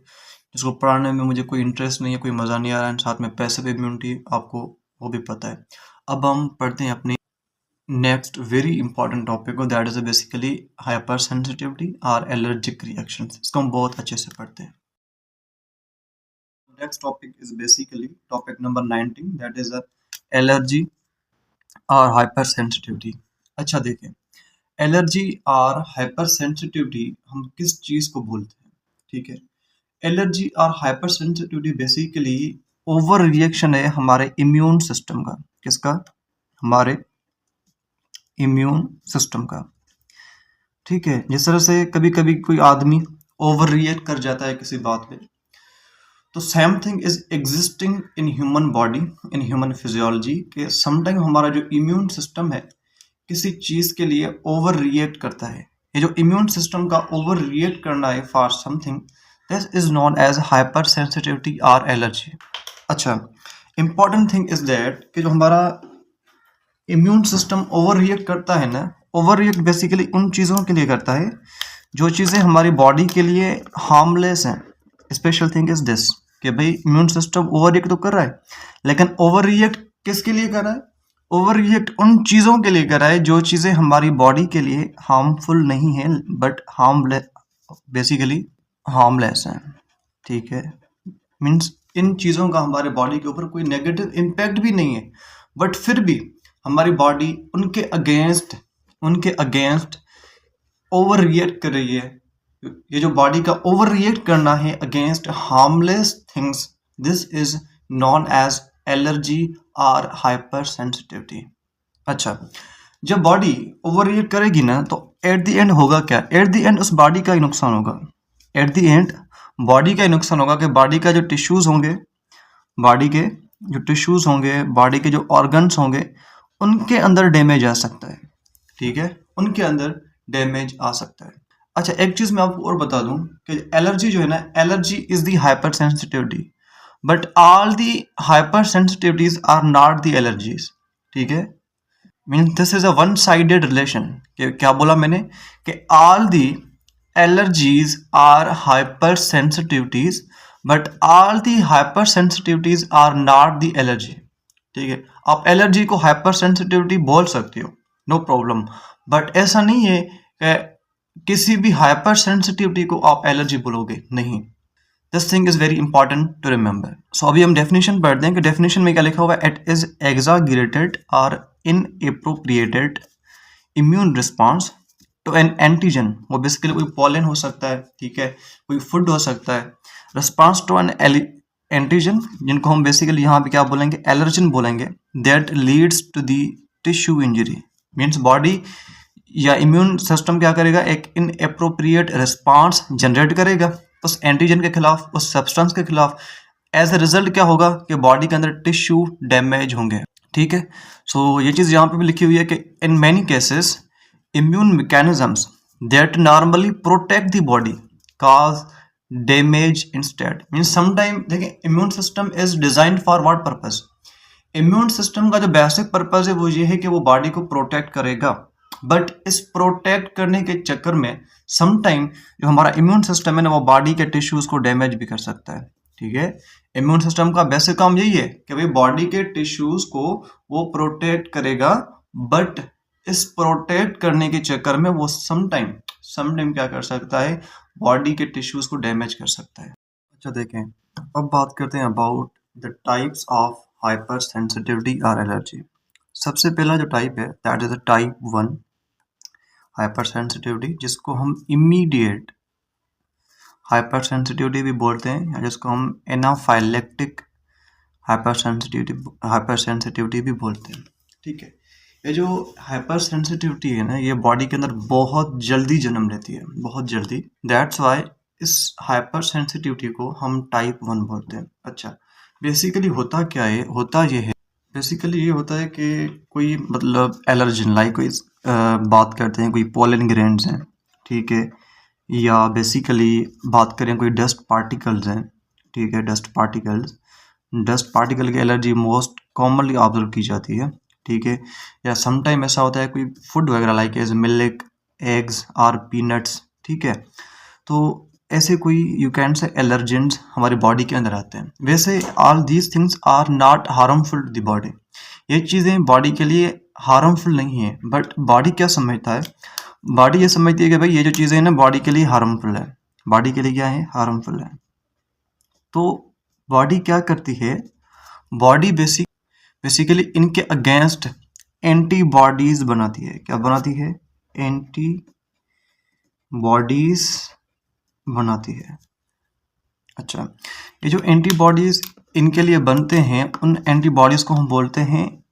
जिसको पढ़ाने में मुझे कोई इंटरेस्ट नहीं है, कोई मज़ा नहीं आ रहा है। साथ में पैसिव इम्यूनिटी आपको वो भी पता है। अब हम पढ़ते हैं अपनी नेक्स्ट वेरी इंपॉर्टेंट टॉपिक को, that is basically hyper sensitivity और एलर्जिक रिएक्शंस। इसको हम बहुत अच्छे से पढ़ते हैं। Next topic is basically topic number 19, that is allergy और हाइपर सेंसिटिविटी। अच्छा देखें, एलर्जी और हाइपर सेंसिटिविटी हम किस चीज़ को बोलते हैं, ठीक है। एलर्जी और hyper sensitivity basically over reaction है हमारे इम्यून सिस्टम का। किसका? हमारे इम्यून सिस्टम का, ठीक है। जिस तरह से कभी कभी कोई आदमी ओवर रिएक्ट कर जाता है किसी बात पे, तो same thing is existing in human body, in human physiology के समटाइम हमारा जो इम्यून सिस्टम है किसी चीज़ के लिए ओवर रिएक्ट करता है। ये जो इम्यून सिस्टम का ओवर रिएक्ट करना है for something, this is known as hypersensitivity और एलर्जी। अच्छा, इंपॉर्टेंट थिंग इज दैट कि जो हमारा इम्यून सिस्टम ओवर रिएक्ट करता है ना, ओवर रिएक्ट बेसिकली उन चीज़ों के लिए करता है जो चीज़ें हमारी बॉडी के लिए हार्मलेस हैं। स्पेशल थिंग इज दिस कि भाई इम्यून सिस्टम ओवर रिएक्ट तो कर रहा है, लेकिन ओवर रिएक्ट किसके लिए कर रहा है? ओवर रिएक्ट उन चीज़ों के लिए कर रहा है जो चीज़ें हमारी बॉडी के लिए हार्मफुल नहीं है बट हार्मलेस, बेसिकली हार्मलेस हैं, ठीक है। मीन्स इन चीज़ों का हमारे बॉडी के ऊपर कोई नेगेटिव इम्पैक्ट भी नहीं है, बट फिर भी हमारी बॉडी उनके अगेंस्ट ओवर रिएक्ट कर रही है। ये जो बॉडी का ओवर रिएक्ट करना है against harmless things, this is known as allergy और हाइपर सेंसिटिविटी। अच्छा, जब बॉडी ओवर रिएक्ट करेगी ना तो एट द एंड होगा क्या? एट द एंड उस बॉडी का ही नुकसान होगा। एट द एंड बॉडी का ही नुकसान होगा कि बॉडी का जो टिश्यूज होंगे, बॉडी के जो टिश्यूज होंगे, बॉडी के जो ऑर्गन्स होंगे, उनके अंदर डैमेज आ सकता है, ठीक है, उनके अंदर डैमेज आ सकता है। अच्छा, एक चीज़ मैं आपको और बता दूं कि एलर्जी जो है ना, allergy is the hypersensitivity, but all the hypersensitivities are not the allergies, ठीक है। Means this is a one sided relation. क्या बोला मैंने? कि all the allergies are hypersensitivities but all the hypersensitivities are not the allergy, ठीक है। आप allergy को हाइपर सेंसिटिविटी बोल सकते हो, नो प्रॉब्लम, बट ऐसा नहीं है कि किसी भी हाइपर सेंसिटिविटी को आप एलर्जी बोलोगे, नहीं। This thing is very important to remember. So अभी हम डेफिनेशन पढ़ते हैं कि डेफिनेशन में क्या लिखा हुआ है। इट इज एग्जागरेटेड और inappropriated immune response to an antigen. वो बेसिकली कोई पॉलन हो सकता है, ठीक है, कोई फूड हो सकता है। रिस्पॉन्स टू एन एंटीजन, जिनको हम बेसिकली यहाँ पे क्या बोलेंगे? एलर्जन बोलेंगे। That leads to the tissue injury. Means body या इम्यून सिस्टम क्या करेगा? एक इनएप्रोप्रिएट रिस्पॉन्स जनरेट करेगा उस एंटीजन के खिलाफ, उस सब्सटेंस के खिलाफ। एज ए रिजल्ट क्या होगा कि बॉडी के अंदर टिश्यू डैमेज होंगे, ठीक है। सो ये चीज़ यहाँ पे भी लिखी हुई है कि in many cases immune mechanisms that normally protect the body cause damage instead. Means sometime देखिए, immune system is design for what purpose? Immune system का जो बेसिक पर्पस है वो ये है कि वो बॉडी को प्रोटेक्ट करेगा, बट इस प्रोटेक्ट करने के चक्कर में समटाइम जो हमारा इम्यून सिस्टम है ना, वो बॉडी के टिश्यूज को डैमेज भी कर सकता है, ठीक है। इम्यून सिस्टम का बेसिक काम यही है कि भाई बॉडी के टिश्यूज को वो प्रोटेक्ट करेगा, बट इस प्रोटेक्ट करने के चक्कर में वो समटाइम क्या कर सकता है? बॉडी के टिश्यूज को डैमेज कर सकता है। अच्छा देखें, अब बात करते हैं about the types of hypersensitivity और एलर्जी। सबसे पहला जो टाइप है that is the type 1 hyper sensitivity, जिसको हम इमीडिएट हाइपर सेंसिटिविटी भी बोलते हैं, या जिसको हम एनाफाइलेक्टिक हाइपर सेंसिटिविटी भी बोलते हैं, ठीक है। ये जो हाइपर सेंसिटिविटी है ना, ये बॉडी के अंदर बहुत जल्दी जन्म लेती है, बहुत जल्दी। दैट्स वाई इस हाइपर सेंसिटिविटी को हम टाइप 1 बोलते हैं। अच्छा, बेसिकली होता क्या है, होता ये है, बेसिकली ये होता है कि कोई मतलब एलर्जन, लाइक कोई बात करते हैं कोई पोलन ग्रेन्स हैं, ठीक है, या बेसिकली बात करें कोई डस्ट पार्टिकल्स हैं, ठीक है, डस्ट पार्टिकल की एलर्जी मोस्ट कॉमनली ऑब्जर्व की जाती है, ठीक है। या समटाइम ऐसा होता है कोई फूड वगैरह लाइक एज मिल्क, एग्स और पीनट्स, ठीक है। तो ऐसे कोई यू कैन से एलर्जेंस हमारी बॉडी के अंदर आते हैं। वैसे all these things are not harmful to the body, ये चीज़ें बॉडी के लिए हार्मफुल नहीं है, बट बॉडी क्या समझता है, बॉडी ये समझती है कि भाई ये जो चीज़ें हैं ना बॉडी के लिए हार्मफुल है, बॉडी के लिए क्या है, हार्मफुल है। तो बॉडी क्या करती है, बॉडी बेसिकली इनके अगेंस्ट एंटीबॉडीज बनाती है। क्या बनाती है, एंटीबॉडीज बनाती है। अच्छा, ये जो एंटीबॉडीज इनके लिए बनते हैं, उन एंटीबॉडीज को हम बोलते हैं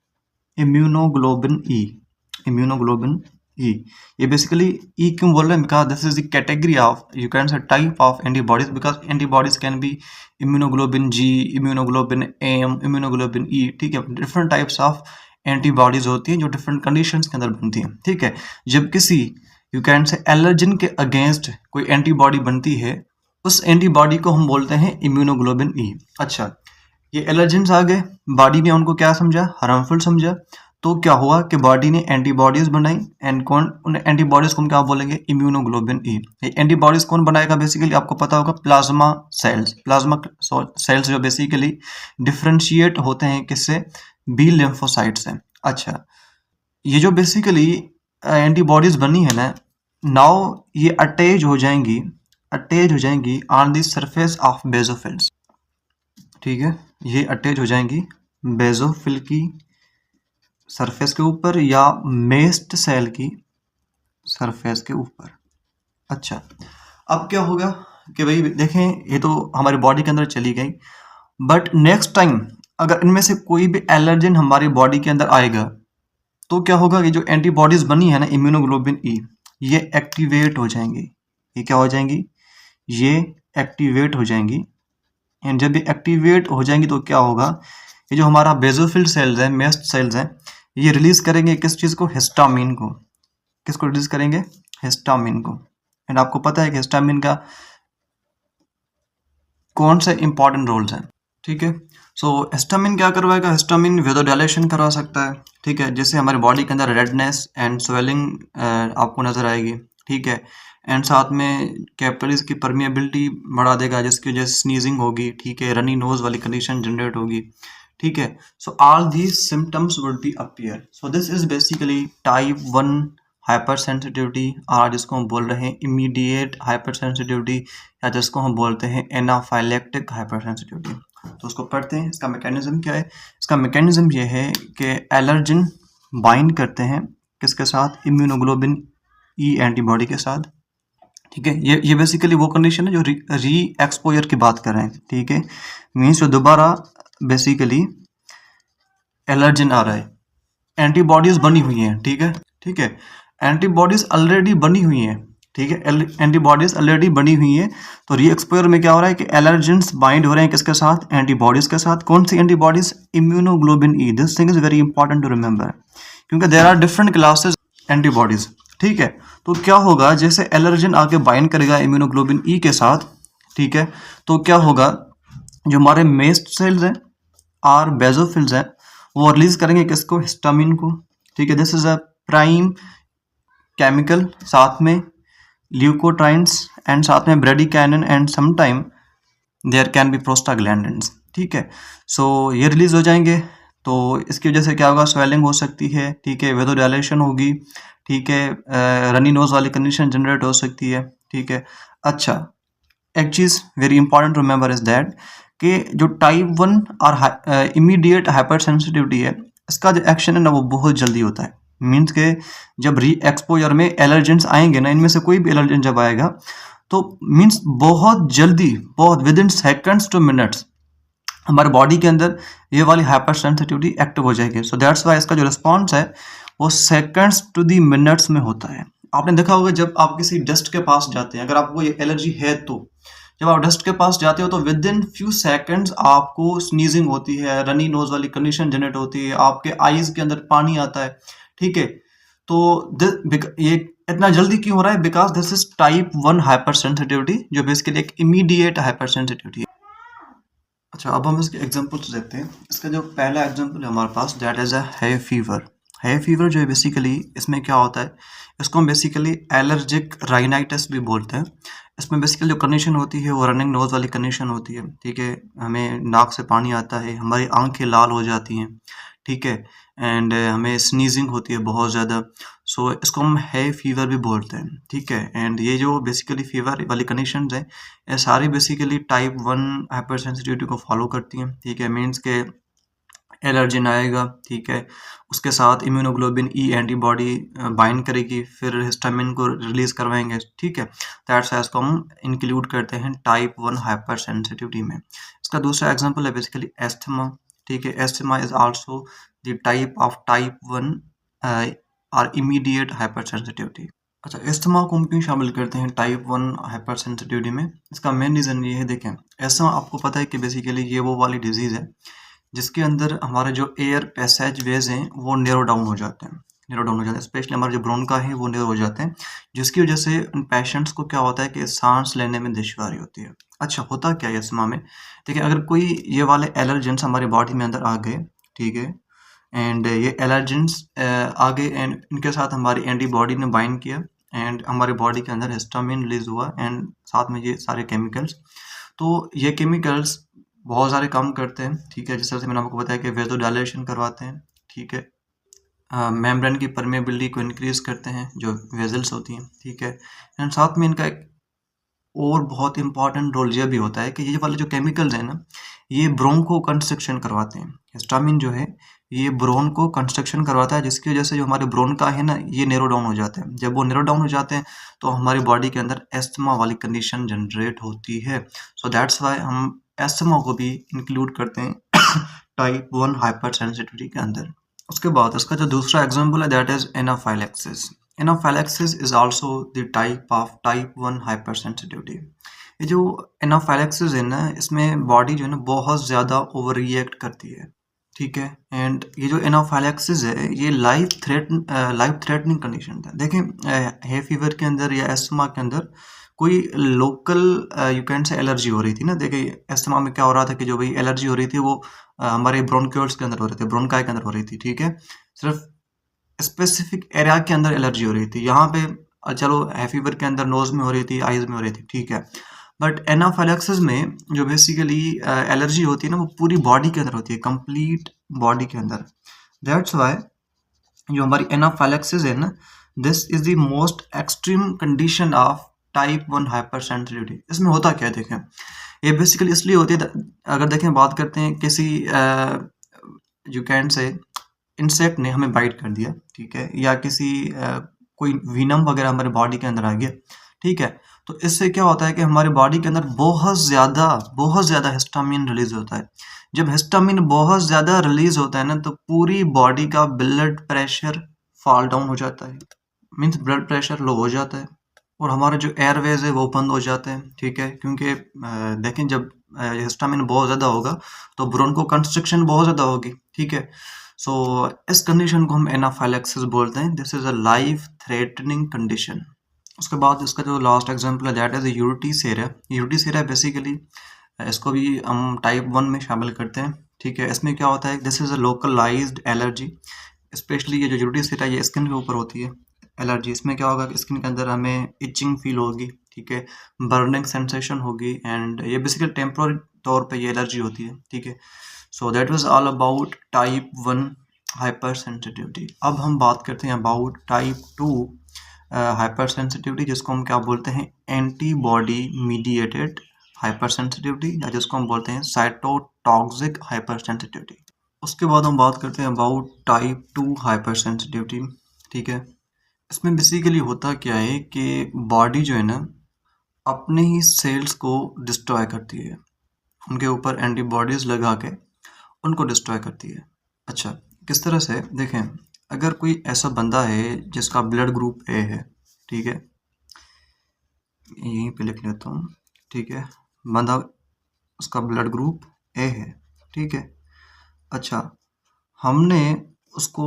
इम्यूनोग्लोबिन ई। इम्यूनोग्लोबिन ई, ये बेसिकली ई क्यों बोल रहे हैं, because this is the category of, you can say type of antibodies, because antibodies can be immunoglobin G, immunoglobin M, immunoglobin E, ठीक है। डिफरेंट टाइप्स ऑफ एंटीबॉडीज होती हैं जो डिफरेंट कंडीशंस के अंदर बनती हैं, ठीक है। जब किसी यू कैन से एलर्जन के अगेंस्ट कोई एंटीबॉडी बनती है, उस एंटीबॉडी को हम बोलते हैं इम्यूनोग्लोबिन ई। अच्छा, ये एलर्जेंस आ गए, बॉडी ने उनको क्या समझा, हार्मफुल समझा, तो क्या हुआ कि बॉडी ने एंटीबॉडीज बनाई, एंड कौन, उन एंटीबॉडीज को हम क्या बोलेंगे, इम्यूनोग्लोबिन ई। ये एंटीबॉडीज कौन बनाएगा, बेसिकली आपको पता होगा प्लाज्मा सेल्स। प्लाज्मा सेल्स जो बेसिकली डिफ्रेंशिएट होते हैं किससे, बी लिम्फोसाइट से। अच्छा, ये जो बेसिकली एंटीबॉडीज बनी है ना, नाउ ये अटैच हो जाएंगी on the surface of basophils, ठीक है। ये अटैच हो जाएंगी बेसोफिल की सरफेस के ऊपर या मेस्ट सेल की सरफेस के ऊपर। अच्छा, अब क्या होगा कि भाई देखें, ये तो हमारी बॉडी के अंदर चली गई, बट नेक्स्ट टाइम अगर इनमें से कोई भी एलर्जन हमारी बॉडी के अंदर आएगा, तो क्या होगा, ये जो एंटीबॉडीज बनी है ना इम्यूनोग्लोबिन ई, ये एक्टिवेट हो जाएंगी। ये क्या हो जाएंगी, ये एक्टिवेट हो जाएंगी। एंड जब ये एक्टिवेट हो जाएंगी तो क्या होगा, ये जो हमारा बेसोफिल सेल्स है, मेस्ट सेल्स हैं, ये रिलीज करेंगे किस चीज़ को, हिस्टामिन को। किसको रिलीज करेंगे, हिस्टामिन को। एंड आपको पता है कि हिस्टामिन का कौन से इंपॉर्टेंट रोल्स हैं, ठीक है। सो हिस्टामिन क्या करवाएगा, हिस्टामिन वेदोडाइलेशन करवा सकता है, ठीक है। जैसे हमारी बॉडी के अंदर रेडनेस एंड स्वेलिंग आपको नजर आएगी, ठीक है। एंड साथ में कैपिलरीज की परमिएबिलिटी बढ़ा देगा, जिसकी वजह से स्नीजिंग होगी, ठीक है, रनी नोज वाली कंडीशन जनरेट होगी, ठीक है। So all these symptoms would be appear. So this is basically type 1 hyper sensitivity, और जिसको हम बोल रहे हैं इमीडिएट हाइपर सेंसिटिविटी, या जिसको हम बोलते हैं एनाफाइलेक्टिक हाइपर सेंसिटिविटी। तो उसको पढ़ते हैं, इसका मैकेनिज्म क्या है। इसका मैकेनिज्म ये है कि एलर्जन बाइंड करते हैं किसके साथ, इम्यूनोग्लोबिन ई एंटीबॉडी के साथ, ठीक है। ये बेसिकली वो कंडीशन है जो री एक्सपोजर की बात कर रहे हैं, ठीक है। मीन्स जो दोबारा बेसिकली एलर्जन आ रहा है, एंटीबॉडीज बनी हुई हैं, ठीक है, ठीक है। एंटीबॉडीज ऑलरेडी बनी हुई हैं, ठीक है, एंटीबॉडीज ऑलरेडी बनी हुई है। तो री एक्सपोजर में क्या हो रहा है कि एलर्जेंस बाइंड हो रहे हैं किसके साथ, एंटीबॉडीज के साथ। कौन सी antibodies, immunoglobin E. This thing is very important to remember, क्योंकि there are different classes antibodies, ठीक है। तो क्या होगा, जैसे एलर्जन आके बाइंड करेगा इम्यूनोग्लोबिन ई के साथ, ठीक है, तो क्या होगा, जो हमारे मेस्ट सेल्स हैं और बेसोफिल्स हैं, वो रिलीज करेंगे किसको, हिस्टामिन को, ठीक है। This is a prime chemical, साथ में ल्यूकोट्राइन्स एंड साथ में bradykinin and sometime there can be prostaglandins, ठीक है। सो ये रिलीज हो जाएंगे, तो इसकी वजह से क्या होगा, स्वेलिंग हो सकती है, ठीक है, वेदोडाइलेशन होगी, ठीक है, रनी नोज वाली कंडीशन जनरेट हो सकती है, ठीक है। अच्छा, एक चीज़ very important remember is that कि जो टाइप 1 और इमीडिएट हाइपर सेंसिटिविटी है, इसका जो एक्शन है ना वो बहुत जल्दी होता है। मीन्स के जब री एक्सपोजर में एलर्जेंस आएंगे ना, इनमें से कोई भी एलर्जन जब आएगा तो मीन्स बहुत जल्दी, बहुत with in seconds two minutes हमारे बॉडी के अंदर ये वाली हाइपर सेंसिटिविटी एक्टिव हो जाएगी। सो दैट्स वाई इसका जो रिस्पॉन्स है वो सेकंड्स टू दी मिनट्स में होता है। आपने देखा होगा जब आप किसी डस्ट के पास जाते हैं, अगर आपको ये एलर्जी है तो जब आप डस्ट के पास जाते हो तो विद इन फ्यू सेकंड्स आपको स्नीजिंग होती है, रनी नोज वाली कंडीशन जनरेट होती है, आपके आईज के अंदर पानी आता है, ठीक है। तो ये इतना जल्दी क्यों हो रहा है? Because this is type 1 hyper sensitivity, जो बेसिकली एक इमीडिएट हाइपर सेंसिटिविटी है। अच्छा, अब हम इसके एग्जांपल्स देखते हैं। इसका जो पहला एग्जांपल है हमारे पास, दैट इज अ है फीवर। है फीवर जो है बेसिकली इसमें क्या होता है, इसको हम बेसिकली एलर्जिक राइनाइटिस भी बोलते हैं। इसमें बेसिकली जो कंडीशन होती है वो रनिंग नोज वाली कंडीशन होती है, ठीक है। हमें नाक से पानी आता है, हमारी आंखें लाल हो जाती हैं, ठीक है। एंड हमें स्नीजिंग होती है बहुत ज़्यादा। सो इसको हम है फीवर भी बोलते हैं, ठीक है। एंड ये जो बेसिकली फीवर वाली कंडीशंस हैं, ये सारी बेसिकली टाइप 1 हाइपर सेंसिटिविटी को फॉलो करती हैं, ठीक है। मीन्स के एलर्जिन आएगा, ठीक है, उसके साथ इम्यूनोग्लोबिन ई एंटीबॉडी बाइंड करेगी, फिर हिस्टामिन को रिलीज करवाएंगे, ठीक है। दैट्स वाई इसको हम इंक्लूड करते हैं टाइप 1 हाइपर सेंसिटिविटी में। इसका दूसरा एग्जांपल है बेसिकली एस्थमा, ठीक है। Asthma is also the type of type 1 और इमीडिएट हाइपर सेंसिटिविटी। अच्छा, एस्थमा को हम क्यों शामिल करते हैं टाइप 1 हाइपर सेंसिटिविटी में? इसका मेन रीज़न ये है, देखें, एस्थमा आपको पता है कि बेसिकली ये वो वाली डिजीज़ है जिसके अंदर हमारे जो एयर पैसेज वेज हैं वो नेरो डाउन हो जाते हैं, नेरो डाउन हो जाते हैं। स्पेशली हमारे जो ब्रोंका है वो नेरो हो जाते हैं, जिसकी वजह से उन पेशेंट्स को क्या होता है कि सांस लेने में दुश्वारी होती है। अच्छा, होता क्या है एस्थमा में? देखिए, अगर कोई ये वाले एलर्जेंस हमारी बॉडी में अंदर आ गए, ठीक है, एंड ये एलर्जेंस आ गए एंड इनके साथ हमारी एंटीबॉडी ने बाइंड किया एंड हमारे बॉडी के अंदर हिस्टामिन रिलीज हुआ एंड साथ में ये सारे केमिकल्स, तो ये केमिकल्स बहुत सारे काम करते हैं, ठीक है। जिस तरह से मैंने आपको बताया कि वेज़ोडाइलेशन करवाते हैं, ठीक है। मेम्ब्रेन की परमेबिलिटी को इंक्रीज करते हैं, जो वेजल्स होती हैं, ठीक है। एंड साथ में इनका एक और बहुत इंपॉर्टेंट रोल ये भी होता है कि ये वाले जो केमिकल्स हैं ना, ये ब्रोंको कंस्ट्रक्शन करवाते हैं। हिस्टामिन जो है ये ब्रोन को कंस्ट्रक्शन करवाता है, जिसकी वजह से जो हमारे ब्रोन का है ना, ये नेरो डाउन हो जाते हैं। जब वो नेरो डाउन हो जाते हैं तो हमारी बॉडी के अंदर एस्थमा वाली कंडीशन जनरेट होती है। सो दैट्स वाई हम एस्थमा को भी इंक्लूड करते हैं टाइप 1 हाइपर सेंसिटिविटी के अंदर। उसके बाद इसका जो दूसरा एग्जांपल है, that is anaphylaxis. Anaphylaxis is also the type of type 1 hyper sensitivity. ये जो एनाफाइलैक्सिस है ना, इसमें बॉडी जो है ना बहुत ज़्यादा ओवर रिएक्ट करती है, ठीक है। एंड ये जो एनाफाइलैक्सिस है ये लाइफ थ्रेटनिंग कंडीशन है। देखें, है फीवर के अंदर या एस्थमा के अंदर कोई लोकल यू कैन से एलर्जी हो रही थी ना। देखिए, एस्थमा में क्या हो रहा था कि जो भाई एलर्जी हो रही थी वो हमारे ब्रोंक्यूल्स के अंदर हो रही थी, ब्रोंकाई के अंदर हो रही थी, ठीक है। सिर्फ स्पेसिफिक एरिया के अंदर एलर्जी हो रही थी। यहाँ पे चलो है फीवर के अंदर नोज में हो रही थी, आईज में हो रही थी, ठीक है। बट एनाफाइलैक्सिस में जो बेसिकली एलर्जी होती है ना, वो पूरी बॉडी के अंदर होती है, कंप्लीट बॉडी के अंदर। दैट्स वाई जो हमारी एनाफाइलैक्सिस है ना, this is the most extreme condition of type 1 hyper sensitivity. इसमें होता क्या है, देखें, ये बेसिकली इसलिए होती है, अगर देखें बात करते हैं किसी यू कैन से इंसेक्ट ने हमें बाइट कर दिया, ठीक है, या किसी कोई वीनम वगैरह हमारे बॉडी के अंदर आ गया, ठीक है। तो इससे क्या होता है कि हमारे बॉडी के अंदर बहुत ज़्यादा हिस्टामिन रिलीज होता है। जब हिस्टामिन बहुत ज़्यादा रिलीज होता है ना, तो पूरी बॉडी का ब्लड प्रेशर फॉल डाउन हो जाता है, मीन्स ब्लड प्रेशर लो हो जाता है और हमारे जो एयरवेज है वो बंद हो जाते हैं, ठीक है। क्योंकि देखें, जब हिस्टामिन बहुत ज़्यादा होगा तो ब्रोंको कंस्ट्रिक्शन बहुत ज़्यादा होगी, ठीक है। सो इस कंडीशन को हम एनाफाइलैक्सिस बोलते हैं। This is a life threatening condition. उसके बाद इसका जो लास्ट एग्जांपल है, दैट इज़ यूरिटिसेरिया। यूरिटिसेरिया बेसिकली इसको भी हम टाइप 1 में शामिल करते हैं, ठीक है। इसमें क्या होता है, this is a localized allergy. Specially ये जो यूरिटिसेरिया ये स्किन के ऊपर होती है एलर्जी। इसमें क्या होगा कि स्किन के अंदर हमें इचिंग फील होगी, ठीक है, बर्निंग सेंसेशन होगी एंड ये बेसिकली टेम्पोररी तौर पे ये एलर्जी होती है, ठीक है। So that was all about type 1 hyper sensitivity. अब हम बात करते हैं अबाउट टाइप 2 हाइपर सेंसिटिविटी, जिसको हम क्या बोलते हैं, एंटीबॉडी मीडिएटेड हाइपर सेंसिटिविटी, या जिसको हम बोलते हैं साइटोटॉक्सिक हाइपर सेंसिटिविटी। उसके बाद हम बात करते हैं अबाउट टाइप 2 हाइपर सेंसिटिविटी, ठीक है। इसमें बेसिकली होता क्या है कि बॉडी जो है ना अपने ही सेल्स को डिस्ट्रॉय करती है, उनके ऊपर एंटीबॉडीज लगा के उनको डिस्ट्रॉय करती है। अच्छा, किस तरह से, देखें, अगर कोई ऐसा बंदा है जिसका ब्लड ग्रुप ए है, ठीक है, यहीं पे लिख लेता हूँ, ठीक है, बंदा उसका ब्लड ग्रुप ए है, ठीक है। अच्छा, हमने उसको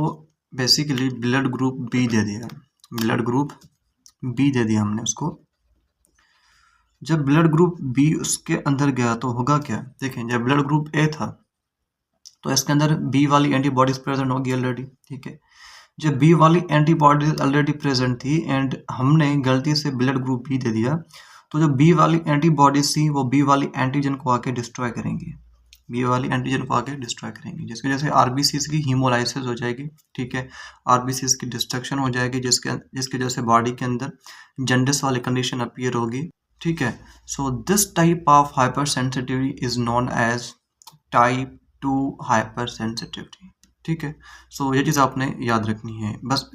बेसिकली ब्लड ग्रुप बी दे दिया, ब्लड ग्रुप बी दे दिया हमने उसको। जब ब्लड ग्रुप बी उसके अंदर गया तो होगा क्या, देखें, जब ब्लड ग्रुप ए था तो इसके अंदर बी वाली एंटीबॉडीज प्रेजेंट होगी ऑलरेडी, ठीक है। जब बी वाली एंटीबॉडीज ऑलरेडी प्रेजेंट थी एंड हमने गलती से ब्लड ग्रुप बी दे दिया, तो जो बी वाली एंटीबॉडीज थी वो बी वाली एंटीजन को आके डिस्ट्रॉय करेंगी, बी वाली एंटीजन को आके डिस्ट्रॉय करेंगी, जिसकी वजह से आरबीसीज की हीमोलाइसिस हो जाएगी, ठीक है, आरबीसीज की डिस्ट्रक्शन हो जाएगी, जिसकी वजह से बॉडी के अंदर जंडिस वाली कंडीशन अपीयर होगी, ठीक है। So this type of hypersensitivity is known as type 2 hypersensitivity, ठीक है। सो ये चीज़ आपने याद रखनी है। बस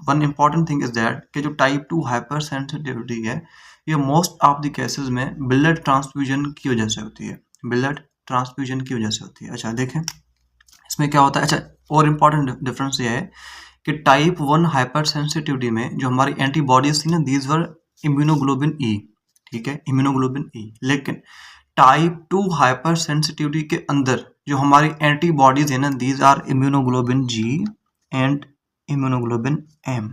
one important thing is that कि जो टाइप 2 हाइपर सेंसिटिविटी है ये मोस्ट ऑफ द केसेस में ब्लड ट्रांसफ्यूजन की वजह से होती है, ब्लड ट्रांसफ्यूजन की वजह से होती है। अच्छा देखें इसमें क्या होता है। अच्छा, और इम्पॉर्टेंट डिफरेंस ये है कि टाइप 1 हाइपर सेंसिटिविटी में जो हमारी एंटीबॉडीज थी ना, दीज वर इम्यूनोग्लोबिन ई, ठीक है, इम्यूनोग्लोबिन ई। लेकिन टाइप 2 हाइपर सेंसिटिविटी के अंदर जो हमारी एंटीबॉडीज है ना, these are immunoglobulin G and immunoglobulin M,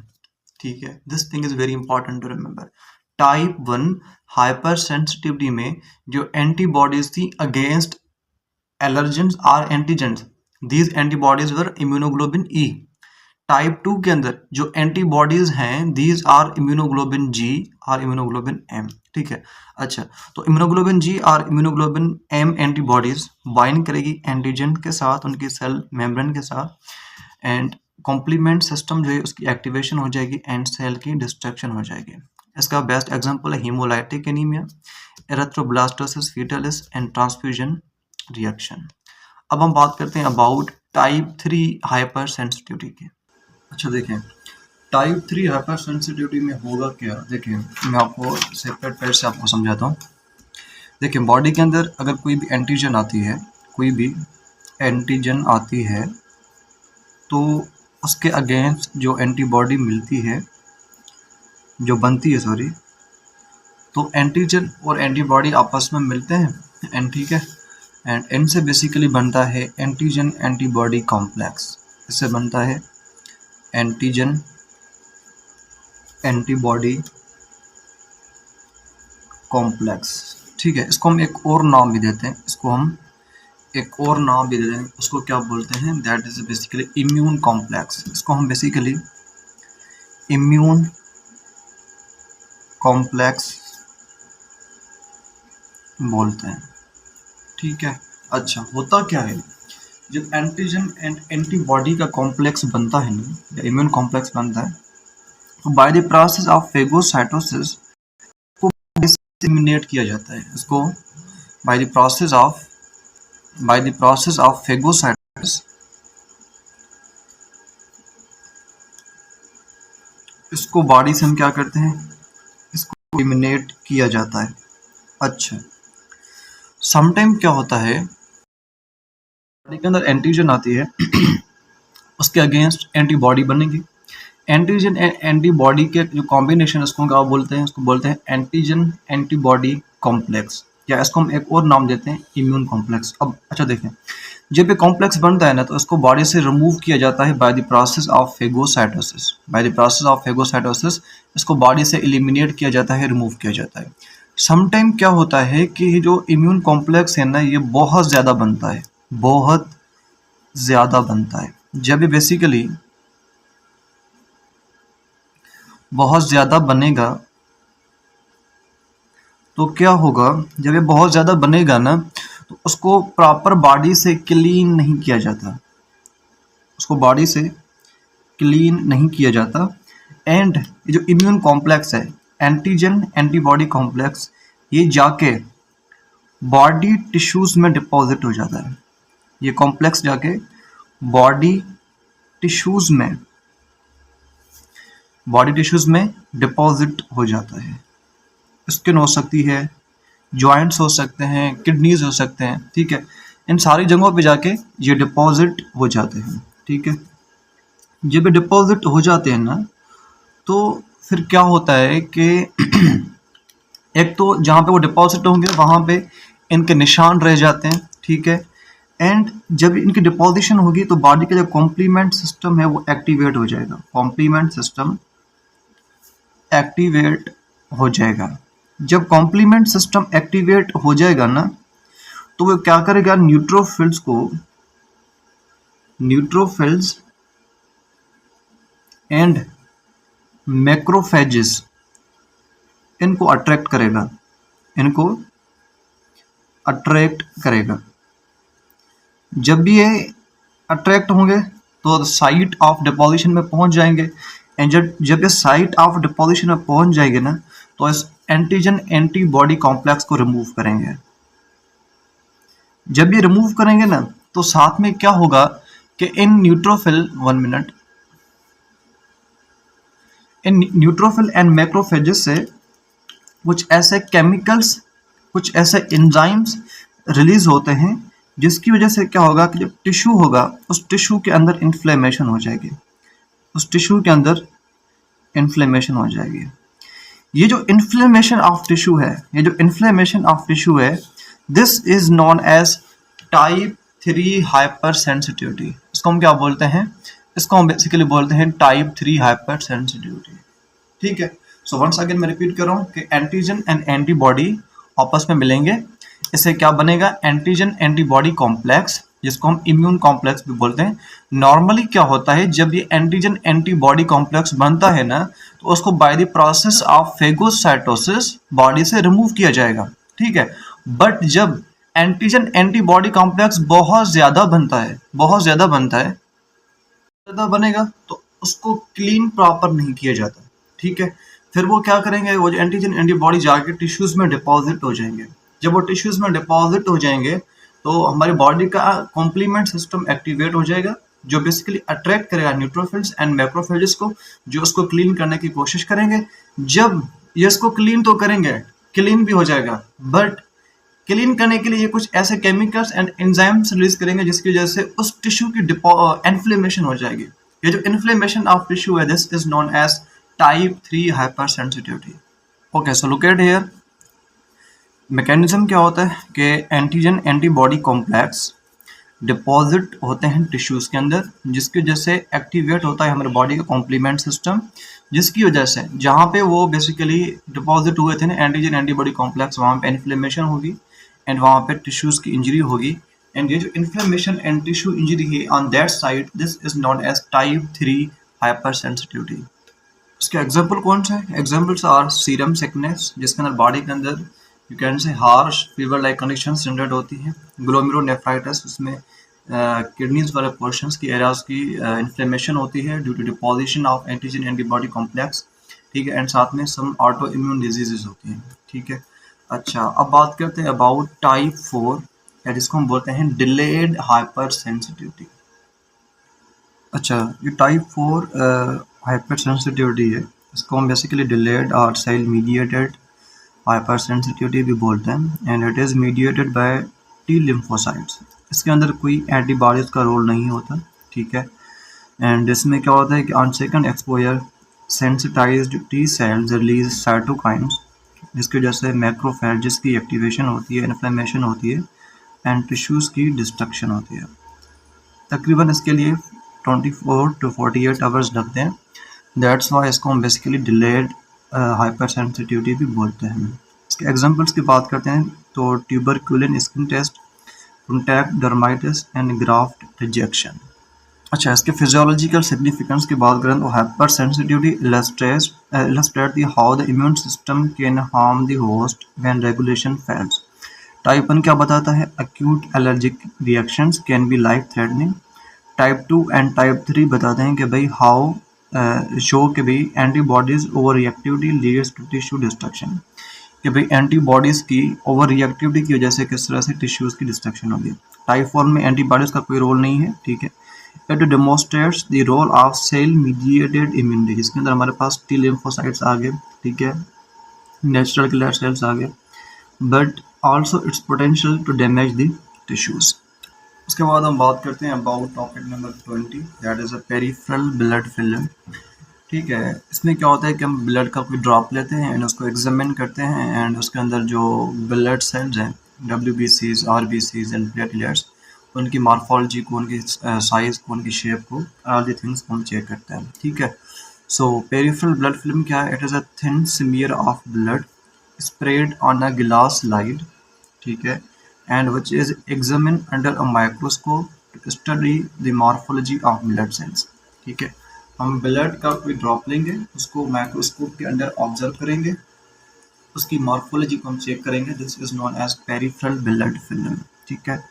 ठीक है। This thing is very important to remember. Type 1 hyper sensitivity में जो एंटीबॉडीज थी against allergens or antigens, these antibodies were immunoglobulin E. Type 2 के अंदर जो एंटीबॉडीज हैं दीज आर इम्यूनोग्लोबिन जी और इम्यूनोग्लोबिन एम, ठीक है। अच्छा, तो इम्यूनोग्लोबिन जी और इम्यूनोग्लोबिन एम एंटीबॉडीज बाइंड करेगी एंटीजन के साथ, उनकी सेल मेम्ब्रेन के साथ, एंड कॉम्प्लीमेंट सिस्टम जो है उसकी एक्टिवेशन हो जाएगी एंड सेल की डिस्ट्रक्शन हो जाएगी। इसका बेस्ट एग्जांपल है haemolytic anaemia, erythroblastosis fetalis and transfusion reaction. अब हम बात करते हैं अबाउट टाइप 3 हाइपर सेंसिटिविटी की। अच्छा देखें, टाइप 3 हाइपर सेंसिटिविटी में होगा क्या, देखें मैं आपको सेपरेट पेज से आपको समझाता हूँ। देखिए बॉडी के अंदर अगर कोई भी एंटीजन आती है, कोई भी एंटीजन आती है तो उसके अगेंस्ट जो एंटीबॉडी मिलती है, जो बनती है सॉरी, तो एंटीजन और एंटीबॉडी आपस में मिलते हैं एंड, ठीक है, एंड इनसे बेसिकली बनता है एंटीजन एंटीबॉडी कॉम्प्लेक्स। इससे बनता है एंटीजन एंटीबॉडी कॉम्प्लेक्स, ठीक है। इसको हम एक और नाम भी देते हैं, इसको हम एक और नाम भी देते हैं, उसको क्या बोलते हैं, that is basically immune complex. इसको हम बेसिकली इम्यून कॉम्प्लेक्स बोलते हैं, ठीक है। अच्छा, होता क्या है, जब एंटीजन एंड एंटीबॉडी का कॉम्प्लेक्स बनता है ना, या इम्यून कॉम्प्लेक्स बनता है, तो by the process of phagocytosis को डिसेमिनेट किया जाता है। इसको by the process of phagocytosis इसको बॉडी से हम क्या करते हैं, इसको एलिमिनेट किया जाता है। अच्छा, समटाइम क्या होता है, बॉडी के अंदर एंटीजन आती है उसके अगेंस्ट एंटीबॉडी बनेगी। एंटीजन एंटीबॉडी के जो कॉम्बिनेशन इसको क्या बोलते हैं, इसको बोलते हैं एंटीजन एंटीबॉडी कॉम्प्लेक्स, या इसको हम एक और नाम देते हैं इम्यून कॉम्प्लेक्स। अब अच्छा देखें, जब ये कॉम्प्लेक्स बनता है ना तो इसको बॉडी से रिमूव किया जाता है by the process of phagocytosis. By the process of phagocytosis इसको बॉडी से एलिमिनेट किया जाता है, रिमूव किया जाता है। समटाइम क्या होता है कि जो इम्यून कॉम्प्लेक्स है ना, ये बहुत ज़्यादा बनता है, बहुत ज़्यादा बनता है। जब ये बेसिकली बहुत ज़्यादा बनेगा तो क्या होगा, जब ये बहुत ज़्यादा बनेगा ना तो उसको प्रॉपर बॉडी से क्लीन नहीं किया जाता, उसको बॉडी से क्लीन नहीं किया जाता, एंड ये जो इम्यून कॉम्प्लेक्स है, एंटीजन एंटीबॉडी कॉम्प्लेक्स, ये जाके बॉडी टिश्यूज़ में डिपॉजिट हो जाता है। ये कॉम्प्लेक्स जाके बॉडी टिश्यूज़ में डिपॉजिट हो जाता है। स्किन हो सकती है, जॉइंट्स हो सकते हैं, किडनीज हो सकते हैं, ठीक है। इन सारी जगहों पे जाके ये डिपॉजिट हो जाते हैं, ठीक है। जब ये डिपॉजिट हो जाते हैं ना, तो फिर क्या होता है कि एक तो जहाँ पे वो डिपॉजिट होंगे वहाँ पे इनके निशान रह जाते हैं, ठीक है। एंड जब इनकी डिपॉजिशन होगी तो बॉडी का जो कॉम्प्लीमेंट सिस्टम है वो एक्टिवेट हो जाएगा, कॉम्प्लीमेंट सिस्टम एक्टिवेट हो जाएगा। जब कॉम्प्लीमेंट सिस्टम एक्टिवेट हो जाएगा ना, तो वो क्या करेगा, न्यूट्रोफिल्स एंड मैक्रोफेजेस इनको अट्रैक्ट करेगा। जब भी ये अट्रैक्ट होंगे तो साइट ऑफ डिपोजिशन में पहुंच जाएंगे। एंड जब ये साइट ऑफ डिपोजिशन में पहुंच जाएंगे ना, तो इस एंटीजन एंटीबॉडी कॉम्प्लेक्स को रिमूव करेंगे। जब ये रिमूव करेंगे ना, तो साथ में क्या होगा कि इन न्यूट्रोफिल एंड मैक्रोफेजेस से कुछ ऐसे केमिकल्स, कुछ ऐसे एंजाइम्स रिलीज होते हैं, जिसकी वजह से क्या होगा कि जब टिश्यू होगा उस टिश्यू के अंदर इन्फ्लेमेशन हो जाएगी, ये जो इन्फ्लेमेशन ऑफ टिश्यू है, this is known as type 3 hypersensitivity. इसको हम क्या बोलते हैं, इसको हम बेसिकली बोलते हैं टाइप 3 हाइपर सेंसिटिविटी, ठीक है। सो वंस अगेन मैं रिपीट कर रहा हूँ कि एंटीजन एंड एंटीबॉडी आपस में मिलेंगे, इससे क्या बनेगा, एंटीजन एंटीबॉडी कॉम्प्लेक्स, जिसको हम इम्यून कॉम्प्लेक्स भी बोलते हैं। नॉर्मली क्या होता है, जब ये एंटीजन एंटीबॉडी कॉम्प्लेक्स बनता है ना, तो उसको by the process of phagocytosis body से रिमूव किया जाएगा, ठीक है। बट जब एंटीजन एंटीबॉडी कॉम्प्लेक्स बहुत ज्यादा बनेगा तो उसको क्लीन प्रॉपर नहीं किया जाता, ठीक है। फिर वो क्या करेंगे, वो जो एंटीजन एंटीबॉडी जाके टिश्यूज में डिपॉजिट हो जाएंगे। जब वो टिश्यूज में डिपॉजिट हो जाएंगे तो हमारी बॉडी का कॉम्प्लीमेंट सिस्टम एक्टिवेट हो जाएगा, जो बेसिकली अट्रैक्ट करेगा न्यूट्रोफिल्स एंड मैक्रोफेजेस को, जो उसको क्लीन करने की कोशिश करेंगे। जब ये इसको क्लीन तो करेंगे, क्लीन भी हो जाएगा, बट क्लीन करने के लिए ये कुछ ऐसे केमिकल्स एंड एंजाइम्स रिलीज करेंगे, जिसकी वजह से उस टिश्यू की इन्फ्लेमेशन हो जाएगी। ये जो इन्फ्लेमेशन ऑफ टिश्यू है, this is known as type 3 hypersensitivity. Okay, so look at here, mechanism क्या होता है कि एंटीजन एंटीबॉडी कॉम्प्लेक्स डिपॉजिट होते हैं टिश्यूज़ के अंदर, जिसकी वजह से एक्टिवेट होता है हमारे बॉडी का कॉम्प्लीमेंट सिस्टम, जिसकी वजह से जहाँ पे वो बेसिकली डिपॉजिट हुए थे ना एंटीजन एंटीबॉडी कॉम्प्लेक्स, वहाँ पे इन्फ्लेमेशन होगी एंड वहाँ पे टिश्यूज़ की इंजरी होगी। एंड ये जो इन्फ्लेमेशन एंड टिश्यू इंजरी है on that side, this is known as type 3 hypersensitivity. इसके एग्जाम्पल कौन से हैं? एग्जाम्पल्स आर सीरम सिकनेस, जिसके अंदर बॉडी के अंदर यू कैन से harsh fever like condition generate होती है। ग्लोमेरुलोनेफ्राइटिस, उसमें किडनीज वाले पोर्शंस की एरियाज की इन्फ्लेमेशन होती है due to deposition of antigen antibody complex, ठीक है। एंड साथ में सम ऑटो इम्यून डिजीजेज होती हैं, ठीक है। अच्छा, अब बात करते हैं अबाउट टाइप 4, या जिसको हम बोलते हैं डिलेड हाइपर सेंसिटिविटी। अच्छा, ये टाइप 4 हाइपर सेंसिटिविटी है, इसको हम बेसिकली डिलेड और सेल मीडिएटेड हाइपर सेंसिटिविटी भी बोलते हैं। And it is mediated by T lymphocytes. इसके अंदर कोई एंटीबॉडीज़ का रोल नहीं होता, ठीक है। एंड इसमें क्या होता है कि on second exposure sensitised T cells release cytokines, जिसकी वजह से मैक्रोफेजेस की एक्टिवेशन होती है, इन्फ्लेमेशन होती है एंड टिश्यूज़ की डिस्ट्रक्शन होती है। तकरीबन इसके लिए 24 to 48 आवर्स लगते हैं। दैट्स वाई इसको हम बेसिकली डिलेड हाइपर सेंसिटिविटी भी बोलते हैं। इसके एग्जांपल्स की बात करते हैं तो tuberculin skin test, contact dermatitis and graft rejection. अच्छा, इसके फिजियोलॉजिकल सिग्निफिकेंस की बात करें तो hypersensitivity illustrate the how the immune system can harm the host when regulation fails. Type 1 क्या बताता है, acute allergic reactions can be life threatening. Type 2 and type 3 बताते हैं कि भाई हाउ शो कि भाई antibodies overreactivity leads to tissue destruction, कि भाई एंटीबॉडीज़ की ओवर रिएक्टिविटी की वजह से किस तरह से टिश्यूज़ की डिस्ट्रक्शन होगी। टाइप 4 में एंटीबॉडीज़ का कोई रोल नहीं है, ठीक है। It demonstrates the role of cell mediated immunity, जिसके अंदर हमारे पास टी लिम्फोसाइट्स आ गए, ठीक है, नेचुरल किलर सेल्स आ गए, but also its potential to damage the tissues. उसके बाद हम बात करते हैं about topic number 20, that is a peripheral blood film. ठीक है, इसमें क्या होता है कि हम ब्लड का कोई ड्रॉप लेते हैं एंड उसको एग्जामिन करते हैं एंड उसके अंदर जो ब्लड सेल्स हैं, WBCs, RBCs एंड प्लेटलेट्स, उनकी मॉर्फोलॉजी को, उनकी साइज को, उनकी शेप को, ऑल दी थिंग्स हम चेक करते हैं। ठीक है, सो पेरिफेरल ब्लड फिल्म क्या है? It is a thin smear of blood spread on a glass slide, ठीक है, and which is examine under a microscope to study the morphology of blood cells. ठीक है, हम ब्लड का कोई ड्रॉप लेंगे, उसको माइक्रोस्कोप के अंदर ऑब्जर्व करेंगे, उसकी मॉर्फोलॉजी को हम चेक करेंगे। This is known as peripheral blood film. ठीक है,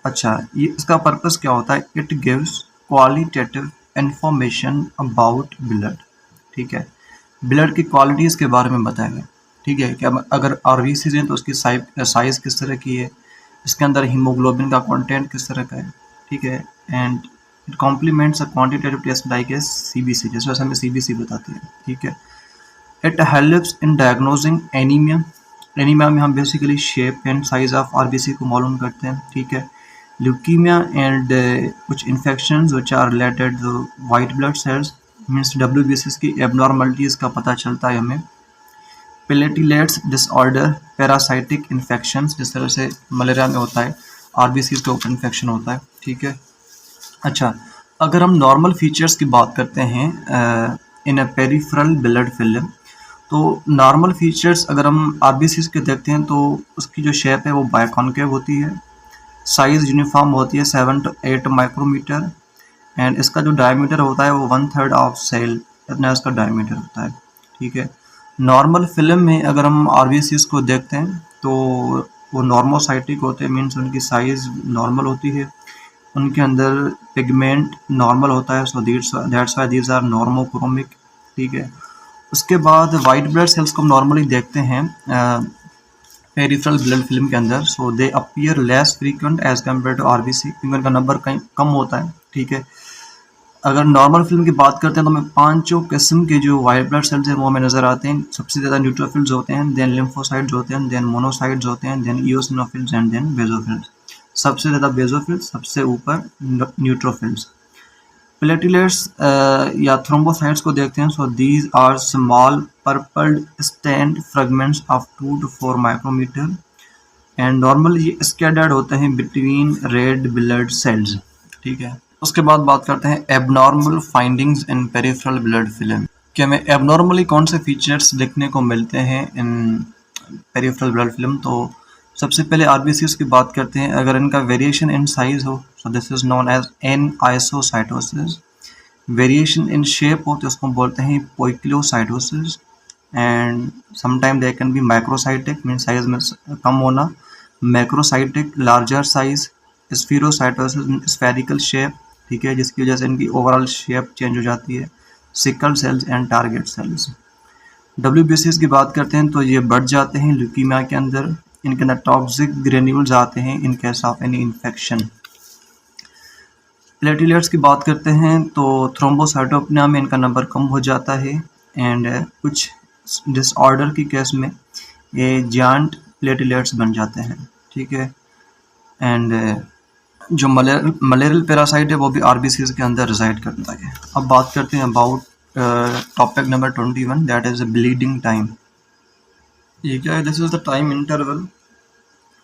अच्छा, ये इसका पर्पस क्या होता है? It gives qualitative information about blood. ठीक है, ब्लड की क्वालिटीज़ के बारे में बताएंगे। ठीक है, कि अब अगर RBCs हैं तो उसकी साइज़ किस तरह की है, इसके अंदर हीमोग्लोबिन का कंटेंट किस तरह का है। ठीक है, and it complements a quantitative test like a CBC, जैसे वैसे हमें CBC बताती है। ठीक है, it helps in diagnosing anaemia. Anaemia में हम basically shape and size of RBC को मालूम करते हैं। ठीक है, ल्यूकीमिया एंड कुछ infections which are related to white blood cells, means WBCs की एबनॉर्मलिटीज़ का पता चलता है हमें। प्लेटलेट्स डिसऑर्डर, पैरासाइटिक इन्फेक्शंस, जिस तरह से मलेरिया में होता है, RBCs के ऊपर इन्फेक्शन होता है। ठीक है, अच्छा, अगर हम नॉर्मल फीचर्स की बात करते हैं इन अ पेरिफेरल ब्लड फिल्म, तो नॉर्मल फीचर्स अगर हम RBCs के देखते हैं तो उसकी जो शेप है वो बायकॉन्केव होती है, साइज़ यूनिफॉर्म होती है 7 to 8 माइक्रोमीटर, एंड इसका जो डायमीटर होता है वो 1/3 ऑफ सेल, इतना इसका डायमीटर होता है। ठीक है, नॉर्मल फिल्म में अगर हम RBCs को देखते हैं तो वो नॉर्मोसाइटिक होते हैं, मीन्स उनकी साइज़ नॉर्मल होती है, उनके अंदर पिगमेंट नॉर्मल होता है, so that's why these are normochromic. ठीक है, उसके बाद वाइट ब्लड सेल्स को हम नॉर्मली देखते हैं पेरिफेरल ब्लड फिल्म के अंदर, so they appear less frequent as compare to RBC, क्योंकि उनका नंबर कहीं कम होता है। ठीक है, अगर नॉर्मल फिल्म की बात करते हैं तो हमें पांचों किस्म के जो वाइट ब्लड सेल्स हैं वो हमें नज़र आते हैं। सबसे ज़्यादा न्यूट्रोफिल्स होते हैं, देन लिम्फोसाइट्स होते हैं, देन मोनोसाइट्स होते हैं, then eosinophils and then basophils. सबसे ज़्यादा बेसोफिल्स, सबसे ऊपर न्यूट्रोफिल्स। प्लेटलेट्स या थ्रोम्बोसाइट्स को देखते हैं, so these are small purple stained fragments of 2 to 4 micrometre, and normally ये स्कैटर्ड होते हैं बिटवीन रेड ब्लड सेल्स। ठीक है, उसके बाद बात करते हैं एबनॉर्मल फाइंडिंग्स इन पेरिफेरल ब्लड फिल्म, कि हमें एबनॉर्मली कौन से फीचर्स देखने को मिलते हैं इन पेरिफेरल ब्लड फिल्म। तो सबसे पहले RBCs की बात करते हैं, अगर इनका वेरिएशन इन साइज हो, so this is known as anisocytosis. Variation in shape हो तो उसको बोलते हैं poikilocytosis, and sometime they can be microcytic, mean size में कम होना, macrocytic larger size, spherocytosis spherical shape, ठीक है, जिसकी वजह से इनकी ओवरऑल शेप चेंज हो जाती है, sickle cells and target cells. WBCs की बात करते हैं तो ये बढ़ जाते हैं ल्यूकीमिया के अंदर, इनके अंदर टॉक्सिक ग्रेन्यूल्स आते हैं in case of any infection. Platelets की बात करते हैं तो थ्रोम्बोसाइटोपेनिया में इनका नंबर कम हो जाता है, एंड कुछ डिसऑर्डर की केस में ये जायंट प्लेटलेट्स बन जाते हैं। ठीक है, एंड जो मलेरियल पैरासाइट है वो भी RBCs के अंदर रिजाइड करता है। अब बात करते हैं about topic number 21, that is bleeding time. ये क्या है? This is the time interval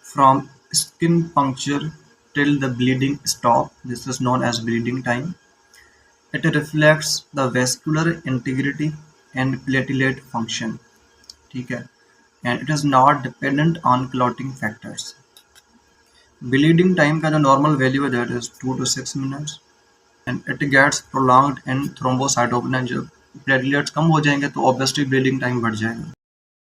from skin puncture till the bleeding stop. This is known as bleeding time. It reflects the vascular integrity and platelet function. ठीक है, and it is not dependent on clotting factors. Bleeding time का जो normal value है that is 2 to 6 minutes, and it gets prolonged in thrombocytopenia. जब platelets कम हो जाएंगे तो obviously bleeding time बढ़ जाएगा।